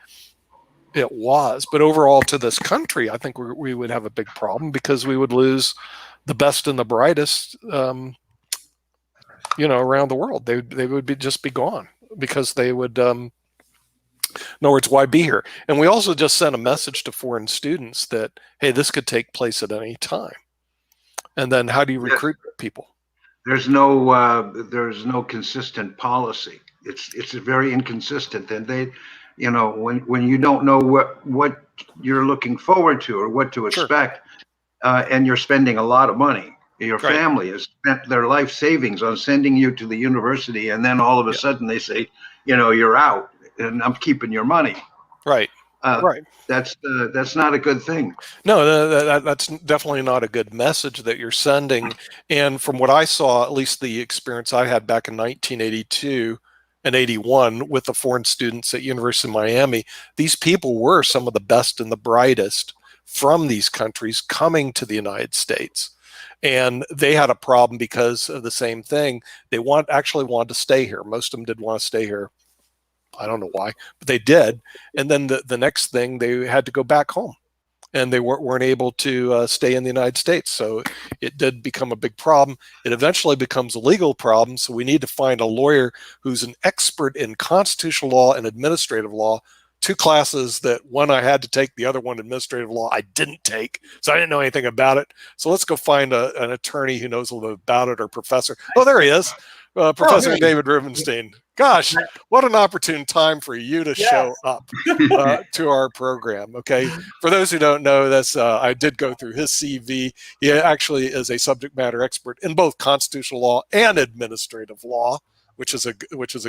it was. But overall, to this country, I think we would have a big problem because we would lose the best and the brightest, around the world. They would just be gone because they would. In other words, why be here? And we also just sent a message to foreign students that, hey, this could take place at any time. And then how do you recruit people? There's no consistent policy. It's very inconsistent, and they, when you don't know what you're looking forward to or what to expect, and you're spending a lot of money. Your family has spent their life savings on sending you to the university, and then all of a sudden they say, you're out, and I'm keeping your money. Right. That's not a good thing. No, that's definitely not a good message that you're sending. And from what I saw, at least the experience I had back in 1982 and 81 with the foreign students at University of Miami, these people were some of the best and the brightest from these countries coming to the United States. And they had a problem because of the same thing. They actually wanted to stay here. Most of them did want to stay here. I don't know why, but they did. And then the next thing, they had to go back home, and they weren't able to stay in the United States. So it did become a big problem. It eventually becomes a legal problem. So we need to find a lawyer who's an expert in constitutional law and administrative law. Two classes that one I had to take, the other one administrative law I didn't take, so I didn't know anything about it. So let's go find an attorney who knows a little bit about it, or professor. Oh, there he is, Professor David Rubenstein. Gosh, what an opportune time for you to show up to our program. Okay, for those who don't know this, I did go through his CV. He actually is a subject matter expert in both constitutional law and administrative law, which is a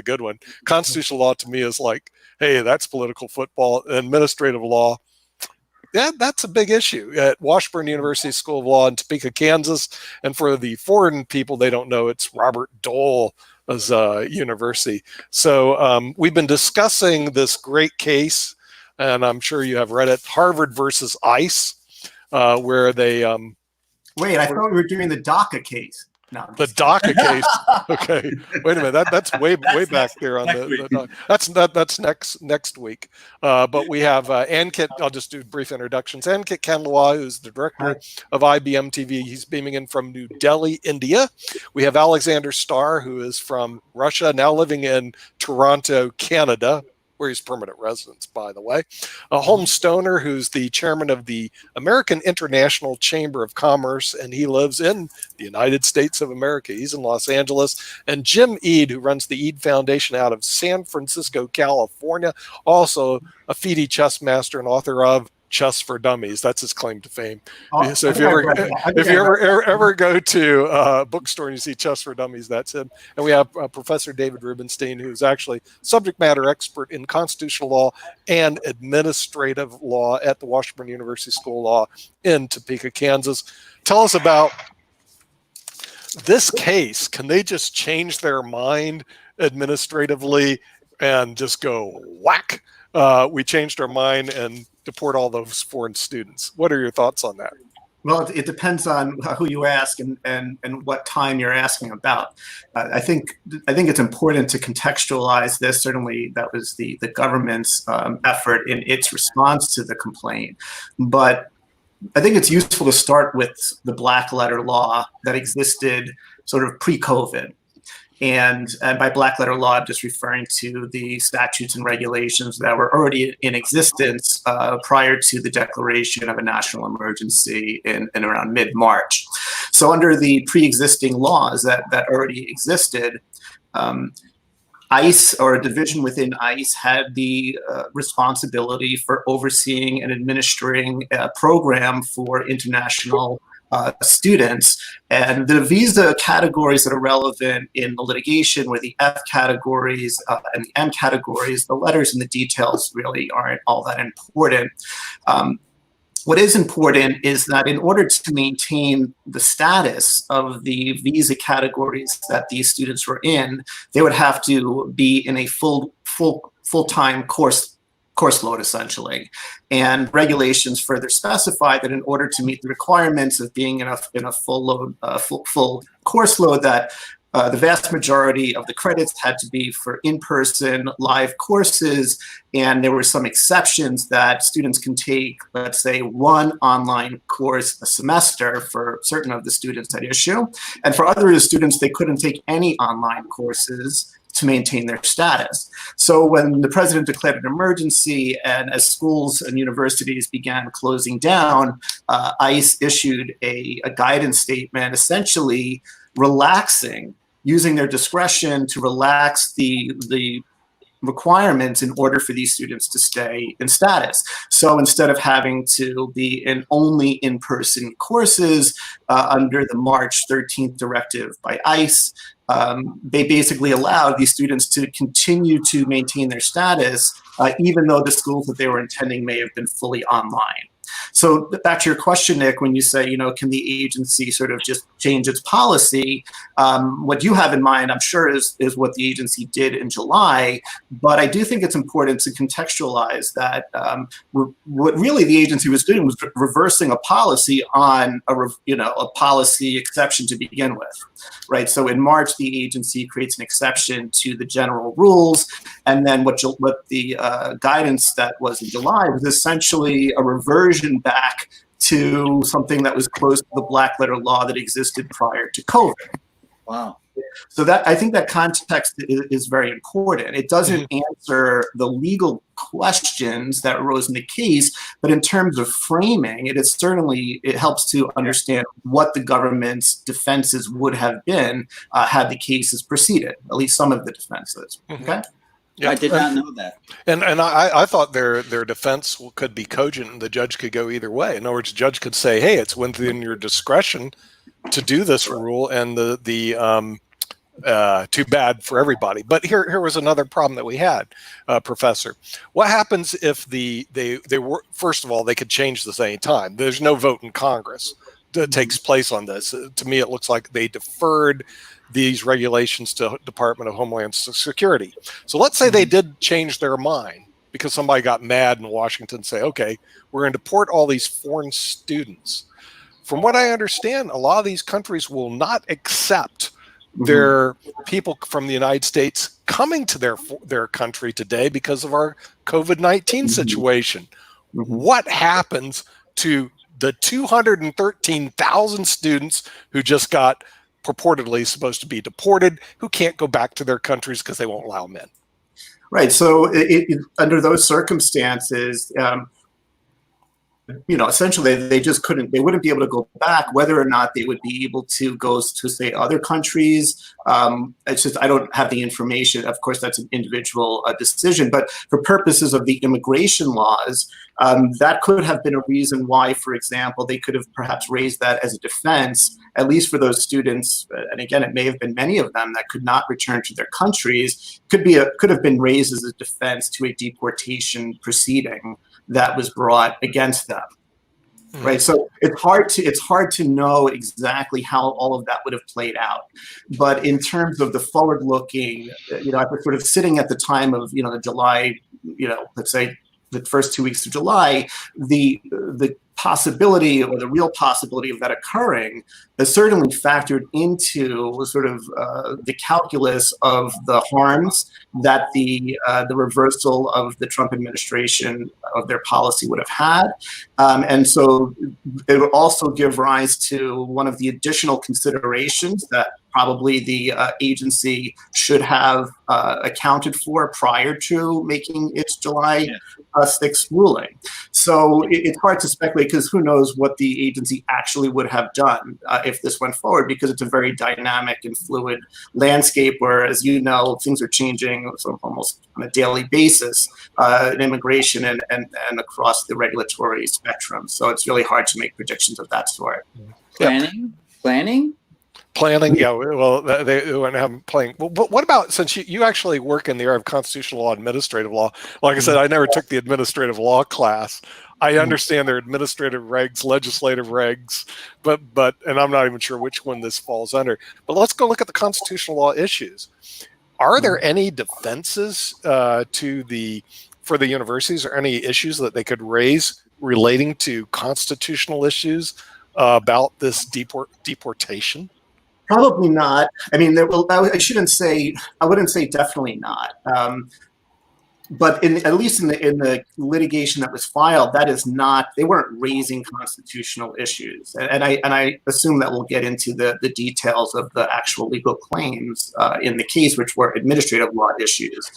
good one. Constitutional law to me is like, hey, that's political football. Administrative law, that's a big issue at Washburn University School of Law in Topeka, Kansas. And for the foreign people, they don't know, it's Robert Dole's university. So we've been discussing this great case, and I'm sure you have read it, Harvard versus ICE, where they wait, I thought we were doing the DACA case. No, the DACA case. Okay, wait a minute. That's way back there on that's next week. But we have Ankit. I'll just do brief introductions. Ankit Kandlawa, who's the director of IBMTV. He's beaming in from New Delhi, India. We have Alexander Starr, who is from Russia, now living in Toronto, Canada, where he's permanent residence, by the way. Holmes Stoner, who's the chairman of the American International Chamber of Commerce, and he lives in the United States of America. He's in Los Angeles. And Jim Eade, who runs the Eade Foundation out of San Francisco, California, also a FIDE chess master and author of Chess for Dummies. That's his claim to fame. So if you ever go to a bookstore and you see Chess for Dummies, that's him. And we have Professor David Rubenstein, who's actually subject matter expert in constitutional law and administrative law at the Washburn University School of Law in Topeka, Kansas. Tell us about this case. Can they just change their mind administratively and just go whack? We changed our mind and deport all those foreign students. What are your thoughts on that? Well, it depends on who you ask and what time you're asking about. I think it's important to contextualize this. Certainly, that was the government's effort in its response to the complaint. But I think it's useful to start with the black letter law that existed sort of pre-COVID. And by black letter law, I'm just referring to the statutes and regulations that were already in existence prior to the declaration of a national emergency in around mid-March. So under the pre-existing laws that already existed, ICE, or a division within ICE, had the responsibility for overseeing and administering a program for international students. And the visa categories that are relevant in the litigation were the F categories and the M categories. The letters and the details really aren't all that important. What is important is that in order to maintain the status of the visa categories that these students were in, they would have to be in a full-time course load, essentially. And regulations further specify that in order to meet the requirements of being in a full load, full course load, that the vast majority of the credits had to be for in-person live courses, and there were some exceptions that students can take, let's say, one online course a semester for certain of the students at issue. And for other students, they couldn't take any online courses to maintain their status. So when the president declared an emergency and as schools and universities began closing down, ICE issued a guidance statement essentially relaxing, using their discretion to relax the requirements in order for these students to stay in status. So instead of having to be in only in-person courses under the March 13th directive by ICE, they basically allowed these students to continue to maintain their status, even though the schools that they were attending may have been fully online. So back to your question, Nick, when you say, can the agency sort of just change its policy? What you have in mind, I'm sure, is what the agency did in July. But I do think it's important to contextualize that what really the agency was doing was reversing a policy on a policy exception to begin with, right? So in March, the agency creates an exception to the general rules, and then what the guidance that was in July was essentially a reversion back to something that was close to the black letter law that existed prior to COVID. Wow. So that, I think that context is very important. It doesn't answer the legal questions that arose in the case, but in terms of framing, it helps to understand what the government's defenses would have been had the cases proceeded, at least some of the defenses. Okay. Yeah. I did not know that. And I thought their defense could be cogent and the judge could go either way. In other words, the judge could say, hey, it's within your discretion to do this rule, and too bad for everybody. But here was another problem that we had, Professor. What happens if they were, first of all, they could change this any time. There's no vote in Congress that takes place on this. To me, it looks like they deferred these regulations to Department of Homeland Security. So let's say they did change their mind because somebody got mad in Washington and say, okay, we're going to deport all these foreign students. From what I understand, a lot of these countries will not accept their people from the United States coming to their country today because of our COVID-19 situation. What happens to the 213,000 students who just got purportedly supposed to be deported, who can't go back to their countries because they won't allow them in? Right. So under those circumstances, essentially they wouldn't be able to go back, whether or not they would be able to go to, say, other countries. It's just, I don't have the information. Of course, that's an individual decision, but for purposes of the immigration laws, that could have been a reason why, for example, they could have perhaps raised that as a defense, at least for those students. And again, it may have been many of them that could not return to their countries, could have been raised as a defense to a deportation proceeding that was brought against them, right? So it's hard to know exactly how all of that would have played out. But in terms of the forward-looking, after sort of sitting at the time of the July, let's say the first 2 weeks of July, the possibility or the real possibility of that occurring is certainly factored into sort of the calculus of the harms that the reversal of the Trump administration of their policy would have had. And so it would also give rise to one of the additional considerations that probably the agency should have accounted for prior to making its July 6th ruling. So it's hard to speculate because who knows what the agency actually would have done if this went forward, because it's a very dynamic and fluid landscape where, as you know, things are changing sort of almost on a daily basis in immigration and across the regulatory spectrum. So it's really hard to make predictions of that sort. Planning? Yeah. Well, they wouldn't have them playing. Well, but what about, since you actually work in the area of constitutional law, administrative law? Like I said, I never took the administrative law class. I understand their administrative regs, legislative regs, but and I'm not even sure which one this falls under. But let's go look at the constitutional law issues. Are there any defenses for the universities, or any issues that they could raise relating to constitutional issues about this deportation? Probably not. I mean, I shouldn't say. I wouldn't say definitely not. But at least in the litigation that was filed, that is not. They weren't raising constitutional issues, and I assume that we'll get into the details of the actual legal claims in the case, which were administrative law issues.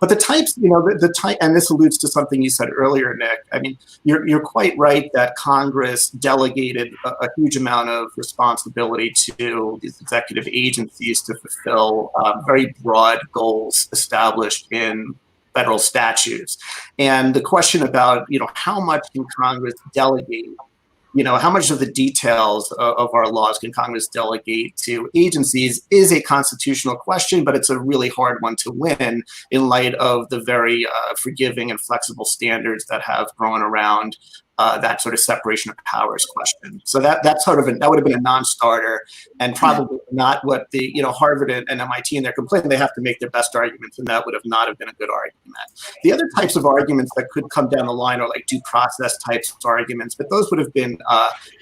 But the types, the type, and this alludes to something you said earlier, Nick. I mean, you're quite right that Congress delegated a huge amount of responsibility to these executive agencies to fulfill very broad goals established in federal statutes. And the question about, how much can Congress delegate, how much of the details of our laws can Congress delegate to agencies is a constitutional question, but it's a really hard one to win in light of the very forgiving and flexible standards that have grown around that sort of separation of powers question. So that would have been a non-starter, and probably not what the Harvard and MIT in their complaint, they have to make their best arguments, and that would have been a good argument. The other types of arguments that could come down the line are like due process types of arguments, but those would have been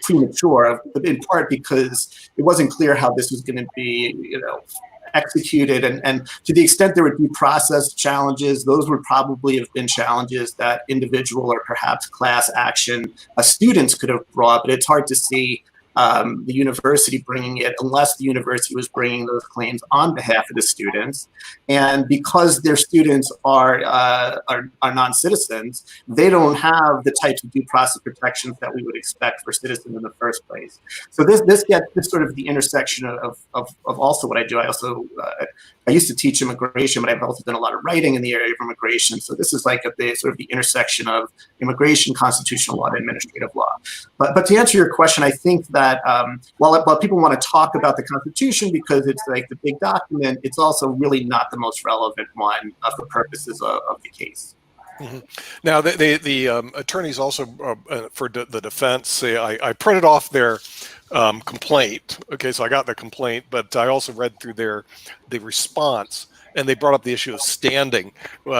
premature, in part because it wasn't clear how this was going to be, executed, and to the extent there were due process challenges, those would probably have been challenges that individual or perhaps class action students could have brought, but it's hard to see the university bringing it unless the university was bringing those claims on behalf of the students. And because their students are non-citizens, they don't have the types of due process protections that we would expect for citizens in the first place. So this gets sort of the intersection of also what I do. I used to teach immigration, but I've also done a lot of writing in the area of immigration. So this is like sort of the intersection of immigration, constitutional law, and administrative law. But to answer your question, I think that while people want to talk about the Constitution because it's like the big document, it's also really not the most relevant one for purposes of the case. Mm-hmm. Now, the attorneys also for the defense say I printed off their complaint. Okay, so I got the complaint, but I also read through the response, and they brought up the issue of standing.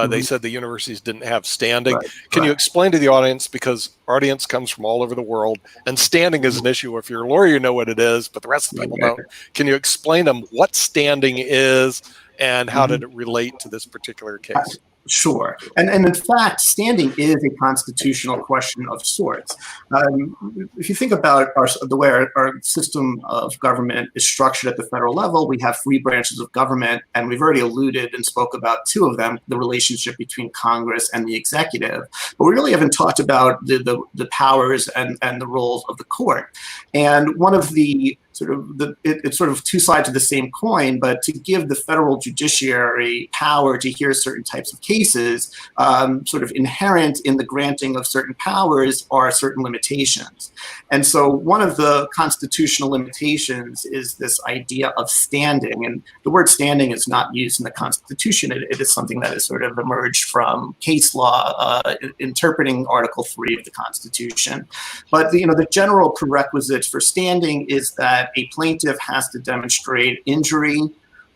They said the universities didn't have standing. Right, Can you explain to the audience, because our audience comes from all over the world, and standing is an issue. If you're a lawyer, you know what it is, but the rest of the people don't. Can you explain them what standing is and how did it relate to this particular case? Sure. And in fact, standing is a constitutional question of sorts. If you think about the way our system of government is structured at the federal level, we have three branches of government, and we've already alluded and spoke about two of them, the relationship between Congress and the executive. But we really haven't talked about the powers and the roles of the court. And one of the it's sort of two sides of the same coin, but to give the federal judiciary power to hear certain types of cases, sort of inherent in the granting of certain powers are certain limitations. And so one of the constitutional limitations is this idea of standing. And the word standing is not used in the Constitution. It is something that has sort of emerged from case law interpreting Article 3 of the Constitution. But the general prerequisite for standing is that a plaintiff has to demonstrate injury,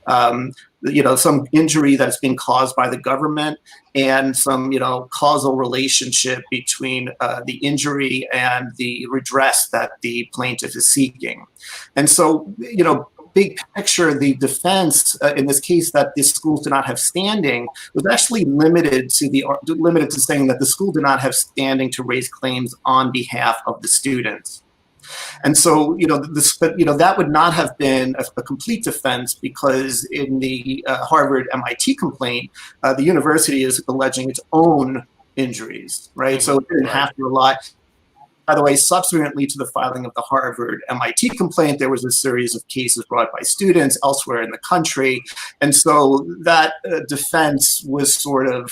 some injury that's been caused by the government, and some, causal relationship between the injury and the redress that the plaintiff is seeking. And so, big picture, the defense in this case that the schools do not have standing was actually limited to saying that the school did not have standing to raise claims on behalf of the students. And so, that would not have been a complete defense, because in the Harvard MIT complaint, the university is alleging its own injuries, right? So it didn't have to rely. By the way, subsequently to the filing of the Harvard MIT complaint, there was a series of cases brought by students elsewhere in the country. And so that defense was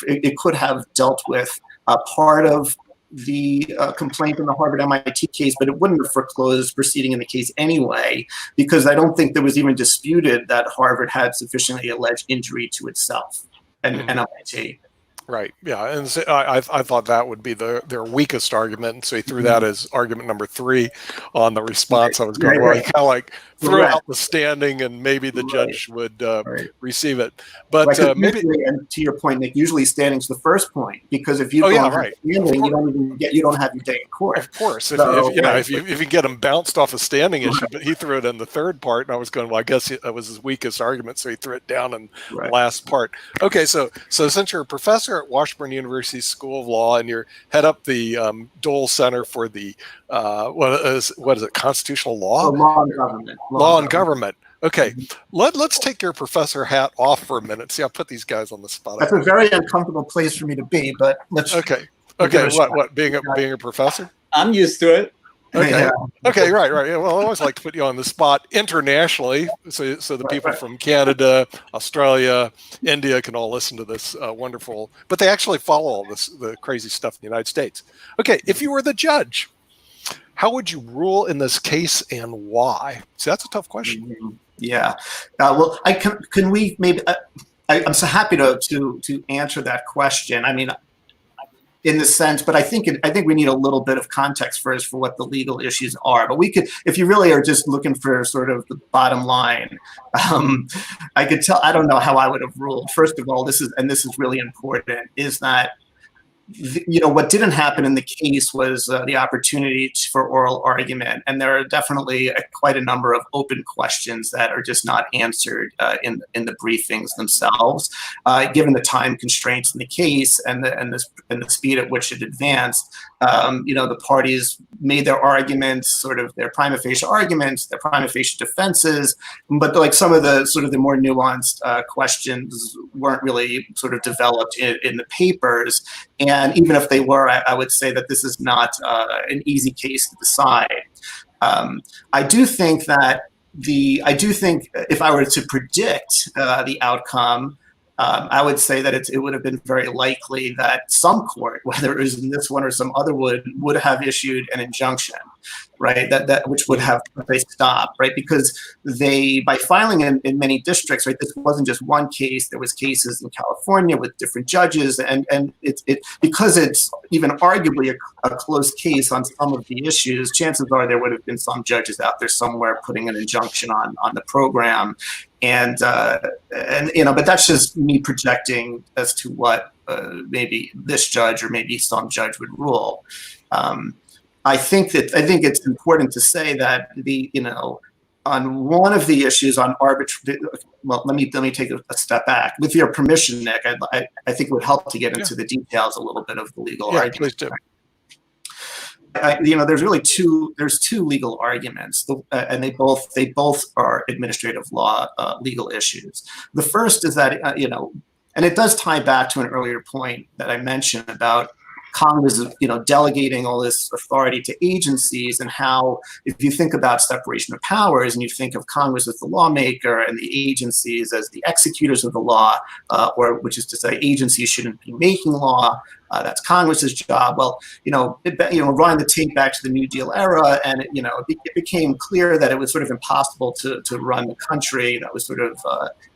it could have dealt with a part of the complaint in the Harvard MIT case, but it wouldn't have foreclosed proceeding in the case anyway, because I don't think there was even disputed that Harvard had sufficiently alleged injury to itself and MIT. Right. Yeah. And so I thought that would be their weakest argument. And so he threw that as argument number 3 on the response. I was going, well, you kind of like throw Correct. out the standing, and maybe the judge would Right. receive it. But Right, 'cause maybe, usually, and to your point, Nick, usually standing's the first point, because if you oh don't yeah, have right. standing, you don't have your day in court. Of course, if So, you know, right. if you get him bounced off a standing issue, but he threw it in the third part, and I was going, well, I guess that was his weakest argument, so he threw it down in the last part. Okay, so since you're a professor at Washburn University School of Law, and you're head up the Dole Center for the what is it, constitutional law? So law and government. Law and government. Okay, let's take your professor hat off for a minute. See, I put these guys on the spot. That's a very uncomfortable place for me to be, but let's. Okay. What being a professor? I'm used to it. Okay. Yeah. Okay. Right. Yeah, well, I always like to put you on the spot internationally, so the people from Canada, Australia, India can all listen to this wonderful. But they actually follow all the crazy stuff in the United States. Okay, if you were the judge, how would you rule in this case, and why? See, that's a tough question. Yeah. Well, can we maybe? I'm so happy to answer that question. I mean, in the sense, but I think we need a little bit of context first for what the legal issues are. But we could, if you really are just looking for sort of the bottom line, I could tell. I don't know how I would have ruled. First of all, this is really important, is that, you know, what didn't happen in the case was the opportunity for oral argument, and there are definitely quite a number of open questions that are just not answered in the briefings themselves, given the time constraints in the case and the speed at which it advanced. You know, the parties made their arguments, sort of their prima facie arguments, their prima facie defenses, but like some of the sort of the more nuanced questions weren't really sort of developed in the papers. And even if they were, I would say that this is not an easy case to decide. I do think if I were to predict the outcome, I would say that it would have been very likely that some court, whether it was in this one or some other, would have issued an injunction, right? That which would have they stopped, right? Because by filing in many districts, right? This wasn't just one case. There was cases in California with different judges, and because it's even arguably a close case on some of the issues. Chances are there would have been some judges out there somewhere putting an injunction on the program. And you know, but that's just me projecting as to what maybe this judge or maybe some judge would rule. I think it's important to say that on one of the issues on arbitrary. Well, let me take a step back. With your permission, Nick, I think it would help to get into the details a little bit of the legal argument. Please do. There's really two legal arguments, and they both are administrative law legal issues. The first is that and it does tie back to an earlier point that I mentioned about Congress, delegating all this authority to agencies, and how, if you think about separation of powers and you think of Congress as the lawmaker and the agencies as the executors of the law, or which is to say agencies shouldn't be making law, that's Congress's job. Well, running the tape back to the New Deal era, and it became clear that it was sort of impossible to run the country that was sort of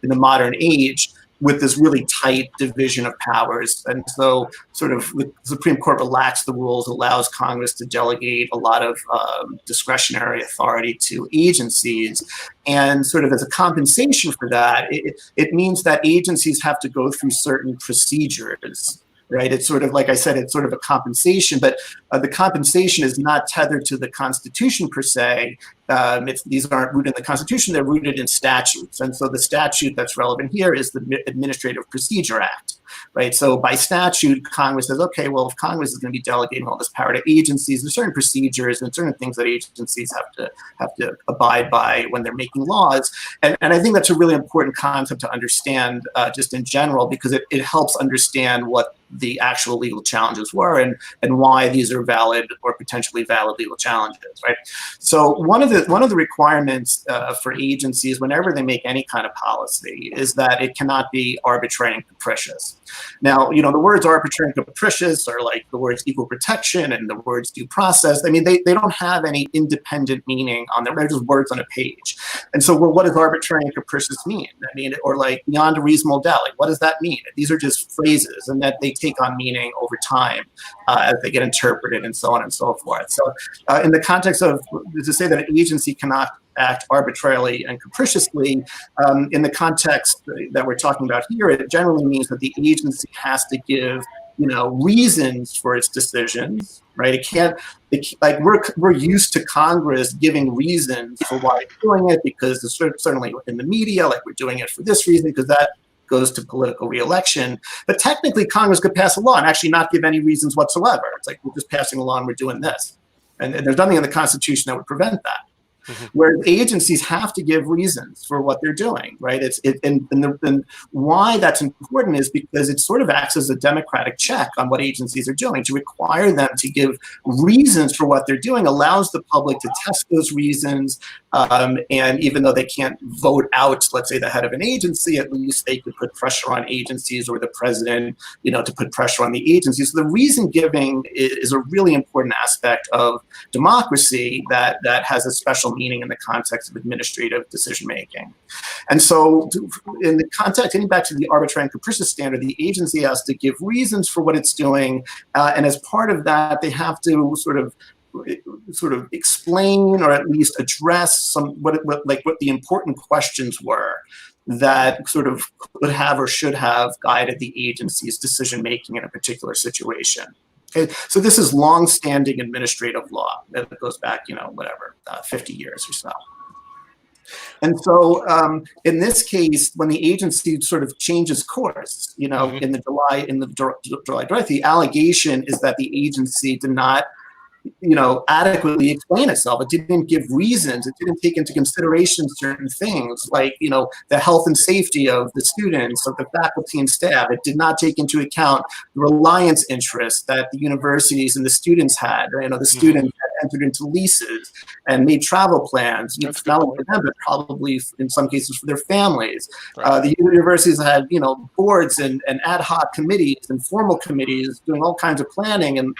in the modern age with this really tight division of powers. And so sort of the Supreme Court relaxed the rules, allows Congress to delegate a lot of discretionary authority to agencies. And sort of as a compensation for that, it means that agencies have to go through certain procedures. Right. It's sort of, like I said, it's sort of a compensation, but the compensation is not tethered to the Constitution per se. These aren't rooted in the Constitution, they're rooted in statutes. And so the statute that's relevant here is the Administrative Procedure Act. Right. So by statute, Congress says, okay, well, if Congress is going to be delegating all this power to agencies, there's certain procedures and certain things that agencies have to abide by when they're making laws. And I think that's a really important concept to understand just in general, because it helps understand what the actual legal challenges were and why these are valid or potentially valid legal challenges, right? So one of the requirements for agencies whenever they make any kind of policy is that it cannot be arbitrary and capricious. Now, the words arbitrary and capricious are like the words equal protection and the words due process. I mean, they don't have any independent meaning on them. They're just words on a page. And so, well, what does arbitrary and capricious mean? I mean, or like beyond a reasonable doubt, like what does that mean? These are just phrases, and that they take on meaning over time as they get interpreted and so on and so forth. So in the context of, to say that an agency cannot act arbitrarily and capriciously, in the context that we're talking about here, it generally means that the agency has to give, you know, reasons for its decisions, right? It can't, like we're used to Congress giving reasons for why it's doing it, because it's certainly in the media, like we're doing it for this reason, because that goes to political re-election. But technically, Congress could pass a law and actually not give any reasons whatsoever. It's like, we're just passing a law and we're doing this. And there's nothing in the Constitution that would prevent that. Whereas agencies have to give reasons for what they're doing, right? And why that's important is because it sort of acts as a democratic check on what agencies are doing. To require them to give reasons for what they're doing allows the public to test those reasons. And even though they can't vote out, let's say, the head of an agency, at least they could put pressure on agencies, or the president, you know, to put pressure on the agencies. So the reason giving is a really important aspect of democracy that has a special meaning in the context of administrative decision making. And so in the context, getting back to the arbitrary and capricious standard, the agency has to give reasons for what it's doing. And as part of that, they have to sort of explain, or at least address some what the important questions were that sort of could have or should have guided the agency's decision making in a particular situation. Okay, so this is long-standing administrative law that goes back, you know, 50 years or so. And so in this case, when the agency sort of changes course, you know, in the July Drive, the allegation is that the agency did not, you know, adequately explain itself. It didn't give reasons. It didn't take into consideration certain things like, you know, the health and safety of the students, of the faculty and staff. It did not take into account the reliance interests that the universities and the students had. You know, the students had entered into leases and made travel plans, you know, not only for them, but probably in some cases for their families. Right. The universities had, you know, boards and ad hoc committees and formal committees doing all kinds of planning, and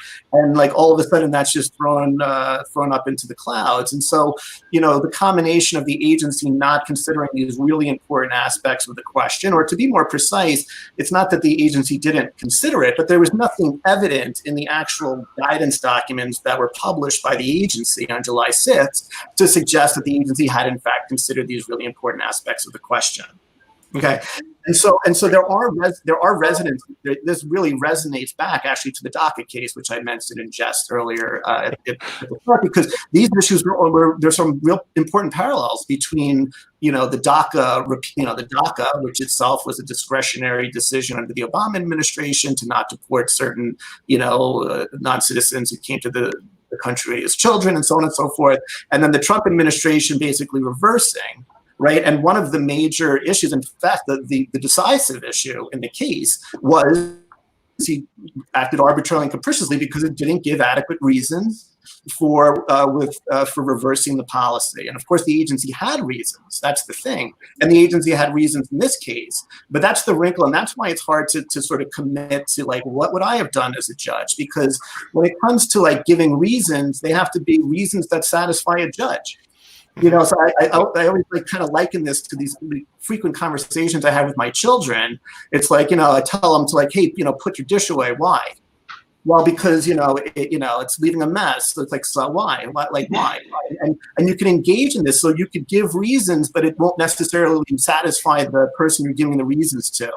like all of a sudden that's just thrown up into the clouds. And so, you know, the combination of the agency not considering these really important aspects of the question, or to be more precise, it's not that the agency didn't consider it, but there was nothing evident in the actual guidance documents that were published by the agency on July 6th to suggest that the agency had in fact considered these really important aspects of the question. Okay, and so there are residents. This really resonates back actually to the DACA case, which I mentioned in jest earlier, because these issues there's some real important parallels between, you know, the DACA, which itself was a discretionary decision under the Obama administration to not deport certain, you know, non-citizens who came to the country as children, and so on and so forth, and then the Trump administration basically reversing. Right, and one of the major issues, in fact, the decisive issue in the case was he acted arbitrarily and capriciously because it didn't give adequate reasons for reversing the policy. And of course, the agency had reasons. That's the thing, and the agency had reasons in this case. But that's the wrinkle, and that's why it's hard to sort of commit to like what would I have done as a judge? Because when it comes to like giving reasons, they have to be reasons that satisfy a judge. You know, so I always like kind of liken this to these frequent conversations I have with my children. It's like, you know, I tell them to like, hey, you know, put your dish away. Why? Well, because, you know, it's leaving a mess. So it's like, so why? Like, why? And you can engage in this. So you could give reasons, but it won't necessarily satisfy the person you're giving the reasons to.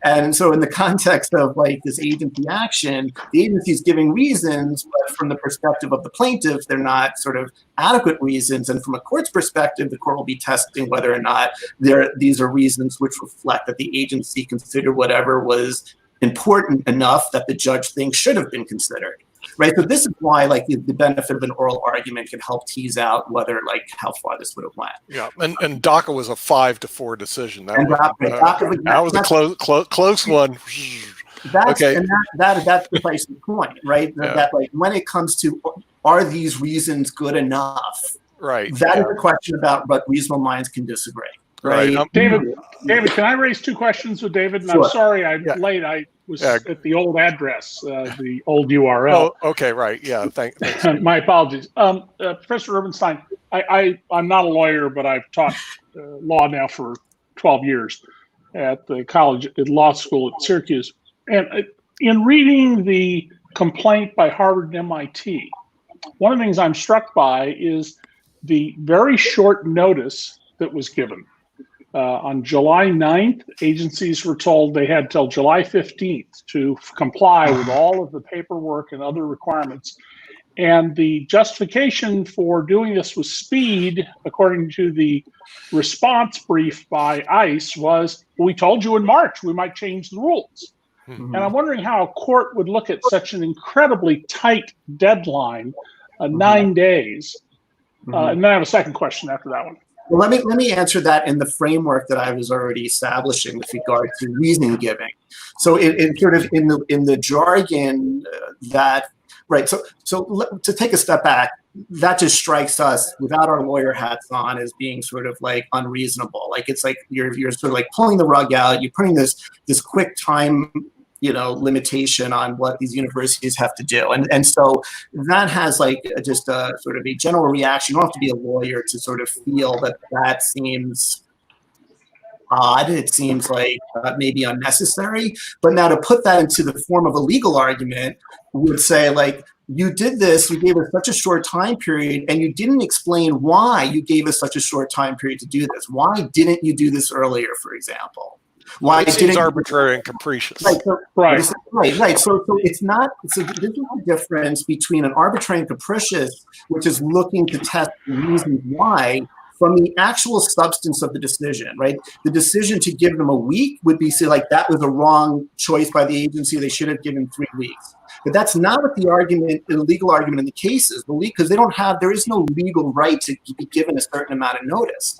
And so in the context of like this agency action, the agency is giving reasons, but from the perspective of the plaintiff, they're not sort of adequate reasons. And from a court's perspective, the court will be testing whether or not these are reasons which reflect that the agency considered whatever was important enough that the judge thinks should have been considered, right? So this is why, like, the benefit of an oral argument can help tease out whether, like, how far this would have went. Yeah, and DACA was a 5-4 decision. That was a close one. That's the precisely point, right? Yeah. That like when it comes to are these reasons good enough? Right. That is a question about what reasonable minds can disagree. Right. David, can I raise two questions with David? And sure. I'm sorry I'm late. I was at the old address, the old URL. Oh, okay, right. Yeah, thanks. My apologies. Professor Rubenstein, I'm not a lawyer, but I've taught law now for 12 years at the college, at law school at Syracuse. And in reading the complaint by Harvard and MIT, one of the things I'm struck by is the very short notice that was given. On July 9th, agencies were told they had till July 15th to comply with all of the paperwork and other requirements. And the justification for doing this with speed, according to the response brief by ICE, was, well, we told you in March we might change the rules. And I'm wondering how a court would look at such an incredibly tight deadline, 9 days. And then I have a second question after that one. Well, let me answer that in the framework that I was already establishing with regard to reason giving. So in sort of in the jargon that, right, so to take a step back, that just strikes us without our lawyer hats on as being sort of like unreasonable. Like it's like you're sort of like pulling the rug out, you're putting this quick time, you know, limitation on what these universities have to do. And so that has like just a sort of a general reaction. You don't have to be a lawyer to sort of feel that that seems odd. It seems like maybe unnecessary. But now to put that into the form of a legal argument would say like, you did this, you gave us such a short time period, and you didn't explain why you gave us such a short time period to do this. Why didn't you do this earlier, for example? Why it seems arbitrary and capricious. Right, so, right. So it's not. So there's a difference between an arbitrary and capricious, which is looking to test the reasons why, from the actual substance of the decision. Right, the decision to give them a week would be say like that was a wrong choice by the agency. They should have given 3 weeks. But that's not what the argument, the legal argument in the case is, because they don't have. There is no legal right to be given a certain amount of notice.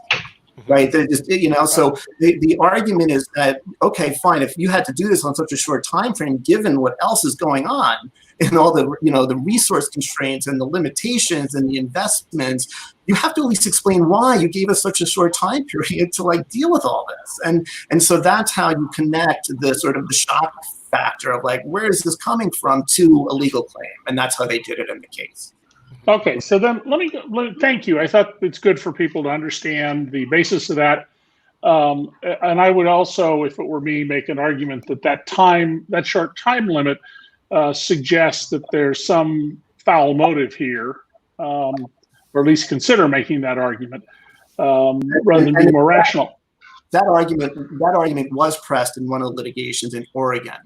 Right, they're just, you know, so the argument is that, okay, fine, if you had to do this on such a short time frame, given what else is going on and all the, you know, the resource constraints and the limitations and the investments, you have to at least explain why you gave us such a short time period to like deal with all this. And so that's how you connect the sort of the shock factor of like, where is this coming from to a legal claim? And that's how they did it in the case. Okay, so then thank you. I thought it's good for people to understand the basis of that. And I would also, if it were me, make an argument that short time limit suggests that there's some foul motive here, or at least consider making that argument rather than being more rational. That argument was pressed in one of the litigations in Oregon.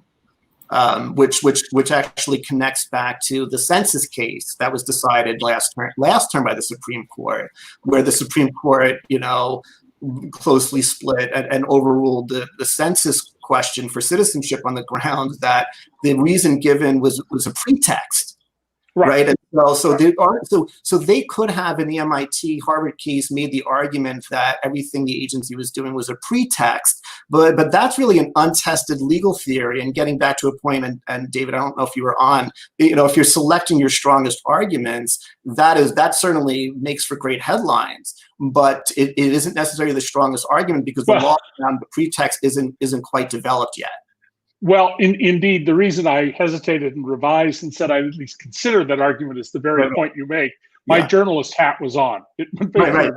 Which actually connects back to the census case that was decided last term by the Supreme Court, where the Supreme Court, you know, closely split and overruled the census question for citizenship on the ground that the reason given was a pretext. Right. And so they could have in the MIT Harvard case made the argument that everything the agency was doing was a pretext, but that's really an untested legal theory. And getting back to a point, and David, I don't know if you were on, you know, if you're selecting your strongest arguments, that certainly makes for great headlines, but it isn't necessarily the strongest argument because the law around the pretext isn't quite developed yet. Well, indeed, the reason I hesitated and revised and said I'd at least consider that argument is the very point you make. My journalist hat was on. Right.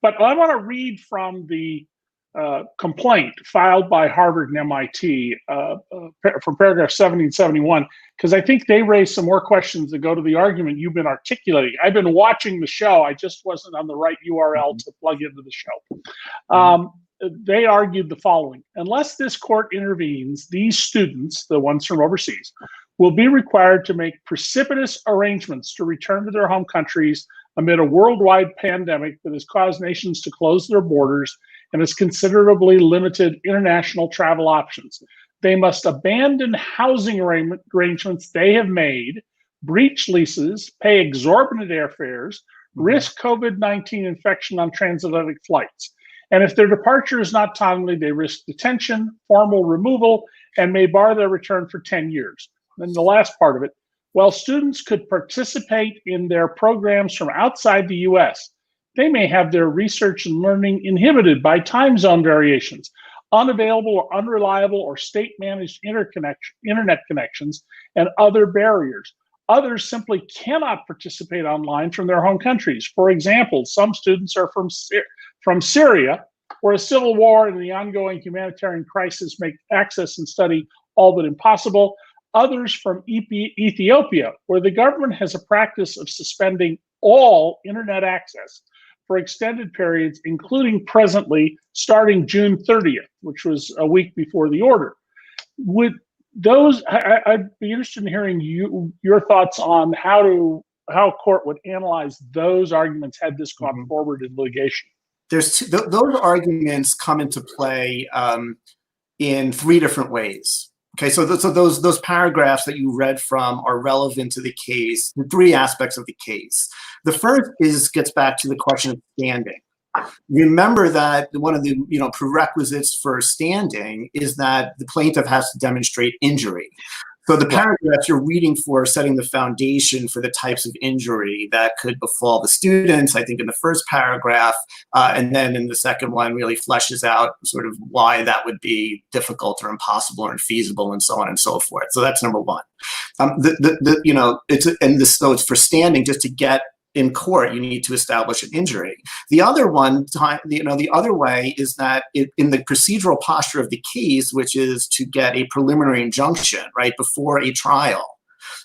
But I want to read from the complaint filed by Harvard and MIT from paragraph 70 and 71, because I think they raise some more questions that go to the argument you've been articulating. I've been watching the show. I just wasn't on the right URL to plug into the show. They argued the following: unless this court intervenes, these students, the ones from overseas, will be required to make precipitous arrangements to return to their home countries amid a worldwide pandemic that has caused nations to close their borders and has considerably limited international travel options. They must abandon housing arrangements they have made, breach leases, pay exorbitant airfares, risk COVID-19 infection on transatlantic flights. And if their departure is not timely, they risk detention, formal removal, and may bar their return for 10 years. Then the last part of it, while students could participate in their programs from outside the US, they may have their research and learning inhibited by time zone variations, unavailable or unreliable or state-managed internet connections, and other barriers. Others simply cannot participate online from their home countries. For example, some students are from Syria, where a civil war and the ongoing humanitarian crisis make access and study all but impossible. Others from Ethiopia, where the government has a practice of suspending all internet access for extended periods, including presently starting June 30th, which was a week before the order. Would those, I'd be interested in hearing your thoughts on how a court would analyze those arguments had this gone forward in litigation. Those arguments come into play in three different ways. Okay, so those paragraphs that you read from are relevant to the case, the three aspects of the case. The first gets back to the question of standing. Remember that one of the prerequisites for standing is that the plaintiff has to demonstrate injury. So the paragraphs you're reading for setting the foundation for the types of injury that could befall the students, I think in the first paragraph, and then in the second one really fleshes out sort of why that would be difficult or impossible or infeasible and so on and so forth. So that's number one. So it's for standing. Just to get in court, you need to establish an injury. The other the other way is that in the procedural posture of the case, which is to get a preliminary injunction right before a trial,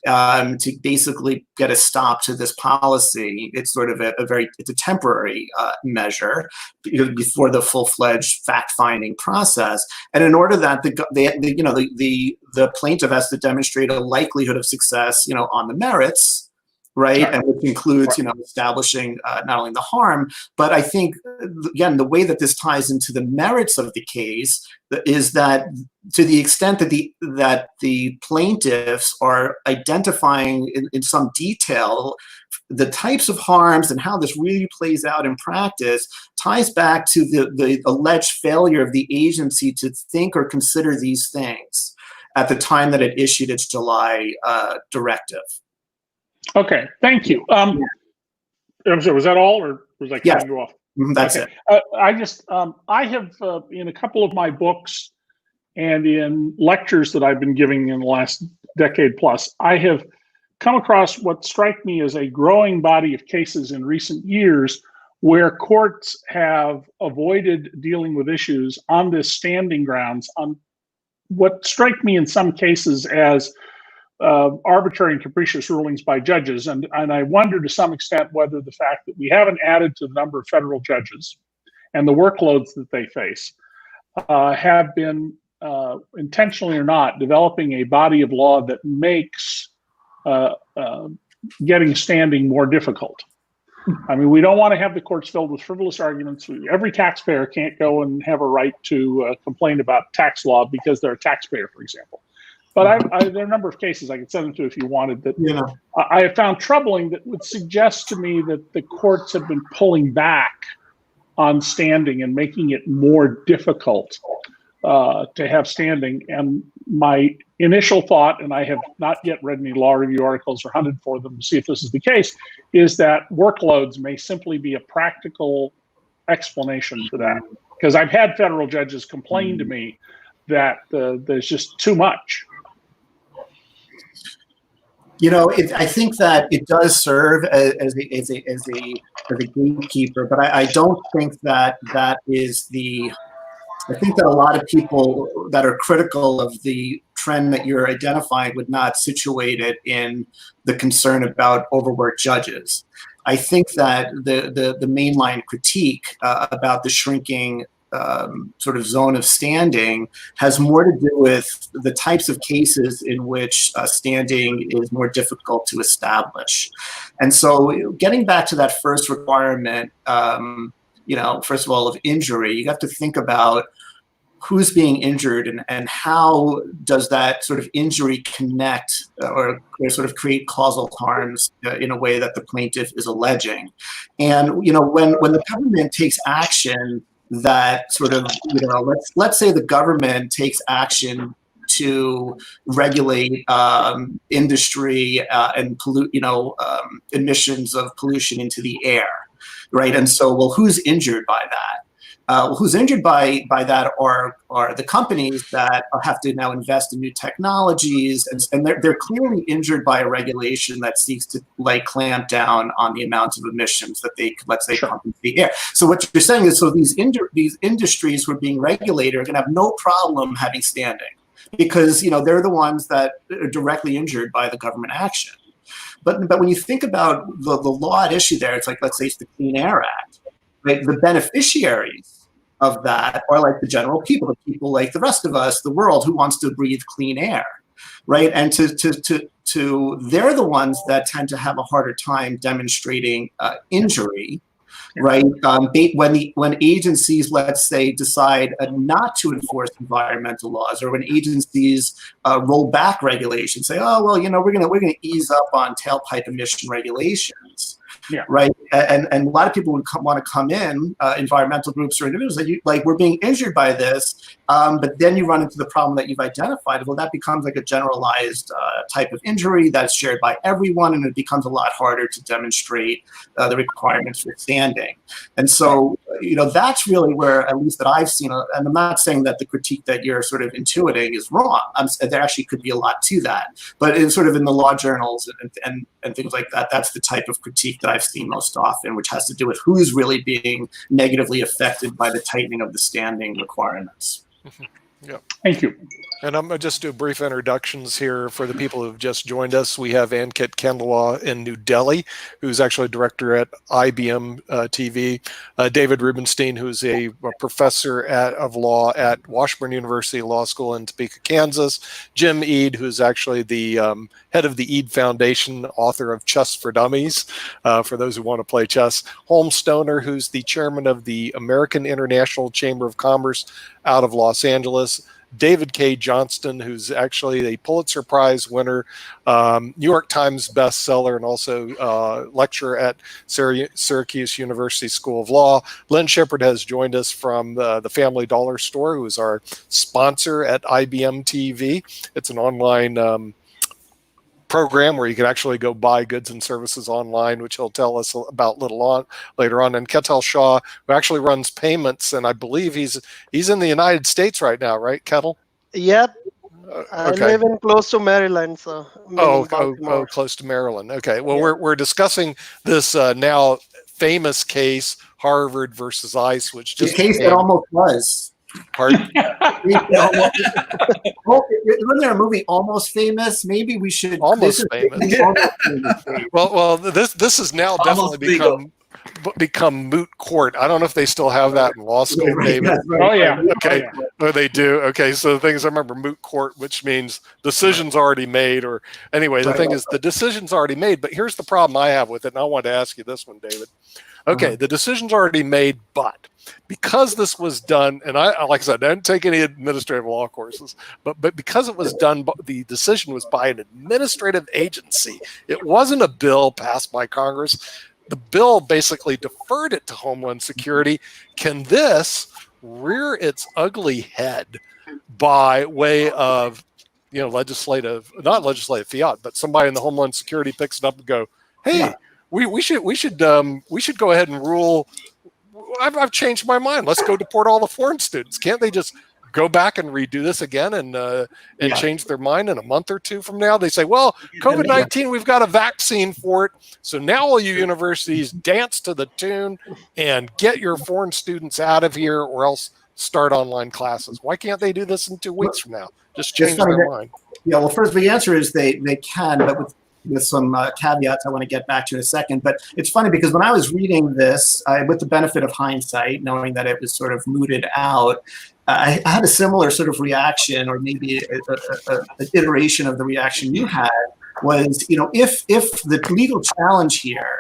to basically get a stop to this policy. It's sort of it's a temporary measure before the full-fledged fact-finding process. And in order that the plaintiff has to demonstrate a likelihood of success, on the merits. Right, and which includes, establishing not only the harm, but I think again the way that this ties into the merits of the case is that to the extent that the plaintiffs are identifying in some detail the types of harms and how this really plays out in practice, ties back to the alleged failure of the agency to think or consider these things at the time that it issued its July directive. Okay, thank you. I'm sorry, was that all, or was I cutting you off? That's it. I have, in a couple of my books and in lectures that I've been giving in the last decade plus, I have come across what strike me as a growing body of cases in recent years where courts have avoided dealing with issues on this standing grounds, on what strike me in some cases as arbitrary and capricious rulings by judges. And I wonder to some extent whether the fact that we haven't added to the number of federal judges and the workloads that they face have been, intentionally or not, developing a body of law that makes getting standing more difficult. I mean, we don't want to have the courts filled with frivolous arguments. Every taxpayer can't go and have a right to complain about tax law because they're a taxpayer, for example. But there are a number of cases I could send them to if you wanted that I have found troubling that would suggest to me that the courts have been pulling back on standing and making it more difficult to have standing. And my initial thought, and I have not yet read any law review articles or hunted for them to see if this is the case, is that workloads may simply be a practical explanation for that. Because I've had federal judges complain to me that there's just too much. I think that it does serve as a gatekeeper, but I don't think that is the. I think that a lot of people that are critical of the trend that you're identifying would not situate it in the concern about overworked judges. I think that the mainline critique about the shrinking sort of zone of standing has more to do with the types of cases in which standing is more difficult to establish. And so getting back to that first requirement, first of all, of injury, you have to think about who's being injured and how does that sort of injury connect or sort of create causal harms in a way that the plaintiff is alleging. And, when the government takes action that sort of, let's say the government takes action to regulate industry and pollute, emissions of pollution into the air, right? And so, well, who's injured by that? Who's injured by that are the companies that have to now invest in new technologies, and they're clearly injured by a regulation that seeks to clamp down on the amount of emissions that they could, let's say, pump into the air. So what you're saying is, so these industries who are being regulated are going to have no problem having standing. because they're the ones that are directly injured by the government action. But when you think about the law at issue there, it's like, let's say it's the Clean Air Act, right? The beneficiaries of that are like the general people, the people like the rest of us, the world, who wants to breathe clean air, right? And they're the ones that tend to have a harder time demonstrating injury, right? When agencies, let's say, decide not to enforce environmental laws, or when agencies roll back regulations, say, oh well, we're gonna ease up on tailpipe emission regulations. Yeah. Right. And a lot of people would want to come in, environmental groups or individuals, that we're being injured by this. But then you run into the problem that you've identified. Well, that becomes like a generalized type of injury that's shared by everyone, and it becomes a lot harder to demonstrate the requirements for standing. And so, that's really where, at least that I've seen, and I'm not saying that the critique that you're sort of intuiting is wrong. There actually could be a lot to that. But in the law journals and things like that, that's the type of critique that I've seen most often, which has to do with who's really being negatively affected by the tightening of the standing requirements. Yeah. Thank you. And I'm going to just do brief introductions here for the people who've just joined us. We have Ankit Kandlawa in New Delhi, who's actually director at IBMTV. David Rubenstein, who's a professor of law at Washburn University Law School in Topeka, Kansas. Jim Eade, who's actually the head of the Eade Foundation, author of Chess for Dummies, for those who want to play chess. Holmes Stoner, who's the chairman of the American International Chamber of Commerce out of Los Angeles. David K. Johnston, who's actually a Pulitzer Prize winner, New York Times bestseller, and also lecturer at Syracuse University School of Law. Lynn Shepard has joined us from the Family Dollar Store, who is our sponsor at IBM TV. It's an online program where you can actually go buy goods and services online, which he'll tell us about later on. And Ketal Shah, who actually runs payments, and I believe he's in the United States right now, right, Ketal? Yep. I live in close to Maryland, so close to Maryland. Okay. Well, yeah. we're discussing this now famous case, Harvard versus ICE, which just the case that almost was. Pardon? Wasn't there a movie Almost Famous? Maybe we should Almost Famous. Well, this has now definitely become moot court. I don't know if they still have that in law school, David. Oh yeah. Okay. Oh, they do. Okay. So the thing is, I remember moot court, which means decision's already made. Or anyway, the thing is, the decision's already made. But here's the problem I have with it, and I wanted to ask you this one, David. Okay, the decision's already made, but because this was done, and I like I said, I didn't take any administrative law courses, but because it was done, the decision was by an administrative agency. It wasn't a bill passed by Congress. The bill basically deferred it to Homeland Security. Can this rear its ugly head by way of, not legislative fiat, but somebody in the Homeland Security picks it up and go, hey, yeah. We should go ahead and rule. I've changed my mind. Let's go deport all the foreign students. Can't they just go back and redo this again and change their mind in a month or two from now? They say, well, COVID-19, we've got a vaccine for it. So now all you universities dance to the tune and get your foreign students out of here, or else start online classes. Why can't they do this in 2 weeks from now? Just change their mind. Yeah. Well, first the answer is they can, but with some caveats I want to get back to in a second. But it's funny because when I was reading this, with the benefit of hindsight, knowing that it was sort of mooted out, I had a similar sort of reaction, or maybe an iteration of the reaction you had, was, if the legal challenge here,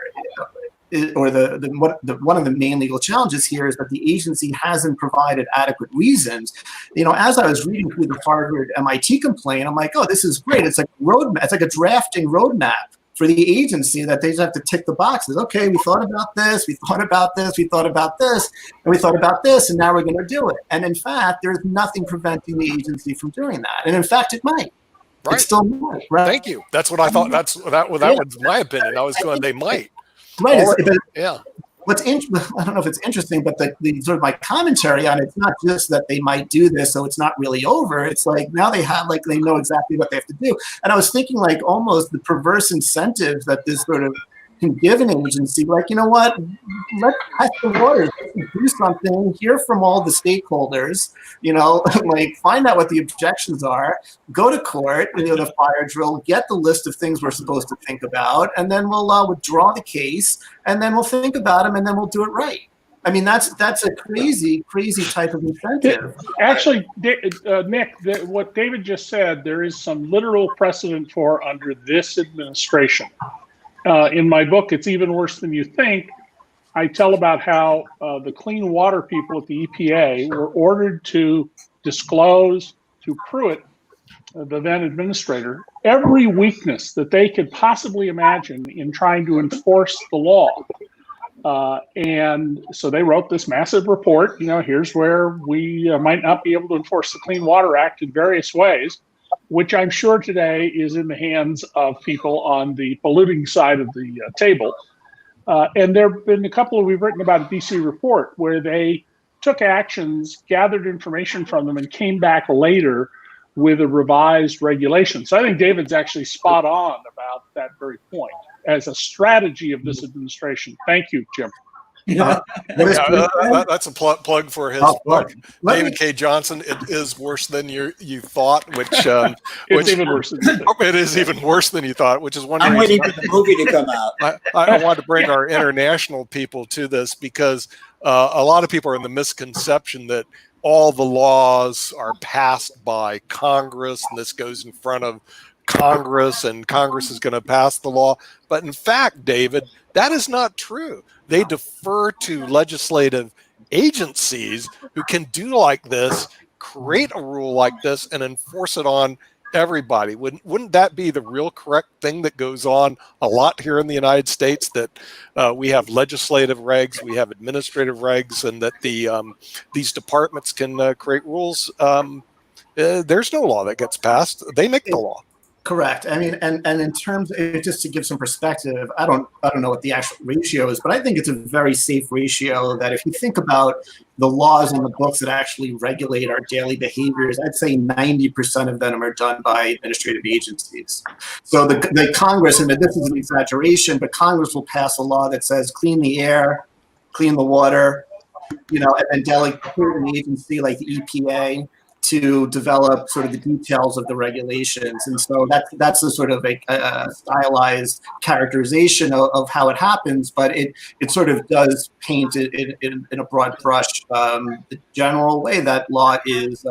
or one of the main legal challenges here, is that the agency hasn't provided adequate reasons. As I was reading through the Harvard MIT complaint, I'm like, oh, this is great. It's like a roadmap. It's like a drafting roadmap for the agency that they just have to tick the boxes. Okay, we thought about this, we thought about this, we thought about this, and we thought about this, and now we're going to do it. And in fact, there's nothing preventing the agency from doing that. And in fact, it might. Right. It still might. Right. Thank you. That's what I thought. That was my opinion. I was going, they might. Right. Yeah. I don't know if it's interesting, but the sort of my commentary on it's not just that they might do this, so it's not really over. It's like now they know exactly what they have to do. And I was thinking, like, almost the perverse incentives that this sort of can give an agency, like, you know what, let's test the waters, let's do something, hear from all the stakeholders, like find out what the objections are, go to court, the fire drill, get the list of things we're supposed to think about, and then we'll withdraw the case, and then we'll think about them, and then we'll do it right. I mean, that's a crazy type of incentive. Actually, Nick, what David just said, there is some literal precedent for under this administration. In my book, It's Even Worse Than You Think, I tell about how the clean water people at the EPA were ordered to disclose to Pruitt, the then administrator, every weakness that they could possibly imagine in trying to enforce the law. And so they wrote this massive report, here's where we might not be able to enforce the Clean Water Act in various ways, which I'm sure today is in the hands of people on the polluting side of the table. And there have been a couple we've written about a DC report where they took actions, gathered information from them, and came back later with a revised regulation. So I think David's actually spot on about that very point as a strategy of this administration. Thank you, Jim. That's a plug for his book, David K. Johnson. It is worse than you thought, which it's even worse than you thought. It is even worse than you thought, which is one I'm reason waiting for the movie to come out. I want to bring our international people to this because a lot of people are in the misconception that all the laws are passed by Congress, and this goes in front of Congress, and Congress is going to pass the law. But in fact, David, that is not true. They defer to legislative agencies who can do like this, create a rule like this, and enforce it on everybody. Wouldn't that be the real correct thing that goes on a lot here in the United States, that we have legislative regs, we have administrative regs, and that these departments can create rules? There's no law that gets passed. They make the law. Correct. I mean, and in terms of, just to give some perspective, I don't know what the actual ratio is, but I think it's a very safe ratio that if you think about the laws in the books that actually regulate our daily behaviors, I'd say 90% of them are done by administrative agencies. So the Congress, and this is an exaggeration, but Congress will pass a law that says clean the air, clean the water, and then delegate an agency like the EPA to develop sort of the details of the regulations. And so that's a sort of a stylized characterization of how it happens, but it sort of does paint it in a broad brush the general way that law is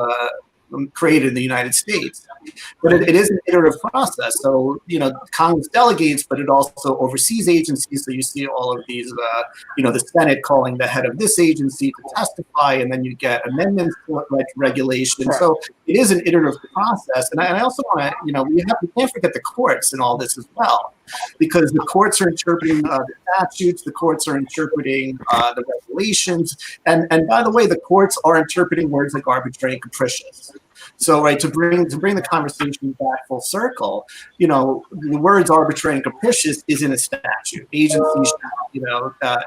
created in the United States. But it is an iterative process. So, Congress delegates, but it also oversees agencies. So you see all of these, the Senate calling the head of this agency to testify, and then you get amendments to regulation. Right. So it is an iterative process. And I also want to, we can't forget the courts in all this as well, because the courts are interpreting the statutes, the courts are interpreting the regulations. And by the way, the courts are interpreting words like arbitrary and capricious. So, right, to bring the conversation back full circle, the words arbitrary and capricious is in a statute. Agencies,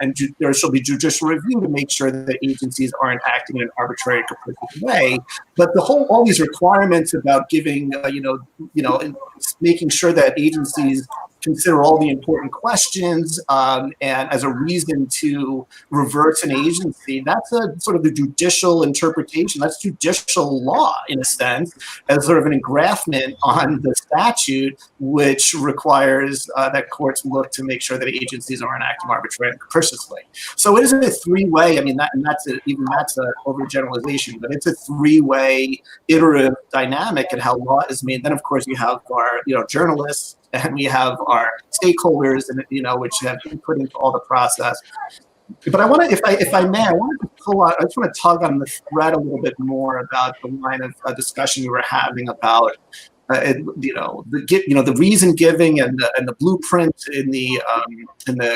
and there shall be judicial review to make sure that agencies aren't acting in an arbitrary and capricious way. But all these requirements about giving, making sure that agencies consider all the important questions and as a reason to reverse an agency, that's a sort of the judicial interpretation. That's judicial law in a sense, as sort of an engraftment on the statute, which requires that courts look to make sure that agencies aren't acting arbitrarily and capriciously. So it is a three-way. I mean, that's an overgeneralization, but it's a three-way iterative dynamic in how law is made. Then, of course, you have our journalists, and we have our stakeholders, and which have input into all the process. But I want to, if I may, I want to pull out. I just want to tug on the thread a little bit more about the line of discussion we were having about, the reason giving and the blueprint in the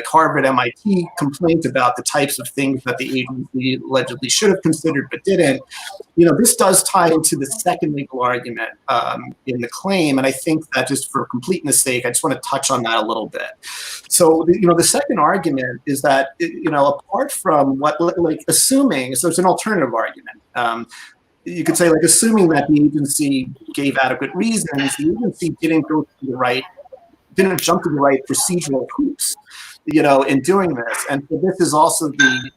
Harvard MIT complaint about the types of things that the agency allegedly should have considered but didn't. This does tie into the second legal argument in the claim, and I think that just for completeness' sake, I just want to touch on that a little bit. So, the second argument is that apart from assuming, so it's an alternative argument. You could say, assuming that the agency gave adequate reasons, the agency didn't go through the right didn't jump to the right procedural hoops, in doing this. And so this is also the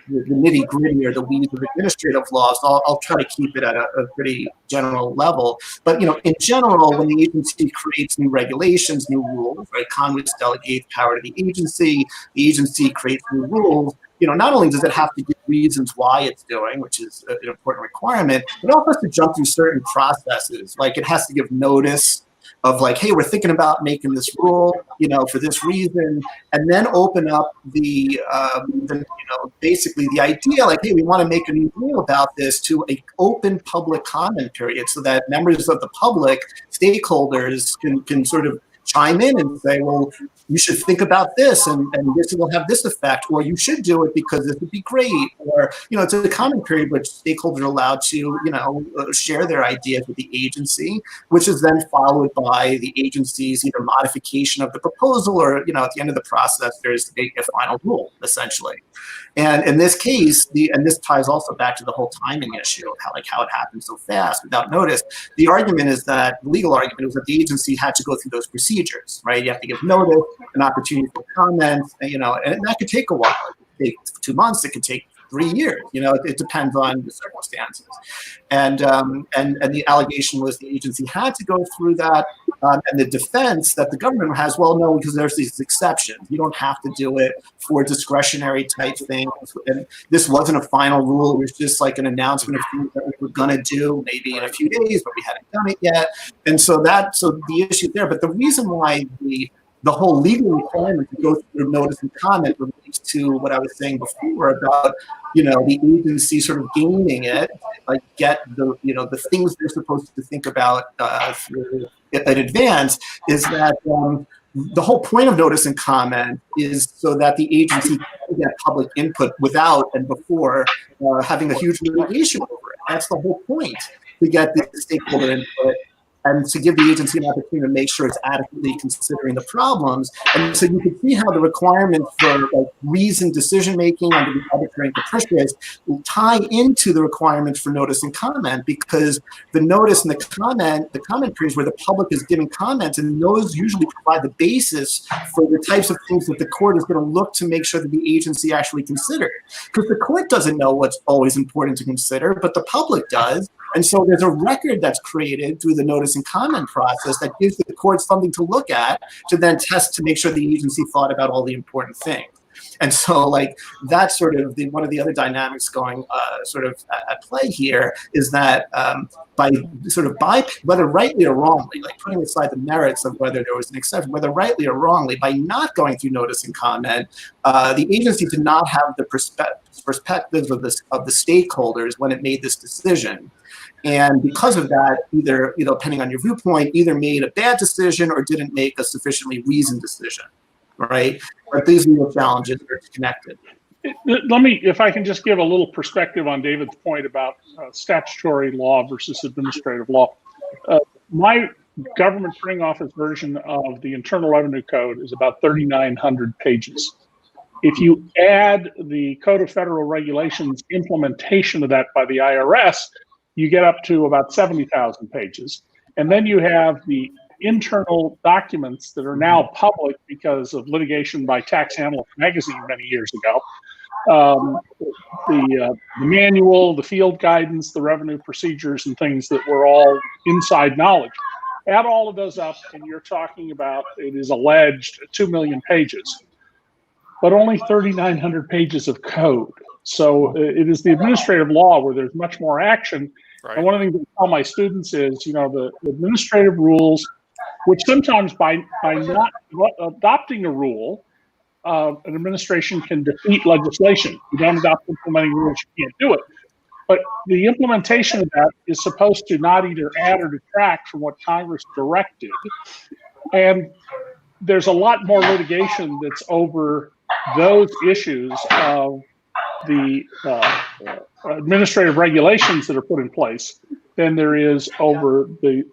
nitty gritty or the weeds of administrative law. So I'll try to keep it at a pretty general level. But in general, when the agency creates new regulations, new rules, right? Congress delegates power to the agency creates new rules. Not only does it have to give reasons why it's doing, which is an important requirement, it also has to jump through certain processes. Like it has to give notice of like, hey, we're thinking about making this rule, for this reason, and then open up basically the idea, like, hey, we want to make a new rule about this to an open public comment period, so that members of the public, stakeholders, can sort of chime in and say, well, you should think about this, and this will have this effect, or you should do it because this would be great, or it's a comment period which stakeholders are allowed to share their ideas with the agency, which is then followed by the agency's either modification of the proposal, or at the end of the process there's a final rule, essentially. And in this case, and this ties also back to the whole timing issue of how it happened so fast without notice. The argument is that the legal argument was that the agency had to go through those procedures, right? You have to give notice, an opportunity for comments, and that could take a while. It could take 2 months. It could take 3 years. It depends on the circumstances. And the allegation was the agency had to go through that. And the defense that the government has, well, no, because there's these exceptions. You don't have to do it for discretionary type things. And this wasn't a final rule. It was just like an announcement of things that we were going to do maybe in a few days, but we hadn't done it yet. And so the issue there. But the reason why the whole legal requirement to go through notice and comment relates to what I was saying before about, the agency sort of gaming it, like get the things they're supposed to think about in advance, is that the whole point of notice and comment is so that the agency can get public input without and before having a huge litigation over it. That's the whole point, to get the stakeholder input and to give the agency an opportunity to make sure it's adequately considering the problems. And so you can see how the requirements for reasoned decision-making under the arbitrary and capricious will tie into the requirements for notice and comment, because the notice and the comment periods where the public is giving comments, and those usually provide the basis for the types of things that the court is going to look to make sure that the agency actually considered. Because the court doesn't know what's always important to consider, but the public does. And so there's a record that's created through the notice and comment process that gives the court something to look at to then test to make sure the agency thought about all the important things. And so that's sort of one of the other dynamics going sort of at play here, is that by whether rightly or wrongly, like putting aside the merits of whether there was an exception, whether rightly or wrongly, by not going through notice and comment, the agency did not have the perspectives of the stakeholders when it made this decision. And because of that, either, depending on your viewpoint, either made a bad decision or didn't make a sufficiently reasoned decision, right? But these legal challenges are connected. Let me, if I can just give a little perspective on David's point about statutory law versus administrative law. My government printing office version of the Internal Revenue Code is about 3,900 pages. If you add the Code of Federal Regulations implementation of that by the IRS, you get up to about 70,000 pages. And then you have the internal documents that are now public because of litigation by Tax Analyst Magazine many years ago. The manual, the field guidance, the revenue procedures, and things that were all inside knowledge. Add all of those up, and you're talking about, it is alleged, 2 million pages, but only 3,900 pages of code. So it is the administrative law where there's much more action. Right. And one of the things I tell my students is, the administrative rules, which sometimes by not adopting a rule, an administration can defeat legislation. You don't adopt implementing rules, you can't do it. But the implementation of that is supposed to not either add or detract from what Congress directed. And there's a lot more litigation that's over those issues of the administrative regulations that are put in place than there is over the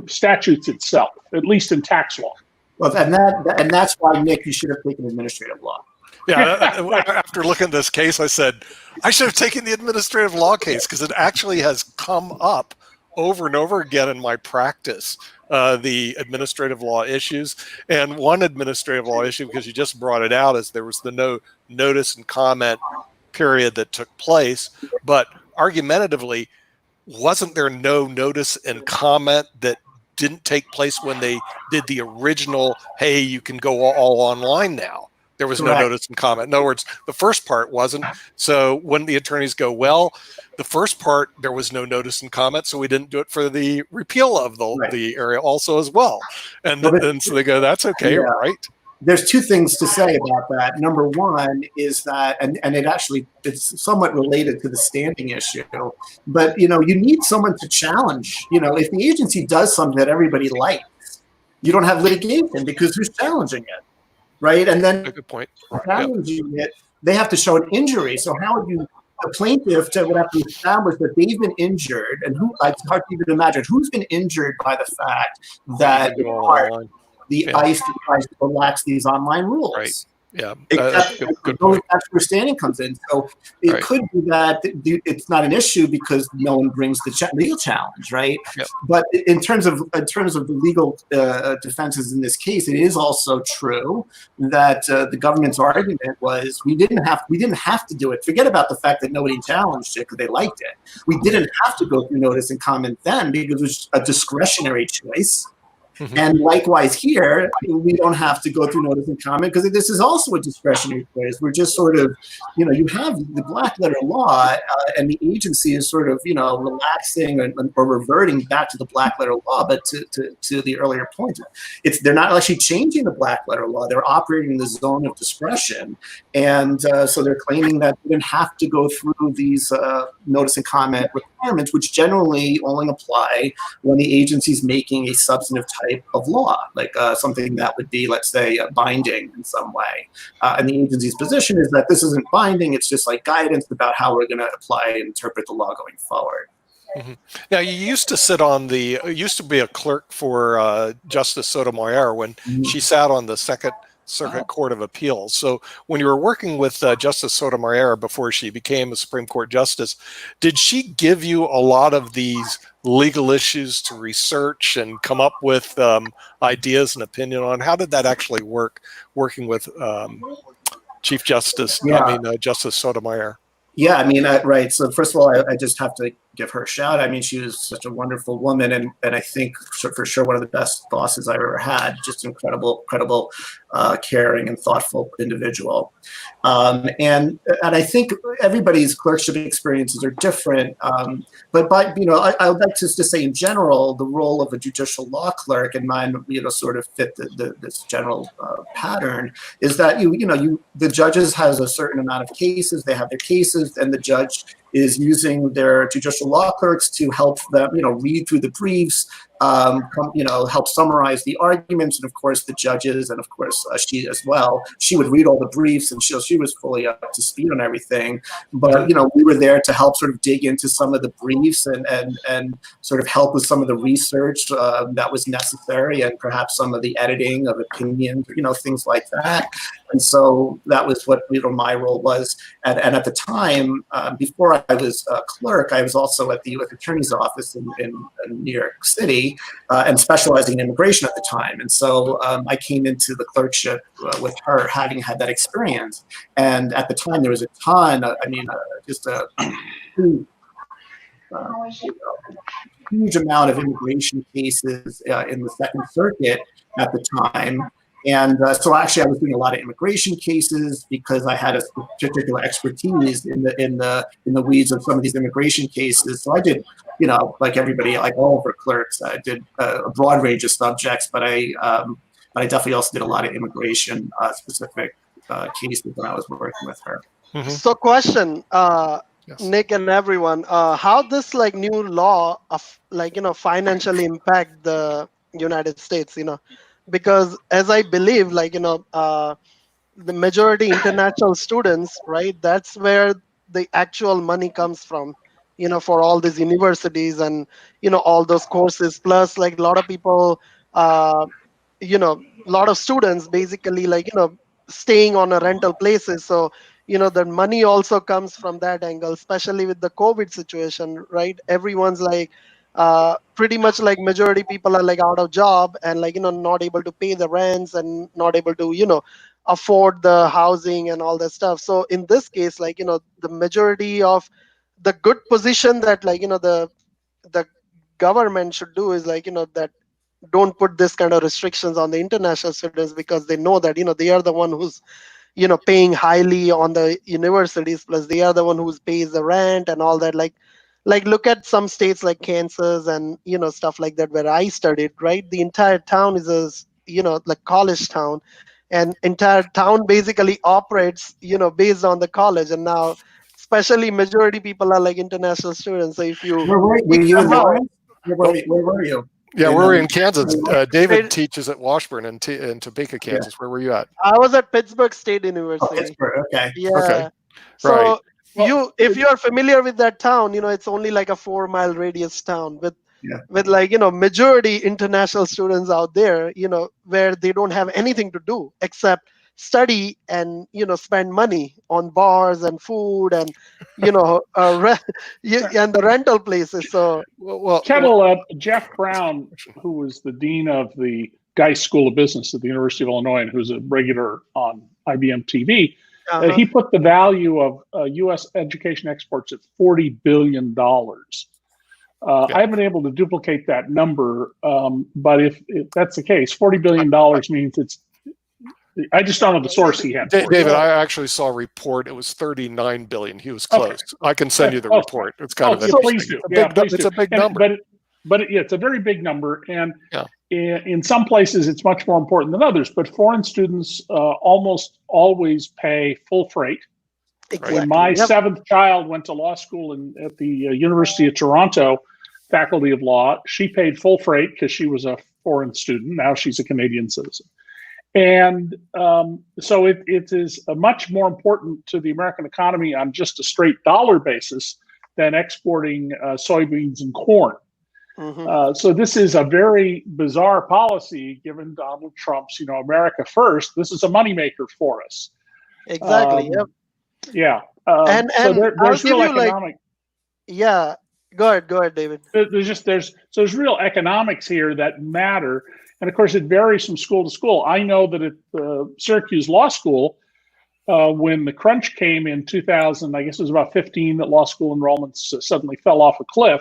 statutes itself, at least in tax law. Well, and that's why, Nick, you should have taken administrative law. Yeah, after looking at this case, I said, I should have taken the administrative law case, because it actually has come up over and over again in my practice, the administrative law issues. And one administrative law issue, because you just brought it out, is there was the no notice and comment period that took place. But argumentatively, wasn't there no notice and comment that didn't take place when they did the original, hey, you can go all online now? There was no notice and comment. In other words, the first part wasn't. So when the attorneys go, well, the first part, there was no notice and comment, so we didn't do it for the repeal of the area also as well. And so they go, that's okay, right? There's two things to say about that. Number one is that, and it's somewhat related to the standing issue, but you need someone to challenge. If the agency does something that everybody likes, you don't have litigation because who's challenging it, right? And then good point. Challenging it, they have to show an injury. So how would you? The plaintiff would have to establish that they've been injured, and it's hard to even imagine who's been injured by the fact that the ICE tries to relax these online rules. Right. Yeah, that's good point. That's where standing comes in. So it could be that it's not an issue because no one brings the legal challenge, right? Yep. But in terms of the legal defenses in this case, it is also true that the government's argument was we didn't have to do it. Forget about the fact that nobody challenged it because they liked it. We didn't have to go through notice and comment then because it was a discretionary choice. And likewise here, we don't have to go through notice and comment because this is also a discretionary choice. We're just sort of, you have the black letter law and the agency is sort of, relaxing or reverting back to the black letter law. But to the earlier point, they're not actually changing the black letter law. They're operating in the zone of discretion. And so they're claiming that they didn't have to go through these notice and comment requirements, which generally only apply when the agency's making a substantive type of law, like something that would be, let's say, binding in some way. And the agency's position is that this isn't binding, it's just like guidance about how we're going to apply and interpret the law going forward. Now, you used to be a clerk for Justice Sotomayor when she sat on the Second Circuit Court of Appeals. So when you were working with Justice Sotomayor before she became a Supreme Court justice, did she give you a lot of these legal issues to research and come up with ideas and opinion on? How did that actually work, working with Chief Justice, Justice Sotomayor? Yeah, right. So first of all, I just have to give her a shout. She was such a wonderful woman, and I think for sure one of the best bosses I've ever had. Just incredible, caring and thoughtful individual. And I think everybody's clerkship experiences are different. But I would like to say in general, the role of a judicial law clerk, and mine, sort of fit this general pattern, is that the judges has a certain amount of cases. They have their cases, and the judge is using their judicial law clerks to help them, read through the briefs, help summarize the arguments, and of course the judges, and of course she as well. She would read all the briefs, and she was fully up to speed on everything. But we were there to help sort of dig into some of the briefs and sort of help with some of the research that was necessary, and perhaps some of the editing of opinions, things like that. And so that was what my role was. And at the time, before I was a clerk, I was also at the U.S. Attorney's Office in New York City, and specializing in immigration at the time. And so I came into the clerkship with her, having had that experience. And at the time, there was a ton, just a huge amount of immigration cases in the Second Circuit at the time. And so actually I was doing a lot of immigration cases because I had a particular expertise in the weeds of some of these immigration cases. So I did, like everybody, like all of our clerks, I did a broad range of subjects, but I definitely also did a lot of immigration specific cases when I was working with her. So question, Nick and everyone, how this new law of financially impact the United States, because as I believe, the majority international students, right, that's where the actual money comes from, for all these universities and, all those courses, plus a lot of people, a lot of students basically staying on a rental places. So, the money also comes from that angle, especially with the COVID situation, right? Everyone's pretty much like majority people are like out of job and like not able to pay the rents and not able to afford the housing and all that stuff. So in this case, like the majority of the good position that like the government should do is like that don't put this kind of restrictions on the international students, because they know that they are the one who's paying highly on the universities, plus they are the one who pays the rent and all that. Like look at some states like Kansas and stuff like that where I studied, right? The entire town is a like college town, and entire town basically operates based on the college. And now especially majority people are like international students, so if you Were kick you in them out, Lawrence? Where were you? Yeah, we're in Kansas. David Right. teaches at Washburn in Topeka, Kansas. Where were you at? I was at Pittsburgh State Oh, University. Pittsburgh. Okay. Yeah. Okay. So Right. if you are familiar with that town, it's only like a 4-mile radius town with Yeah. like majority international students out there, where they don't have anything to do except study and spend money on bars and food and and the rental places. So Kettle, Jeff Brown, who was the dean of the Geis School of Business at the University of Illinois and who's a regular on IBMTV, he put the value of U.S. education exports at $40 billion. I haven't been able to duplicate that number, but if that's the case, $40 billion means it's. I just don't know the source he had. David, I actually saw a report. It was 39 billion. He was close. Okay. I can send you the report. It's kind of interesting. Please do. It's a big number. But it's a very big number, and in some places it's much more important than others. But foreign students almost always pay full freight. Exactly. When my seventh child went to law school at the University of Toronto, Faculty of Law, she paid full freight because she was a foreign student. Now she's a Canadian citizen. And so it is much more important to the American economy on just a straight dollar basis than exporting soybeans and corn. So this is a very bizarre policy given Donald Trump's, America first. This is a moneymaker for us. Exactly. Yeah. And so there's real economic. Go ahead, David. There's real economics here that matter. And of course, it varies from school to school. I know that at Syracuse Law School, when the crunch came in 2000, I guess it was about 15, that law school enrollments suddenly fell off a cliff.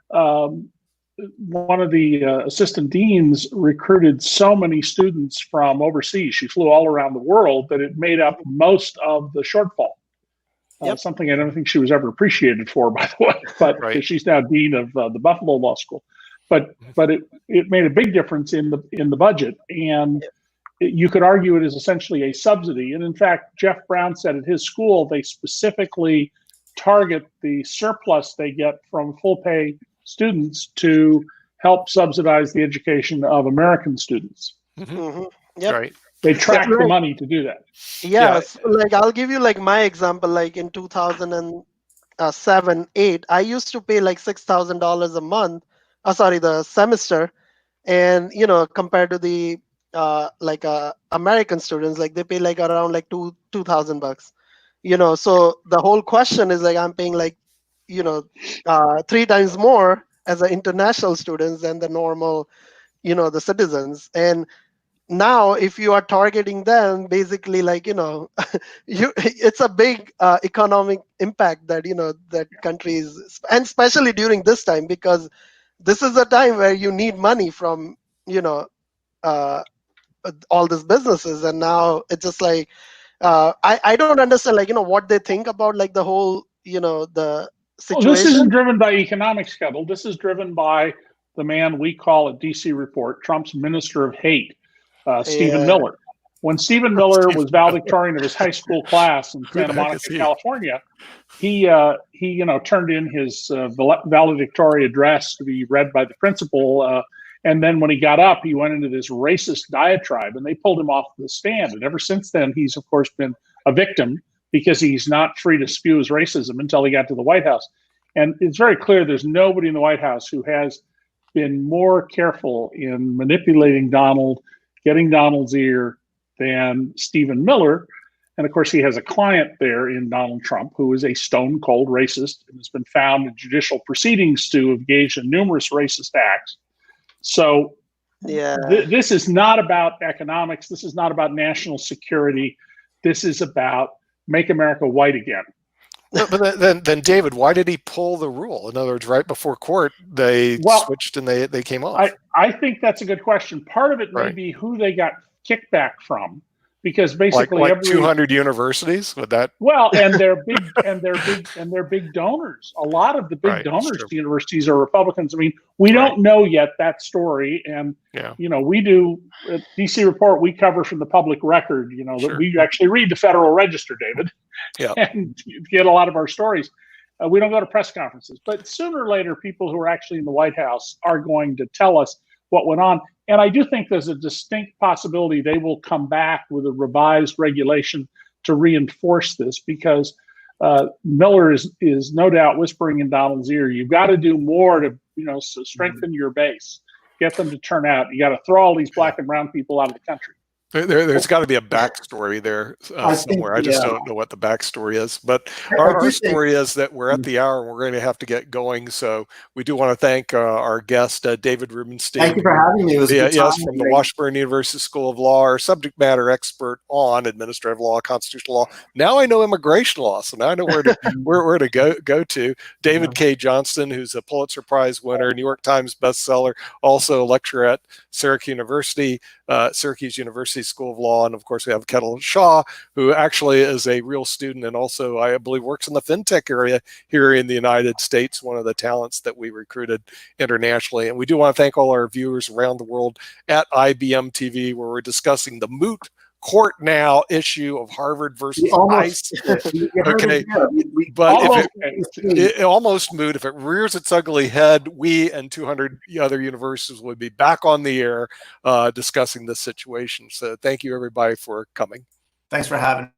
One of the assistant deans recruited so many students from overseas. She flew all around the world that it made up most of the shortfall. Something I don't think she was ever appreciated for, by the way, but she's now dean of the Buffalo Law School. But it made a big difference in the budget, and you could argue it is essentially a subsidy. And in fact, Jeff Brown said at his school they specifically target the surplus they get from full pay students to help subsidize the education of American students. Right. They track the money to do that. Yes, like I'll give you like my example. Like in 2007-8, I used to pay like $6,000 a month. The semester, and compared to the American students, like they pay like around like $2,000. So the whole question is like I'm paying like 3 times more as an international students than the normal the citizens. And now if you are targeting them, basically like it's a big economic impact that that countries, and especially during this time, because this is a time where you need money from all these businesses. And now it's just like I don't understand like what they think about like the whole the situation. Well, this isn't driven by economics, Kettle. This is driven by the man we call at DC Report Trump's Minister of Hate, Stephen Miller. When Stephen Miller was valedictorian of his high school class in Santa Monica, California, he turned in his valedictory address to be read by the principal. And then when he got up, he went into this racist diatribe, and they pulled him off the stand. And ever since then, he's of course been a victim because he's not free to spew his racism until he got to the White House. And it's very clear there's nobody in the White House who has been more careful in manipulating Donald, getting Donald's ear, than Stephen Miller. And of course, he has a client there in Donald Trump, who is a stone cold racist and has been found in judicial proceedings to have engaged in numerous racist acts. So this is not about economics. This is not about national security. This is about make America white again. But then David, why did he pull the rule? In other words, right before court, they switched and they came off. I think that's a good question. Part of it may be who they got kickback from, because basically like 200 universities with that. Well, and they're big donors. A lot of the big donors to universities are Republicans. I mean, we don't know yet that story, and you know, we do at DC Report. We cover from the public record. You know, that we actually read the Federal Register, David, and get a lot of our stories. We don't go to press conferences, but sooner or later, people who are actually in the White House are going to tell us what went on. And I do think there's a distinct possibility they will come back with a revised regulation to reinforce this, because Miller is no doubt whispering in Donald's ear, you've got to do more to, you know, strengthen your base, get them to turn out. You got to throw all these black and brown people out of the country. There's got to be a backstory there somewhere. I just don't know what the backstory is. But our story is that we're at the hour and we're going to have to get going. So we do want to thank our guest, David Rubenstein. Thank you for having me. It was from the Washburn University School of Law, our subject matter expert on administrative law, constitutional law. Now I know immigration law, so now I know where to where to go to. David K. Johnston, who's a Pulitzer Prize winner, New York Times bestseller, also a lecturer at Syracuse University School of Law. And of course, we have Kettle Shaw, who actually is a real student and also, I believe, works in the fintech area here in the United States, one of the talents that we recruited internationally. And we do want to thank all our viewers around the world at IBM TV, where we're discussing the moot court now issue of Harvard versus ICE. Okay, but it almost moot. If it rears its ugly head, we and 200 other universities would be back on the air discussing this situation. So thank you, everybody, for coming. Thanks for having